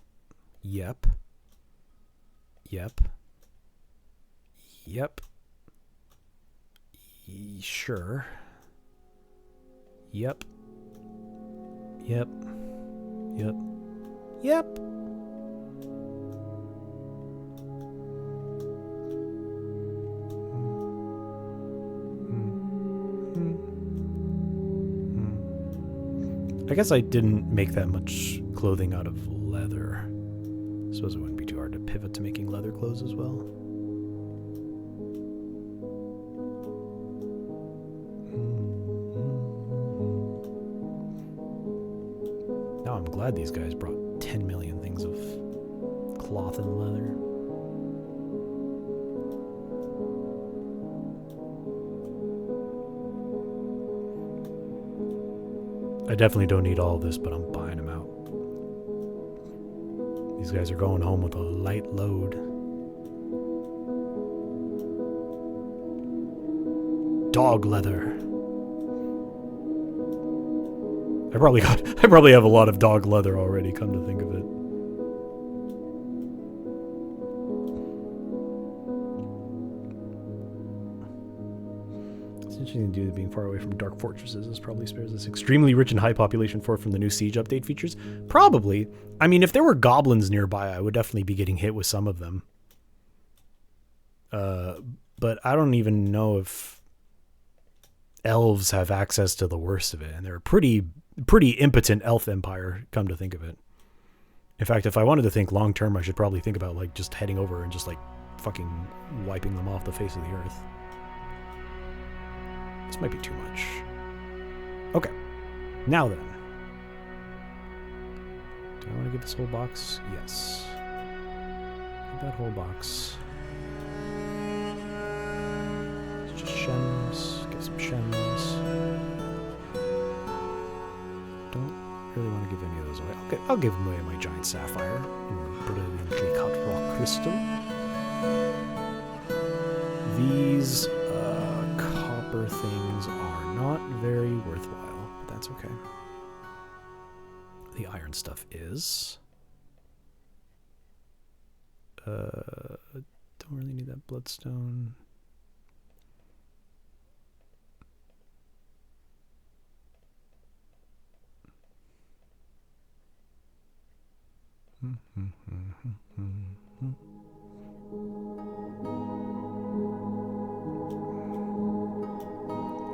Sure. Yep. I guess I didn't make that much clothing out of leather. I suppose it wouldn't be too hard to pivot to making leather clothes as well. Now I'm glad these guys brought 10 million things of cloth and leather. I definitely don't need all of this, but I'm buying them out. These guys are going home with a light load. Dog leather. I probably have a lot of dog leather already, come to think of it. Interesting to do being far away from dark fortresses. This probably spares this extremely rich and high population fort from the new siege update features. Probably. I mean, if there were goblins nearby, I would definitely be getting hit with some of them. But I don't even know if elves have access to the worst of it, and they're a pretty impotent elf empire, come to think of it. In fact, if I wanted to think long term, I should probably think about like just heading over and just like fucking wiping them off the face of the earth. This might be too much. Okay. Now then. Do I want to get this whole box? Yes. Get that whole box. It's just shems. Get some shems. Don't really want to give any of those away. Okay, I'll give away my giant sapphire and brilliantly cut rock crystal. These copper things are not very worthwhile, but that's okay. The iron stuff is. Don't really need that bloodstone.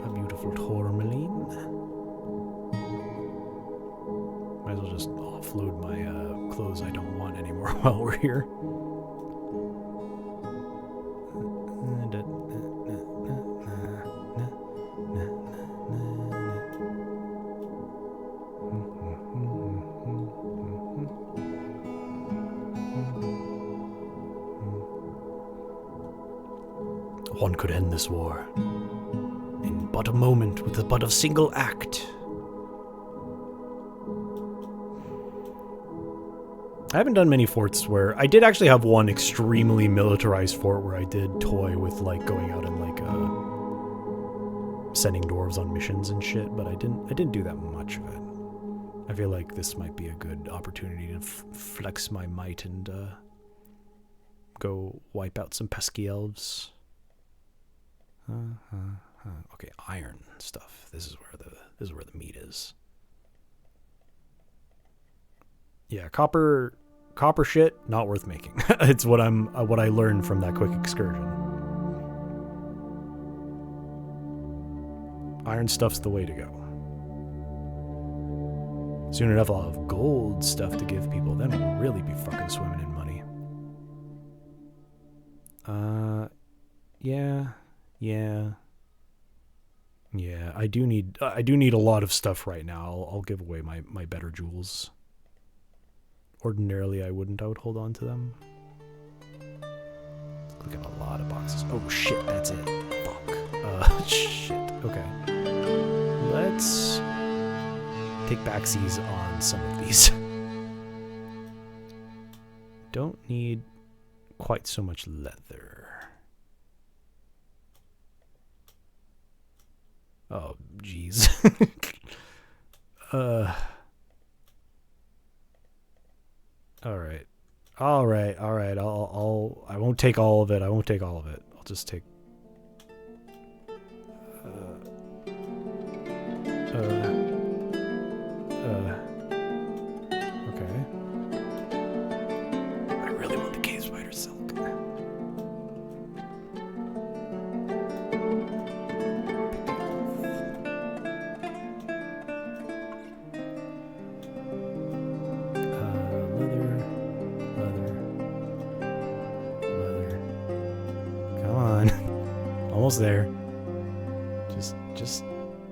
A beautiful tourmaline. Might as well just offload my clothes I don't want anymore while we're here. One could end this war in but a moment with but a single act. I haven't done many forts where I did actually have one extremely militarized fort where I did toy with like going out and like sending dwarves on missions and shit, but I didn't do that much of it. I feel like this might be a good opportunity to flex my might and go wipe out some pesky elves. Okay, iron stuff. This is where the meat is. Yeah, copper shit not worth making. It's what I learned from that quick excursion. Iron stuff's the way to go. Soon enough I'll have gold stuff to give people, then we'll really be fucking swimming in money. Yeah, I do need a lot of stuff right now. I'll give away my better jewels. Ordinarily I wouldn't. I would hold on to them. Look at a lot of boxes. Oh shit, that's it. Fuck. Shit. Okay. Let's take backsies on some of these. Don't need quite so much leather. Oh, jeez. All right. I won't take all of it. I'll just take. Okay. I really want the cave spider silk. Almost there.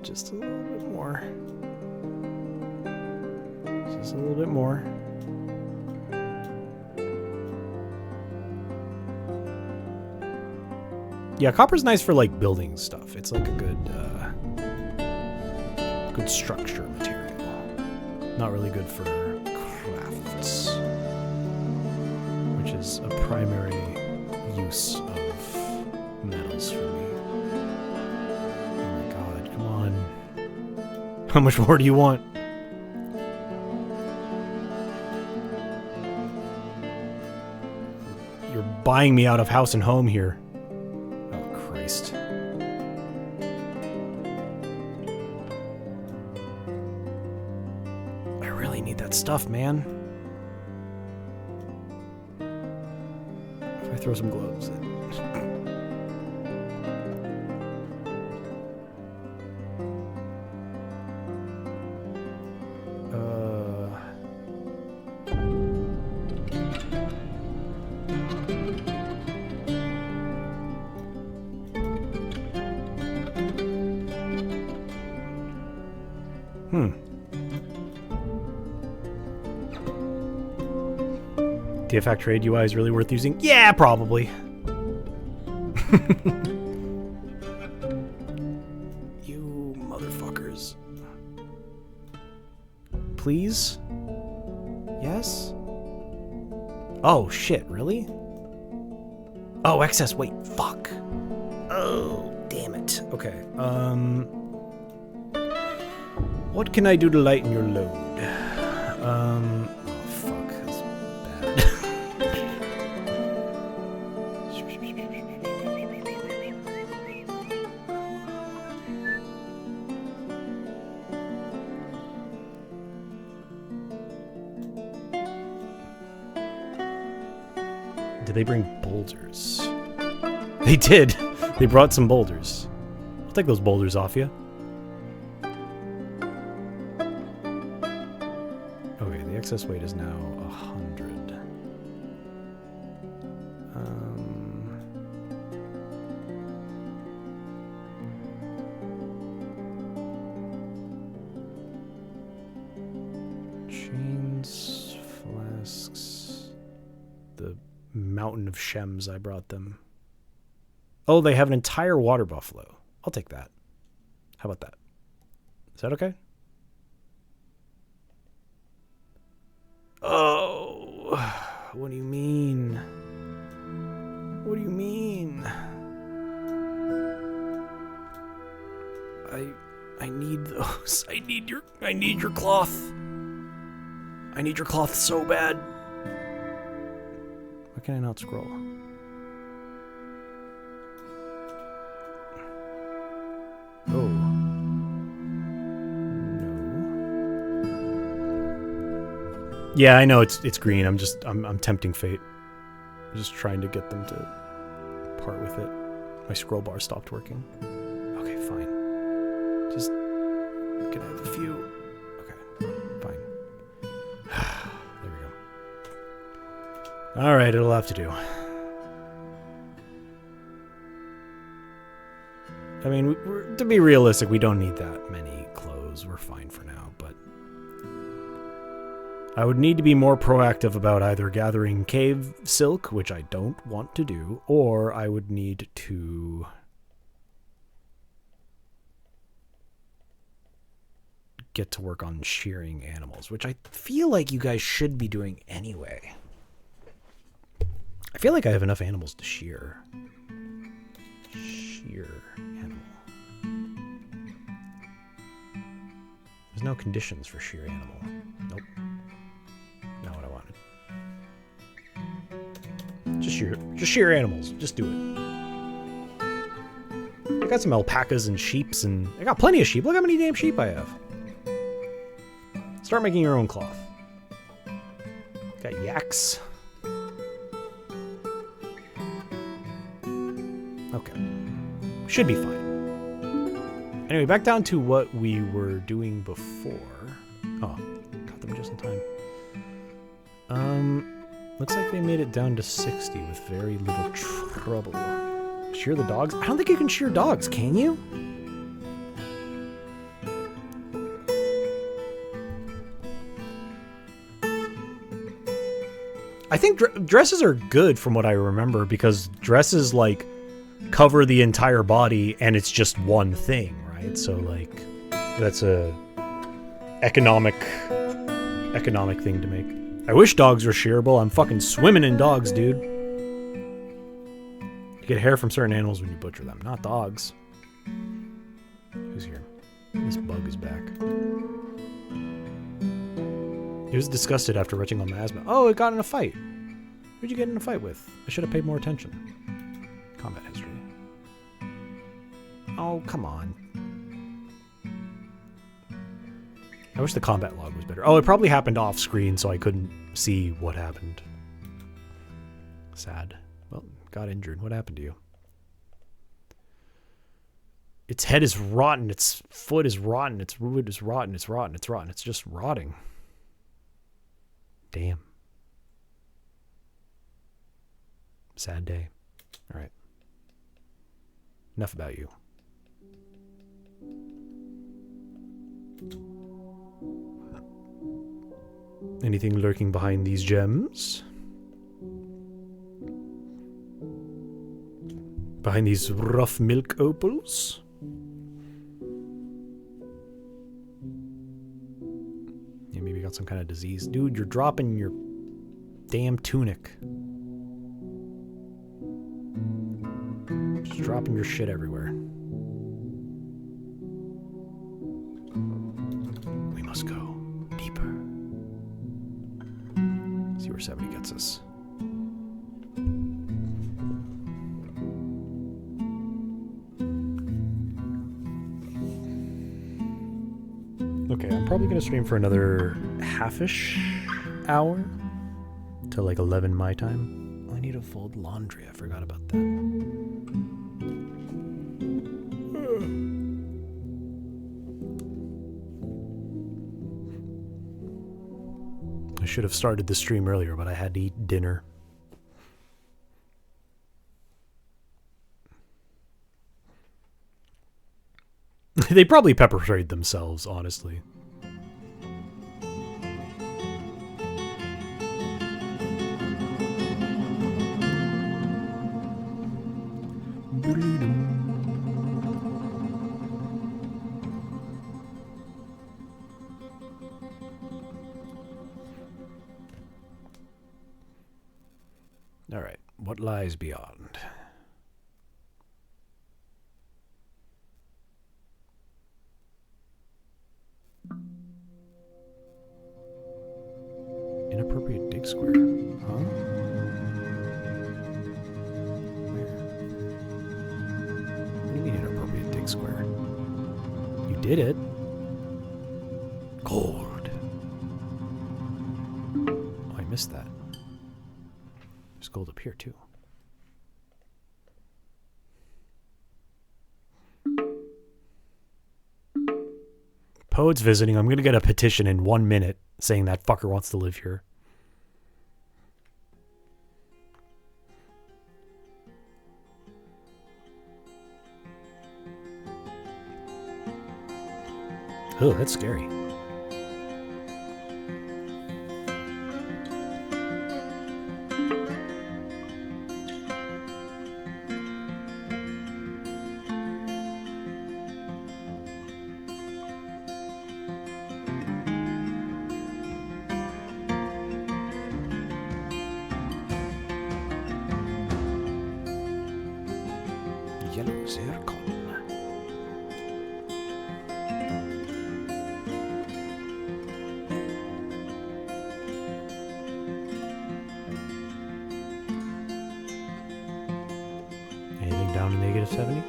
Just a little bit more. Just a little bit more. Yeah, copper's nice for like building stuff. It's like a good structure material. Not really good for crafts, which is a primary use of metals for me. Oh my god, come on. How much more do you want? You're buying me out of house and home here. Oh Christ. I really need that stuff, man. If I throw some gloves in. DFAC trade UI is really worth using? Yeah, probably. You motherfuckers. Please? Yes? Oh, shit, really? Oh, excess weight. Fuck. Oh, damn it. Okay, what can I do to lighten your load? Oh, fuck. That's bad. Did they bring boulders? They did. They brought some boulders. I'll take those boulders off you. Okay, the excess weight is now 100. Chains, flasks, the mountain of shems I brought them. Oh, they have an entire water buffalo. I'll take that. How about that? Is that okay? Oh, what do you mean? What do you mean? I need those. I need your cloth. I need your cloth so bad. Why can I not scroll? Oh. No. Yeah, I know it's green. I'm tempting fate. I'm just trying to get them to part with it. My scroll bar stopped working. Okay, fine. Just can I have a few? Okay, fine. There we go. All right, it'll have to do. I mean, to be realistic, we don't need that many clothes. We're fine for now, but I would need to be more proactive about either gathering cave silk, which I don't want to do, or I would need to get to work on shearing animals, which I feel like you guys should be doing anyway. I feel like I have enough animals to shear. Shear animal. There's no conditions for shear animal. Nope. Not what I wanted. Just shear animals. Just do it. I got some alpacas and sheeps, and I got plenty of sheep. Look how many damn sheep I have. Start making your own cloth. Got yaks. Okay. Should be fine. Anyway, back down to what we were doing before. Oh, got them just in time. Looks like they made it down to 60 with very little trouble. Shear the dogs? I don't think you can shear dogs, can you? I think dresses are good from what I remember, because dresses, like, cover the entire body and it's just one thing, right? So, like, that's a economic thing to make. I wish dogs were shearable. I'm fucking swimming in dogs, dude. You get hair from certain animals when you butcher them, not dogs. Who's here? This bug is back. He was disgusted after retching on miasma. Oh, it got in a fight. Who'd you get in a fight with? I should have paid more attention. Combat history. Oh, come on. I wish the combat log was better. Oh, it probably happened off screen, so I couldn't see what happened. Sad. Well, got injured. What happened to you? Its head is rotten. Its foot is rotten. Its wood is rotten. It's rotten. It's rotten. It's just rotting. Damn. Sad day. All right. Enough about you. Anything lurking behind these gems? Behind these rough milk opals. Yeah, maybe you got some kind of disease. Dude, you're dropping your damn tunic. Just dropping your shit everywhere. We must go deeper. See where 70 gets us. Okay, I'm probably going to stream for another half-ish hour till like 11 my time. Oh, I need to fold laundry. I forgot about that. I should have started the stream earlier, but I had to eat dinner. They probably pepper sprayed themselves, honestly. All right, what lies beyond? Inappropriate dig square, huh? Where? What do you mean inappropriate dig square? You did it. Gold. Oh, I missed that. There's gold up here, too. Poet's visiting. I'm going to get a petition in 1 minute saying that fucker wants to live here. Oh, that's scary. Yellow zircon. Anything down to negative 70?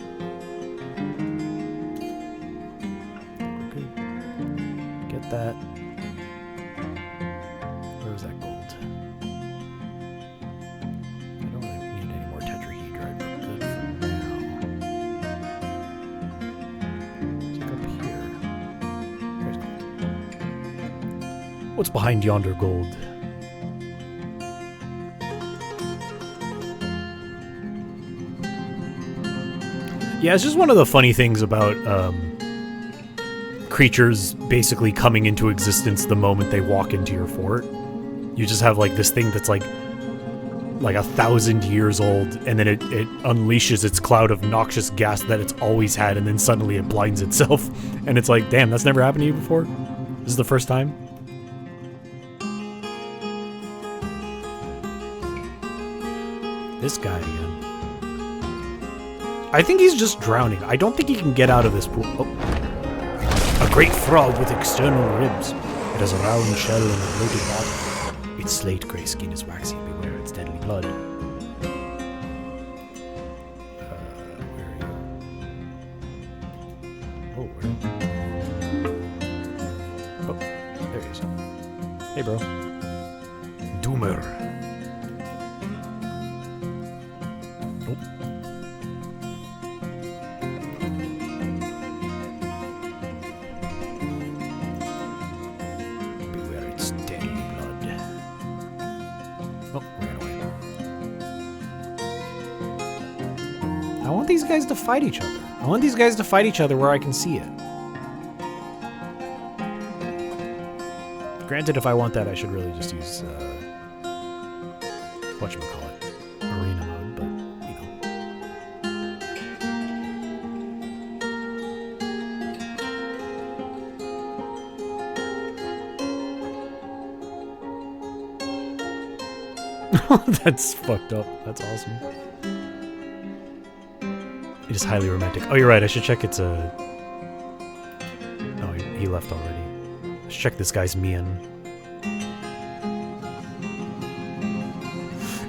We're good. Get that. Where's that gold? I don't really need any more tetrahedrite. We're good for now. Check up here. There's gold. What's behind yonder gold? Yeah, it's just one of the funny things about creatures basically coming into existence the moment they walk into your fort. You just have like this thing that's like 1,000 years old, and then it unleashes its cloud of noxious gas that it's always had, and then suddenly it blinds itself. And it's like, damn, that's never happened to you before? This is the first time? This guy again. I think he's just drowning. I don't think he can get out of this pool. Oh. A great frog with external ribs. It has a round shell and a bloated body. Its slate grey skin is waxy. Beware its deadly blood. Where are you? Oh, where? Oh, there he is. Hey, bro. Doomer. Guys to fight each other. I want these guys to fight each other where I can see it. Granted, if I want that, I should really just use whatchamacallit, arena mode, but you know. That's fucked up. That's awesome. It is highly romantic. Oh, you're right. I should check its Oh, he left already. Let's check this guy's mien.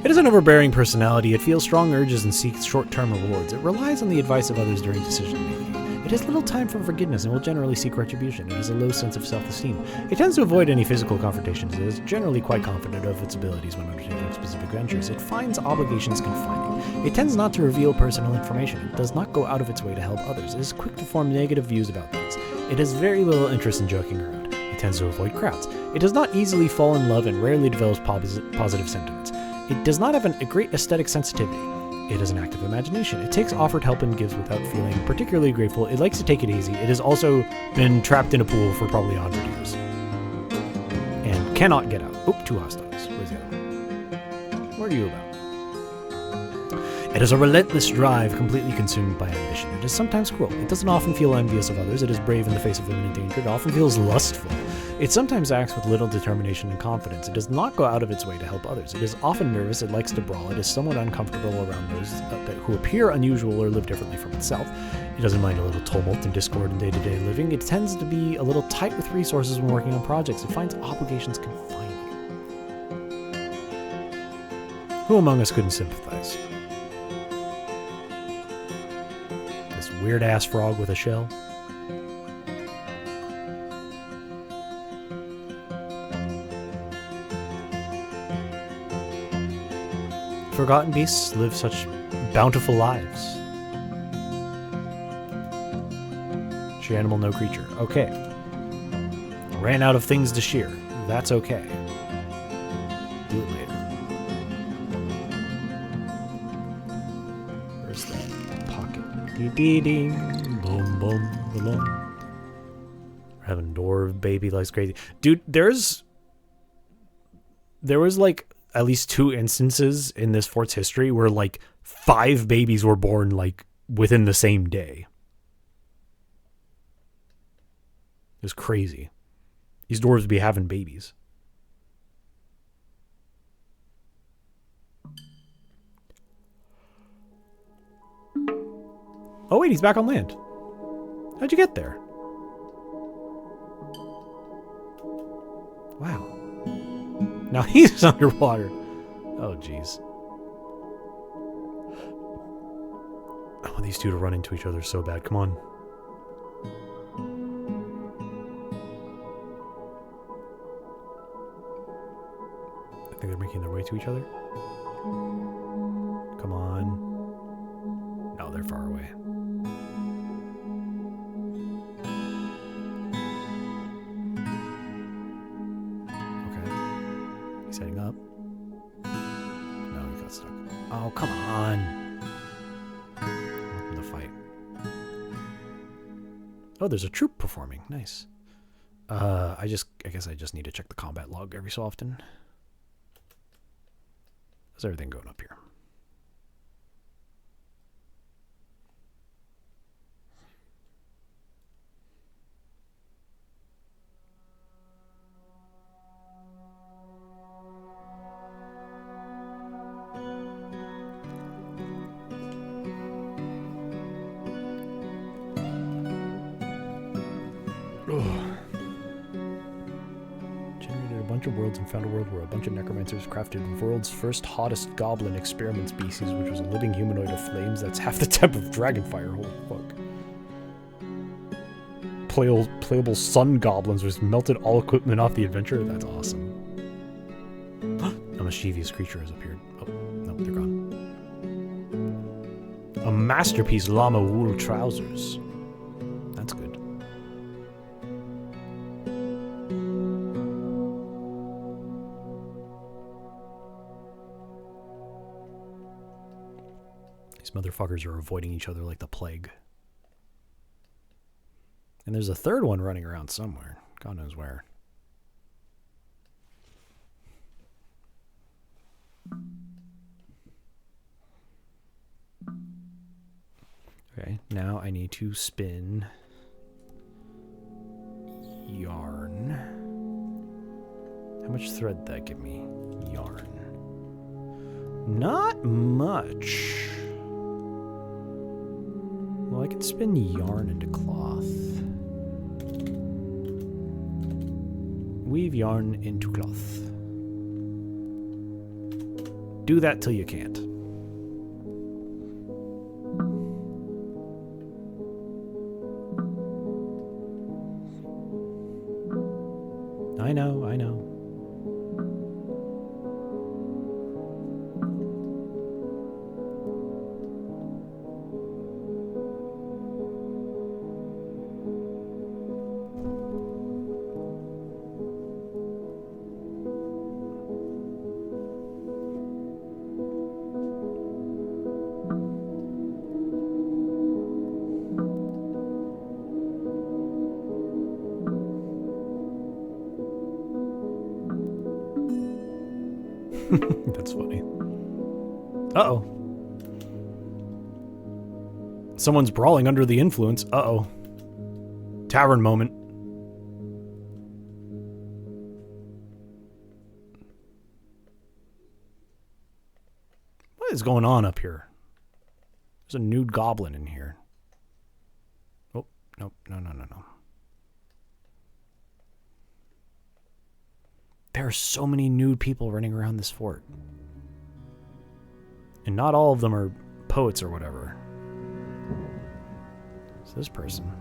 It has an overbearing personality. It feels strong urges and seeks short-term rewards. It relies on the advice of others during decision-making. It has little time for forgiveness and will generally seek retribution. It has a low sense of self-esteem. It tends to avoid any physical confrontations. It is generally quite confident of its abilities when undertaking specific ventures. It finds obligations confining. It tends not to reveal personal information. It does not go out of its way to help others. It is quick to form negative views about things. It has very little interest in joking around. It tends to avoid crowds. It does not easily fall in love and rarely develops positive sentiments. It does not have a great aesthetic sensitivity. It has an active imagination. It takes offered help and gives without feeling particularly grateful. It likes to take it easy. It has also been trapped in a pool for probably 100 years. And cannot get out. Oop, 2 hostiles. Where's the other one? What are you about? It has a relentless drive, completely consumed by ambition. It is sometimes cruel. It doesn't often feel envious of others. It is brave in the face of imminent danger. It often feels lustful. It sometimes acts with little determination and confidence. It does not go out of its way to help others. It is often nervous. It likes to brawl. It is somewhat uncomfortable around those who appear unusual or live differently from itself. It doesn't mind a little tumult and discord in day-to-day living. It tends to be a little tight with resources when working on projects. It finds obligations confining. Who among us couldn't sympathize? This weird-ass frog with a shell? Forgotten beasts live such bountiful lives. She animal, no creature. Okay. Ran out of things to shear. That's okay. Do it later. Where's that pocket? Dee-dee-ding. Boom, boom, boom. We're having Dwarf baby likes crazy. Dude, there was like at least 2 instances in this fort's history where like 5 babies were born like within the same day. It was crazy. These dwarves be having babies. Oh wait, he's back on land. How'd you get there? Wow. Now he's underwater. Oh, jeez. I want these two to run into each other so bad. Come on. I think they're making their way to each other. Come on. No, they're far away. Setting up. No, he got stuck. Oh, come on. Welcome to the fight. Oh, there's a troop performing. Nice. I guess I just need to check the combat log every so often. How's everything going up here? Of worlds and found a world where a bunch of necromancers crafted world's first hottest goblin experiment species, which was a living humanoid of flames that's half the type of dragonfire. Holy fuck. Playable sun goblins which melted all equipment off the adventure. That's awesome. A mischievous creature has appeared. Oh, no, they're gone. A masterpiece llama wool trousers. That's good. Motherfuckers are avoiding each other like the plague. And there's a third one running around somewhere. God knows where. Okay, now I need to spin yarn. How much thread did that give me? Yarn. Not much. Well, I can spin yarn into cloth. Weave yarn into cloth. Do that till you can't. I know, I know. That's funny. Uh-oh. Someone's brawling under the influence. Uh-oh. Tavern moment. What is going on up here? There's a nude goblin in here. Oh, nope. No. There are so many nude people running around this fort. And not all of them are poets or whatever. It's this person.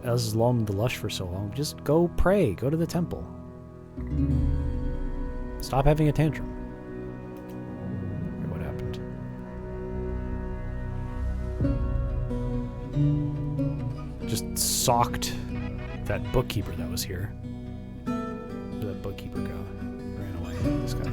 As long the lush for so long. Just go pray. Go to the temple. Stop having a tantrum. What happened? Just socked that bookkeeper that was here. Where did that bookkeeper go? Ran away. This guy.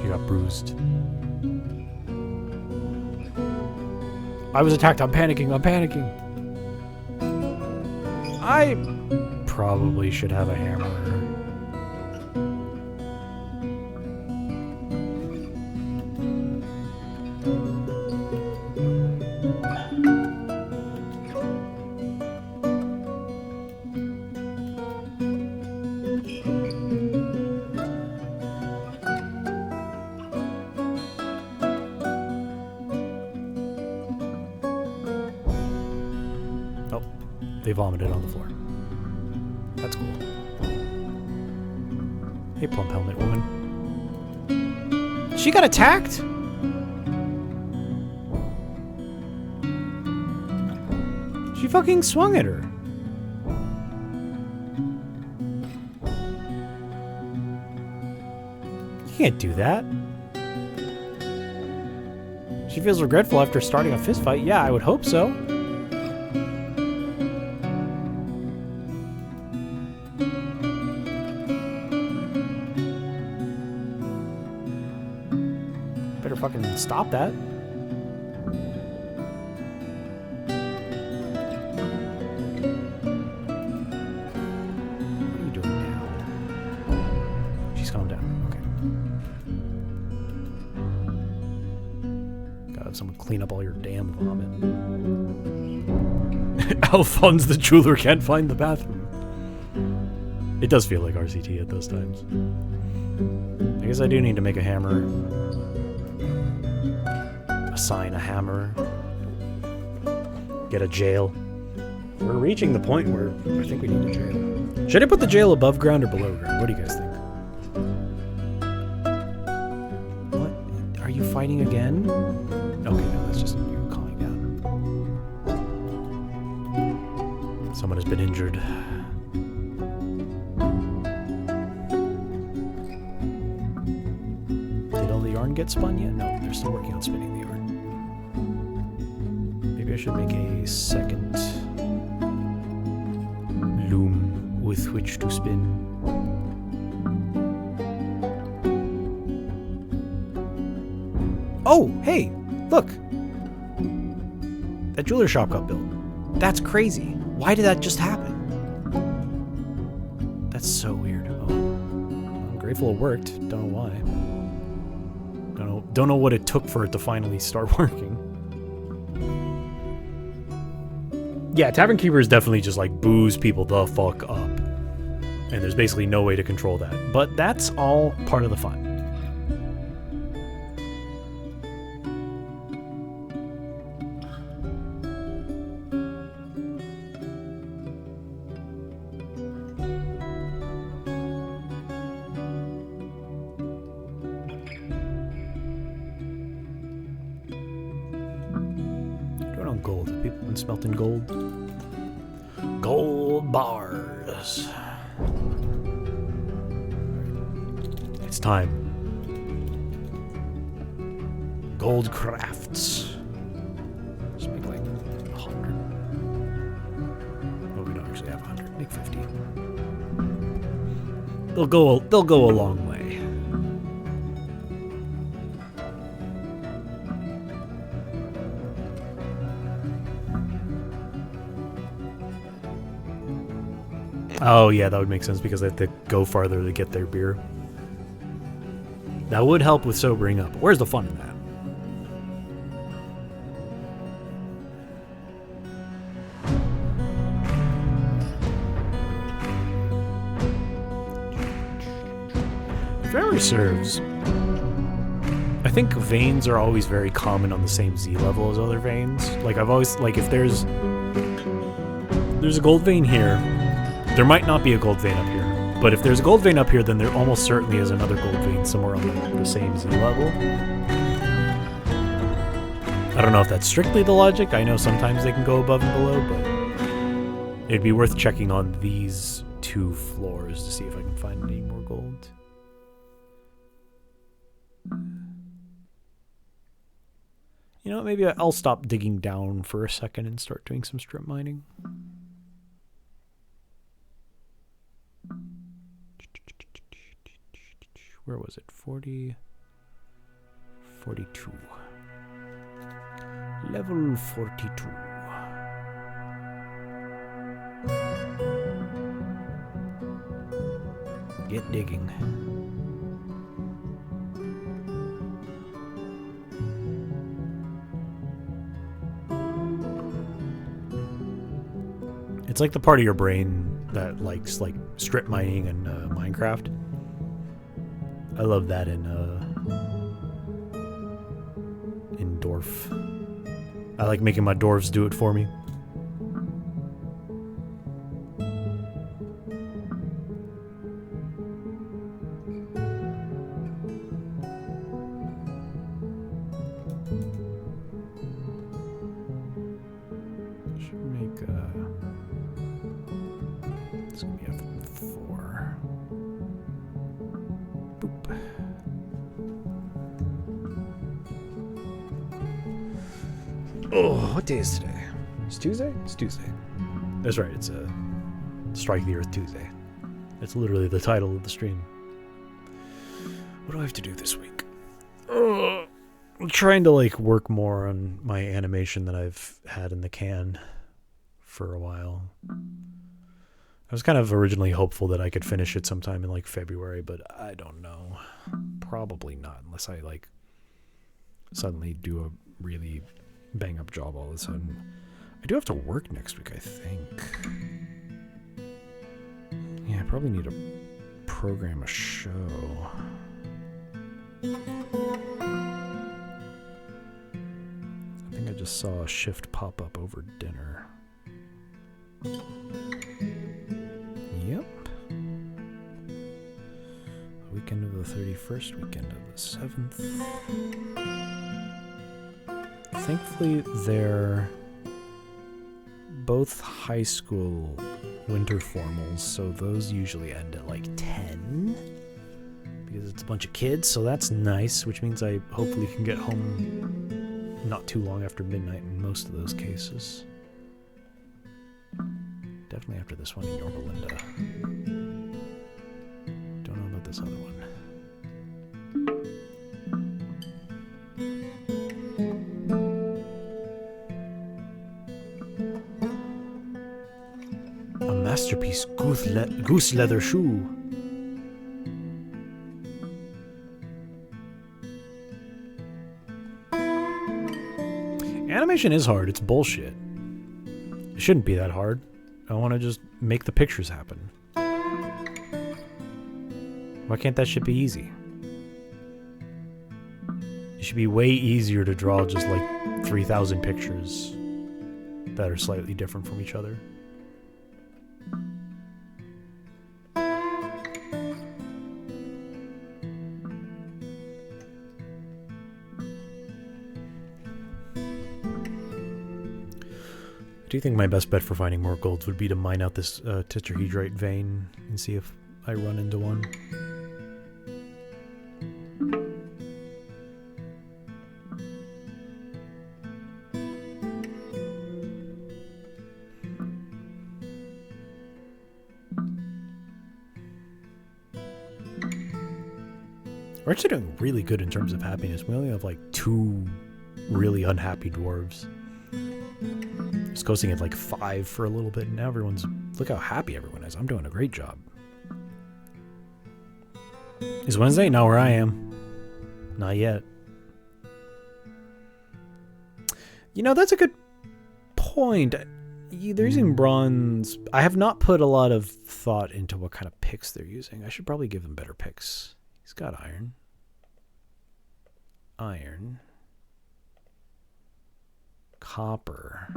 He got bruised. I was attacked. I'm panicking. I probably should have a hammer. They vomited on the floor. That's cool. Hey, plump helmet woman. She got attacked? She fucking swung at her. You can't do that. She feels regretful after starting a fist fight. Yeah, I would hope so. Fucking stop that. What are you doing now? She's calmed down. Okay. Gotta have someone clean up all your damn vomit. Alphonse the jeweler can't find the bathroom. It does feel like RCT at those times. I guess I do need to make a hammer. Assign a hammer. Get a jail. We're reaching the point where I think we need a jail. Should I put the jail above ground or below ground? What do you guys think? What? Are you fighting again? Okay, no, that's just you calming down. Someone has been injured. Did all the yarn get spun yet? No, they're still working on spinning the yarn. Maybe I should make a second loom with which to spin. Oh, hey, look. That jeweler shop got built. That's crazy. Why did that just happen? That's so weird. Oh, I'm Grateful it worked. Don't know why. Don't know what it took for it to finally start working. Yeah, Tavern Keepers definitely just like booze people the fuck up. And there's basically no way to control that. But that's all part of the fun. Gold. Have people been smelting gold? Gold bars. It's time. Gold crafts. Let's make like 100. Oh, we don't actually have 100. Make 50. They'll go a long way. Oh, yeah, that would make sense because they have to go farther to get their beer. That would help with sobering up. Where's the fun in that? If memory serves, I think veins are always very common on the same Z level as other veins. Like, I've always, like, if there's a gold vein here, there might not be a gold vein up here, but if there's a gold vein up here, then there almost certainly is another gold vein somewhere on the same Z level. I don't know if that's strictly the logic. I know sometimes they can go above and below, but it'd be worth checking on these 2 floors to see if I can find any more gold. You know, maybe I'll stop digging down for a second and start doing some strip mining. Where was it? 40... 42. Level 42. Get digging. It's like the part of your brain that likes like strip mining and Minecraft. I love that in Dwarf. I like making my dwarves do it for me. Should make it's gonna be a 4. Boop. Oh, what day is today? It's Tuesday? It's Tuesday. That's right, it's a Strike the Earth Tuesday. It's literally the title of the stream. What do I have to do this week? I'm trying to like work more on my animation that I've had in the can for a while. I was kind of originally hopeful that I could finish it sometime in like February, but I don't know. Probably not, unless I like suddenly do a really bang up job all of a sudden. I do have to work next week, I think. Yeah, I probably need to program a show. I think I just saw a shift pop up over dinner. Yep. Weekend of the 31st, weekend of the 7th. Thankfully, they're both high school winter formals, so those usually end at like 10 because it's a bunch of kids, so that's nice, which means I hopefully can get home not too long after midnight in most of those cases. Definitely after this one in Yorba Linda. Don't know about this other one. A masterpiece goose leather shoe. Animation is hard. It's bullshit. It shouldn't be that hard. I want to just make the pictures happen. Why can't that shit be easy? It should be way easier to draw just like 3,000 pictures that are slightly different from each other. I do think my best bet for finding more golds would be to mine out this tetrahedrite vein and see if I run into one. We're actually doing really good in terms of happiness. We only have like 2 really unhappy dwarves. I was coasting at like 5 for a little bit, and now everyone's... Look how happy everyone is. I'm doing a great job. Is Wednesday? Not where I am. Not yet. You know, that's a good point. They're using bronze. I have not put a lot of thought into what kind of picks they're using. I should probably give them better picks. He's got iron. Iron. Copper.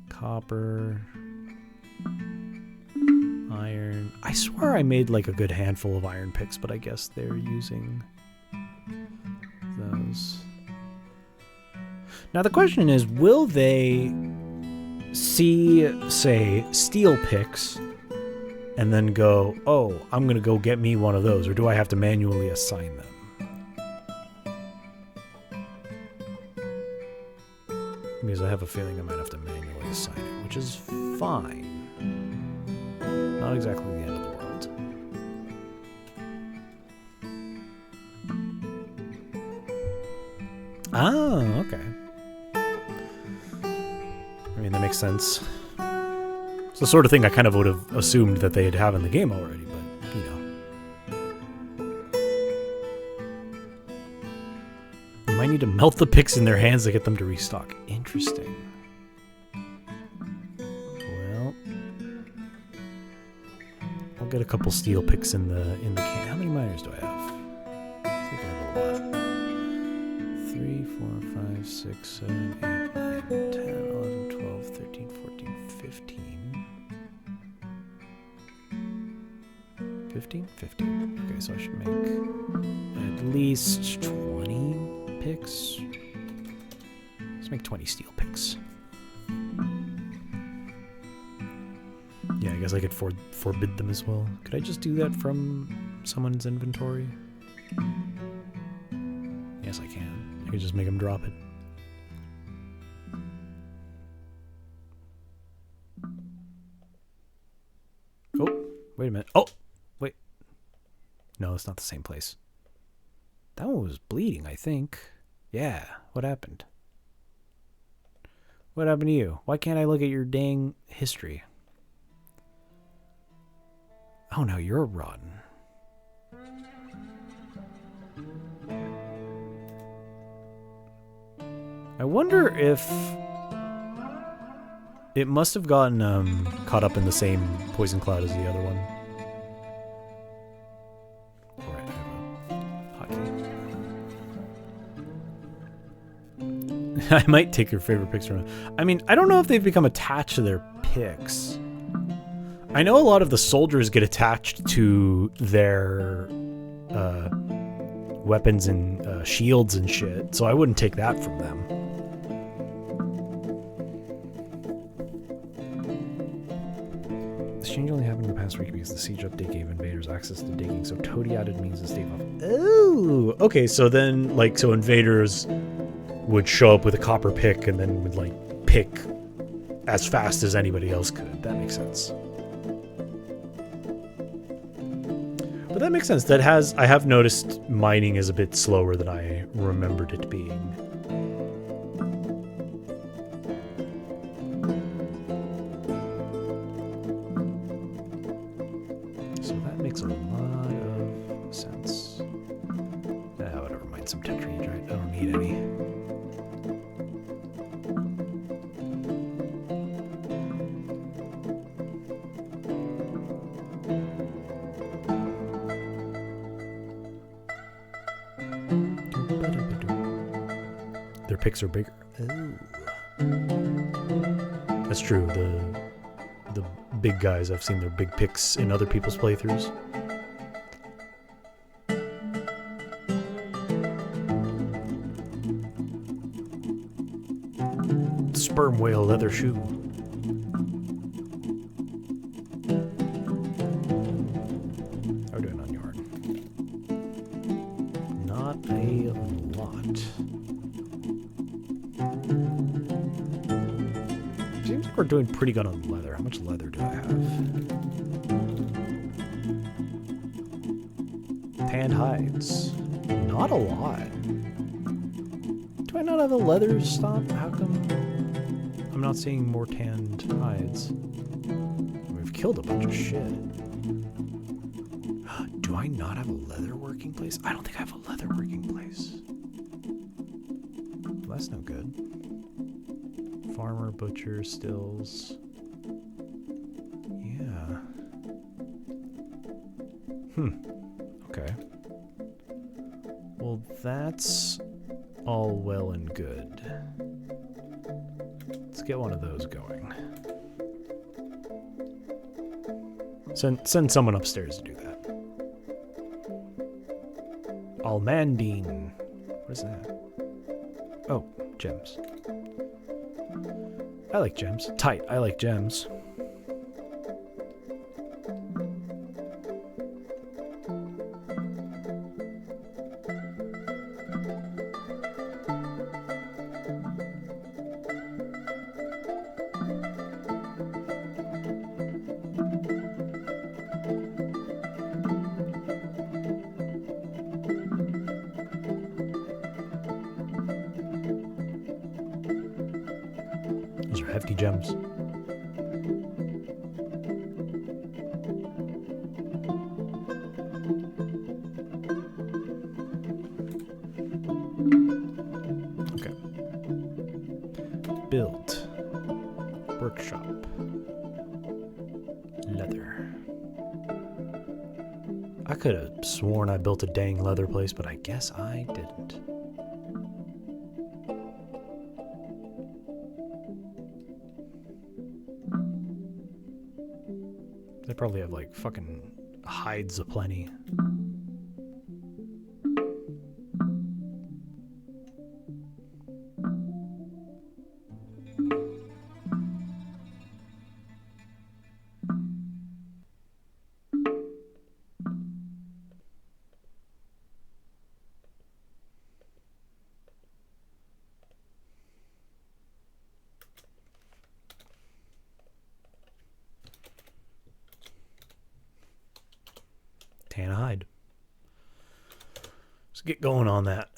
Copper. Iron. I swear I made like a good handful of iron picks, but I guess they're using those. Now the question is, will they see, say, steel picks and then go, oh, I'm going to go get me one of those, or do I have to manually assign them? Because I have a feeling I might have to manually assign it, which is fine. Not exactly the end of the world. Oh, okay. I mean, that makes sense. It's the sort of thing I kind of would have assumed that they'd have in the game already, but, you know. You might need to melt the picks in their hands to get them to restock. Interesting. Well, I'll get a couple steel picks in the can. How many miners do I have? I think I have a lot. 3, 4, 5, 6, 7, 8, 9, 10, 11, 12, 13, 14, 15. 15? 15. Okay, so I should make at least 20 picks. Let's make 20 steel picks. Yeah, I guess I could forbid them as well. Could I just do that from someone's inventory? Yes, I can. I could just make them drop it. Oh, wait a minute. Oh, wait. No, it's not the same place. That one was bleeding, I think. Yeah, what happened? What happened to you? Why can't I look at your dang history? Oh no, you're rotten. I wonder if it must have gotten caught up in the same poison cloud as the other one. Alright, I have a hotkey. I might take your favorite picks from it. I mean, I don't know if they've become attached to their picks. I know a lot of the soldiers get attached to their weapons and shields and shit, so I wouldn't take that from them. This change only happened in the past week because the siege update gave invaders access to digging, so Toady added means to stave off. Oh, okay, so then, like, so invaders would show up with a copper pick and then would, like, pick as fast as anybody else could. That makes sense. But that makes sense. That has, I have noticed mining is a bit slower than I remembered it being. So that makes a lot of sense. Whatever, mine's some tetrahedrite. I don't need any. Their picks are bigger. Ooh. That's true. The big guys, I've seen their big picks in other people's playthroughs. Sperm whale leather shoe. How are we doing on yarn? Not a lot. Seems like we're doing pretty good on leather. How much leather do I have? Tanned hides. Not a lot. Do I not have a leather stomp? How come I'm not seeing more tanned hides? We've killed a bunch of shit. Do I not have a leather working place? I don't think I have a leather working place. Well, that's no good. Farmer, butcher, stills. Yeah. Okay. Well, that's all well and good. Let's get one of those going. Send someone upstairs to do that. Almandine. What is that? Oh, gems. I like gems. Tight. I like gems. Those are hefty gems. Okay. Build. Workshop. Leather. I could have sworn I built a dang leather place, but I guess I didn't. They probably have like fucking hides aplenty. Tan hide. Let's get going on that.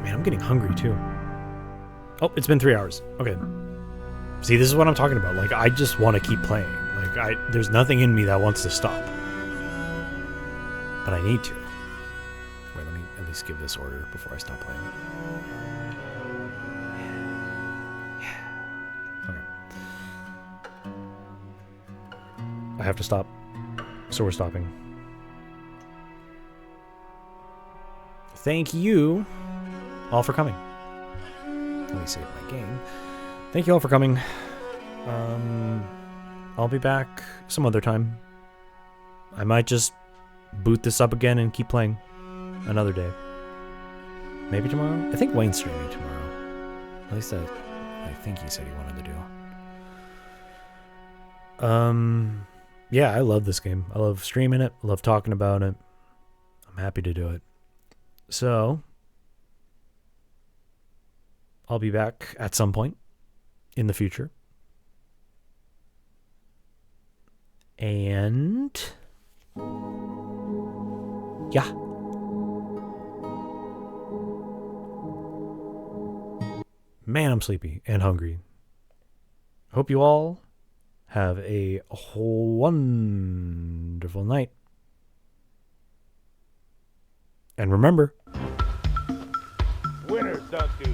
Man, I'm getting hungry too. Oh, it's been 3 hours. Okay. See, this is what I'm talking about. Like, I just want to keep playing. Like, there's nothing in me that wants to stop. But I need to. Wait, let me at least give this order before I stop playing. Yeah. Okay. I have to stop. So we're stopping. Thank you all for coming. Let me save my game. Thank you all for coming. I'll be back some other time. I might just boot this up again and keep playing another day. Maybe tomorrow? I think Wayne's streaming tomorrow. At least I think he said he wanted to do. Yeah, I love this game. I love streaming it. I love talking about it. I'm happy to do it. So I'll be back at some point in the future. And yeah. Man, I'm sleepy and hungry. Hope you all have a wonderful night. And remember, Winners don't do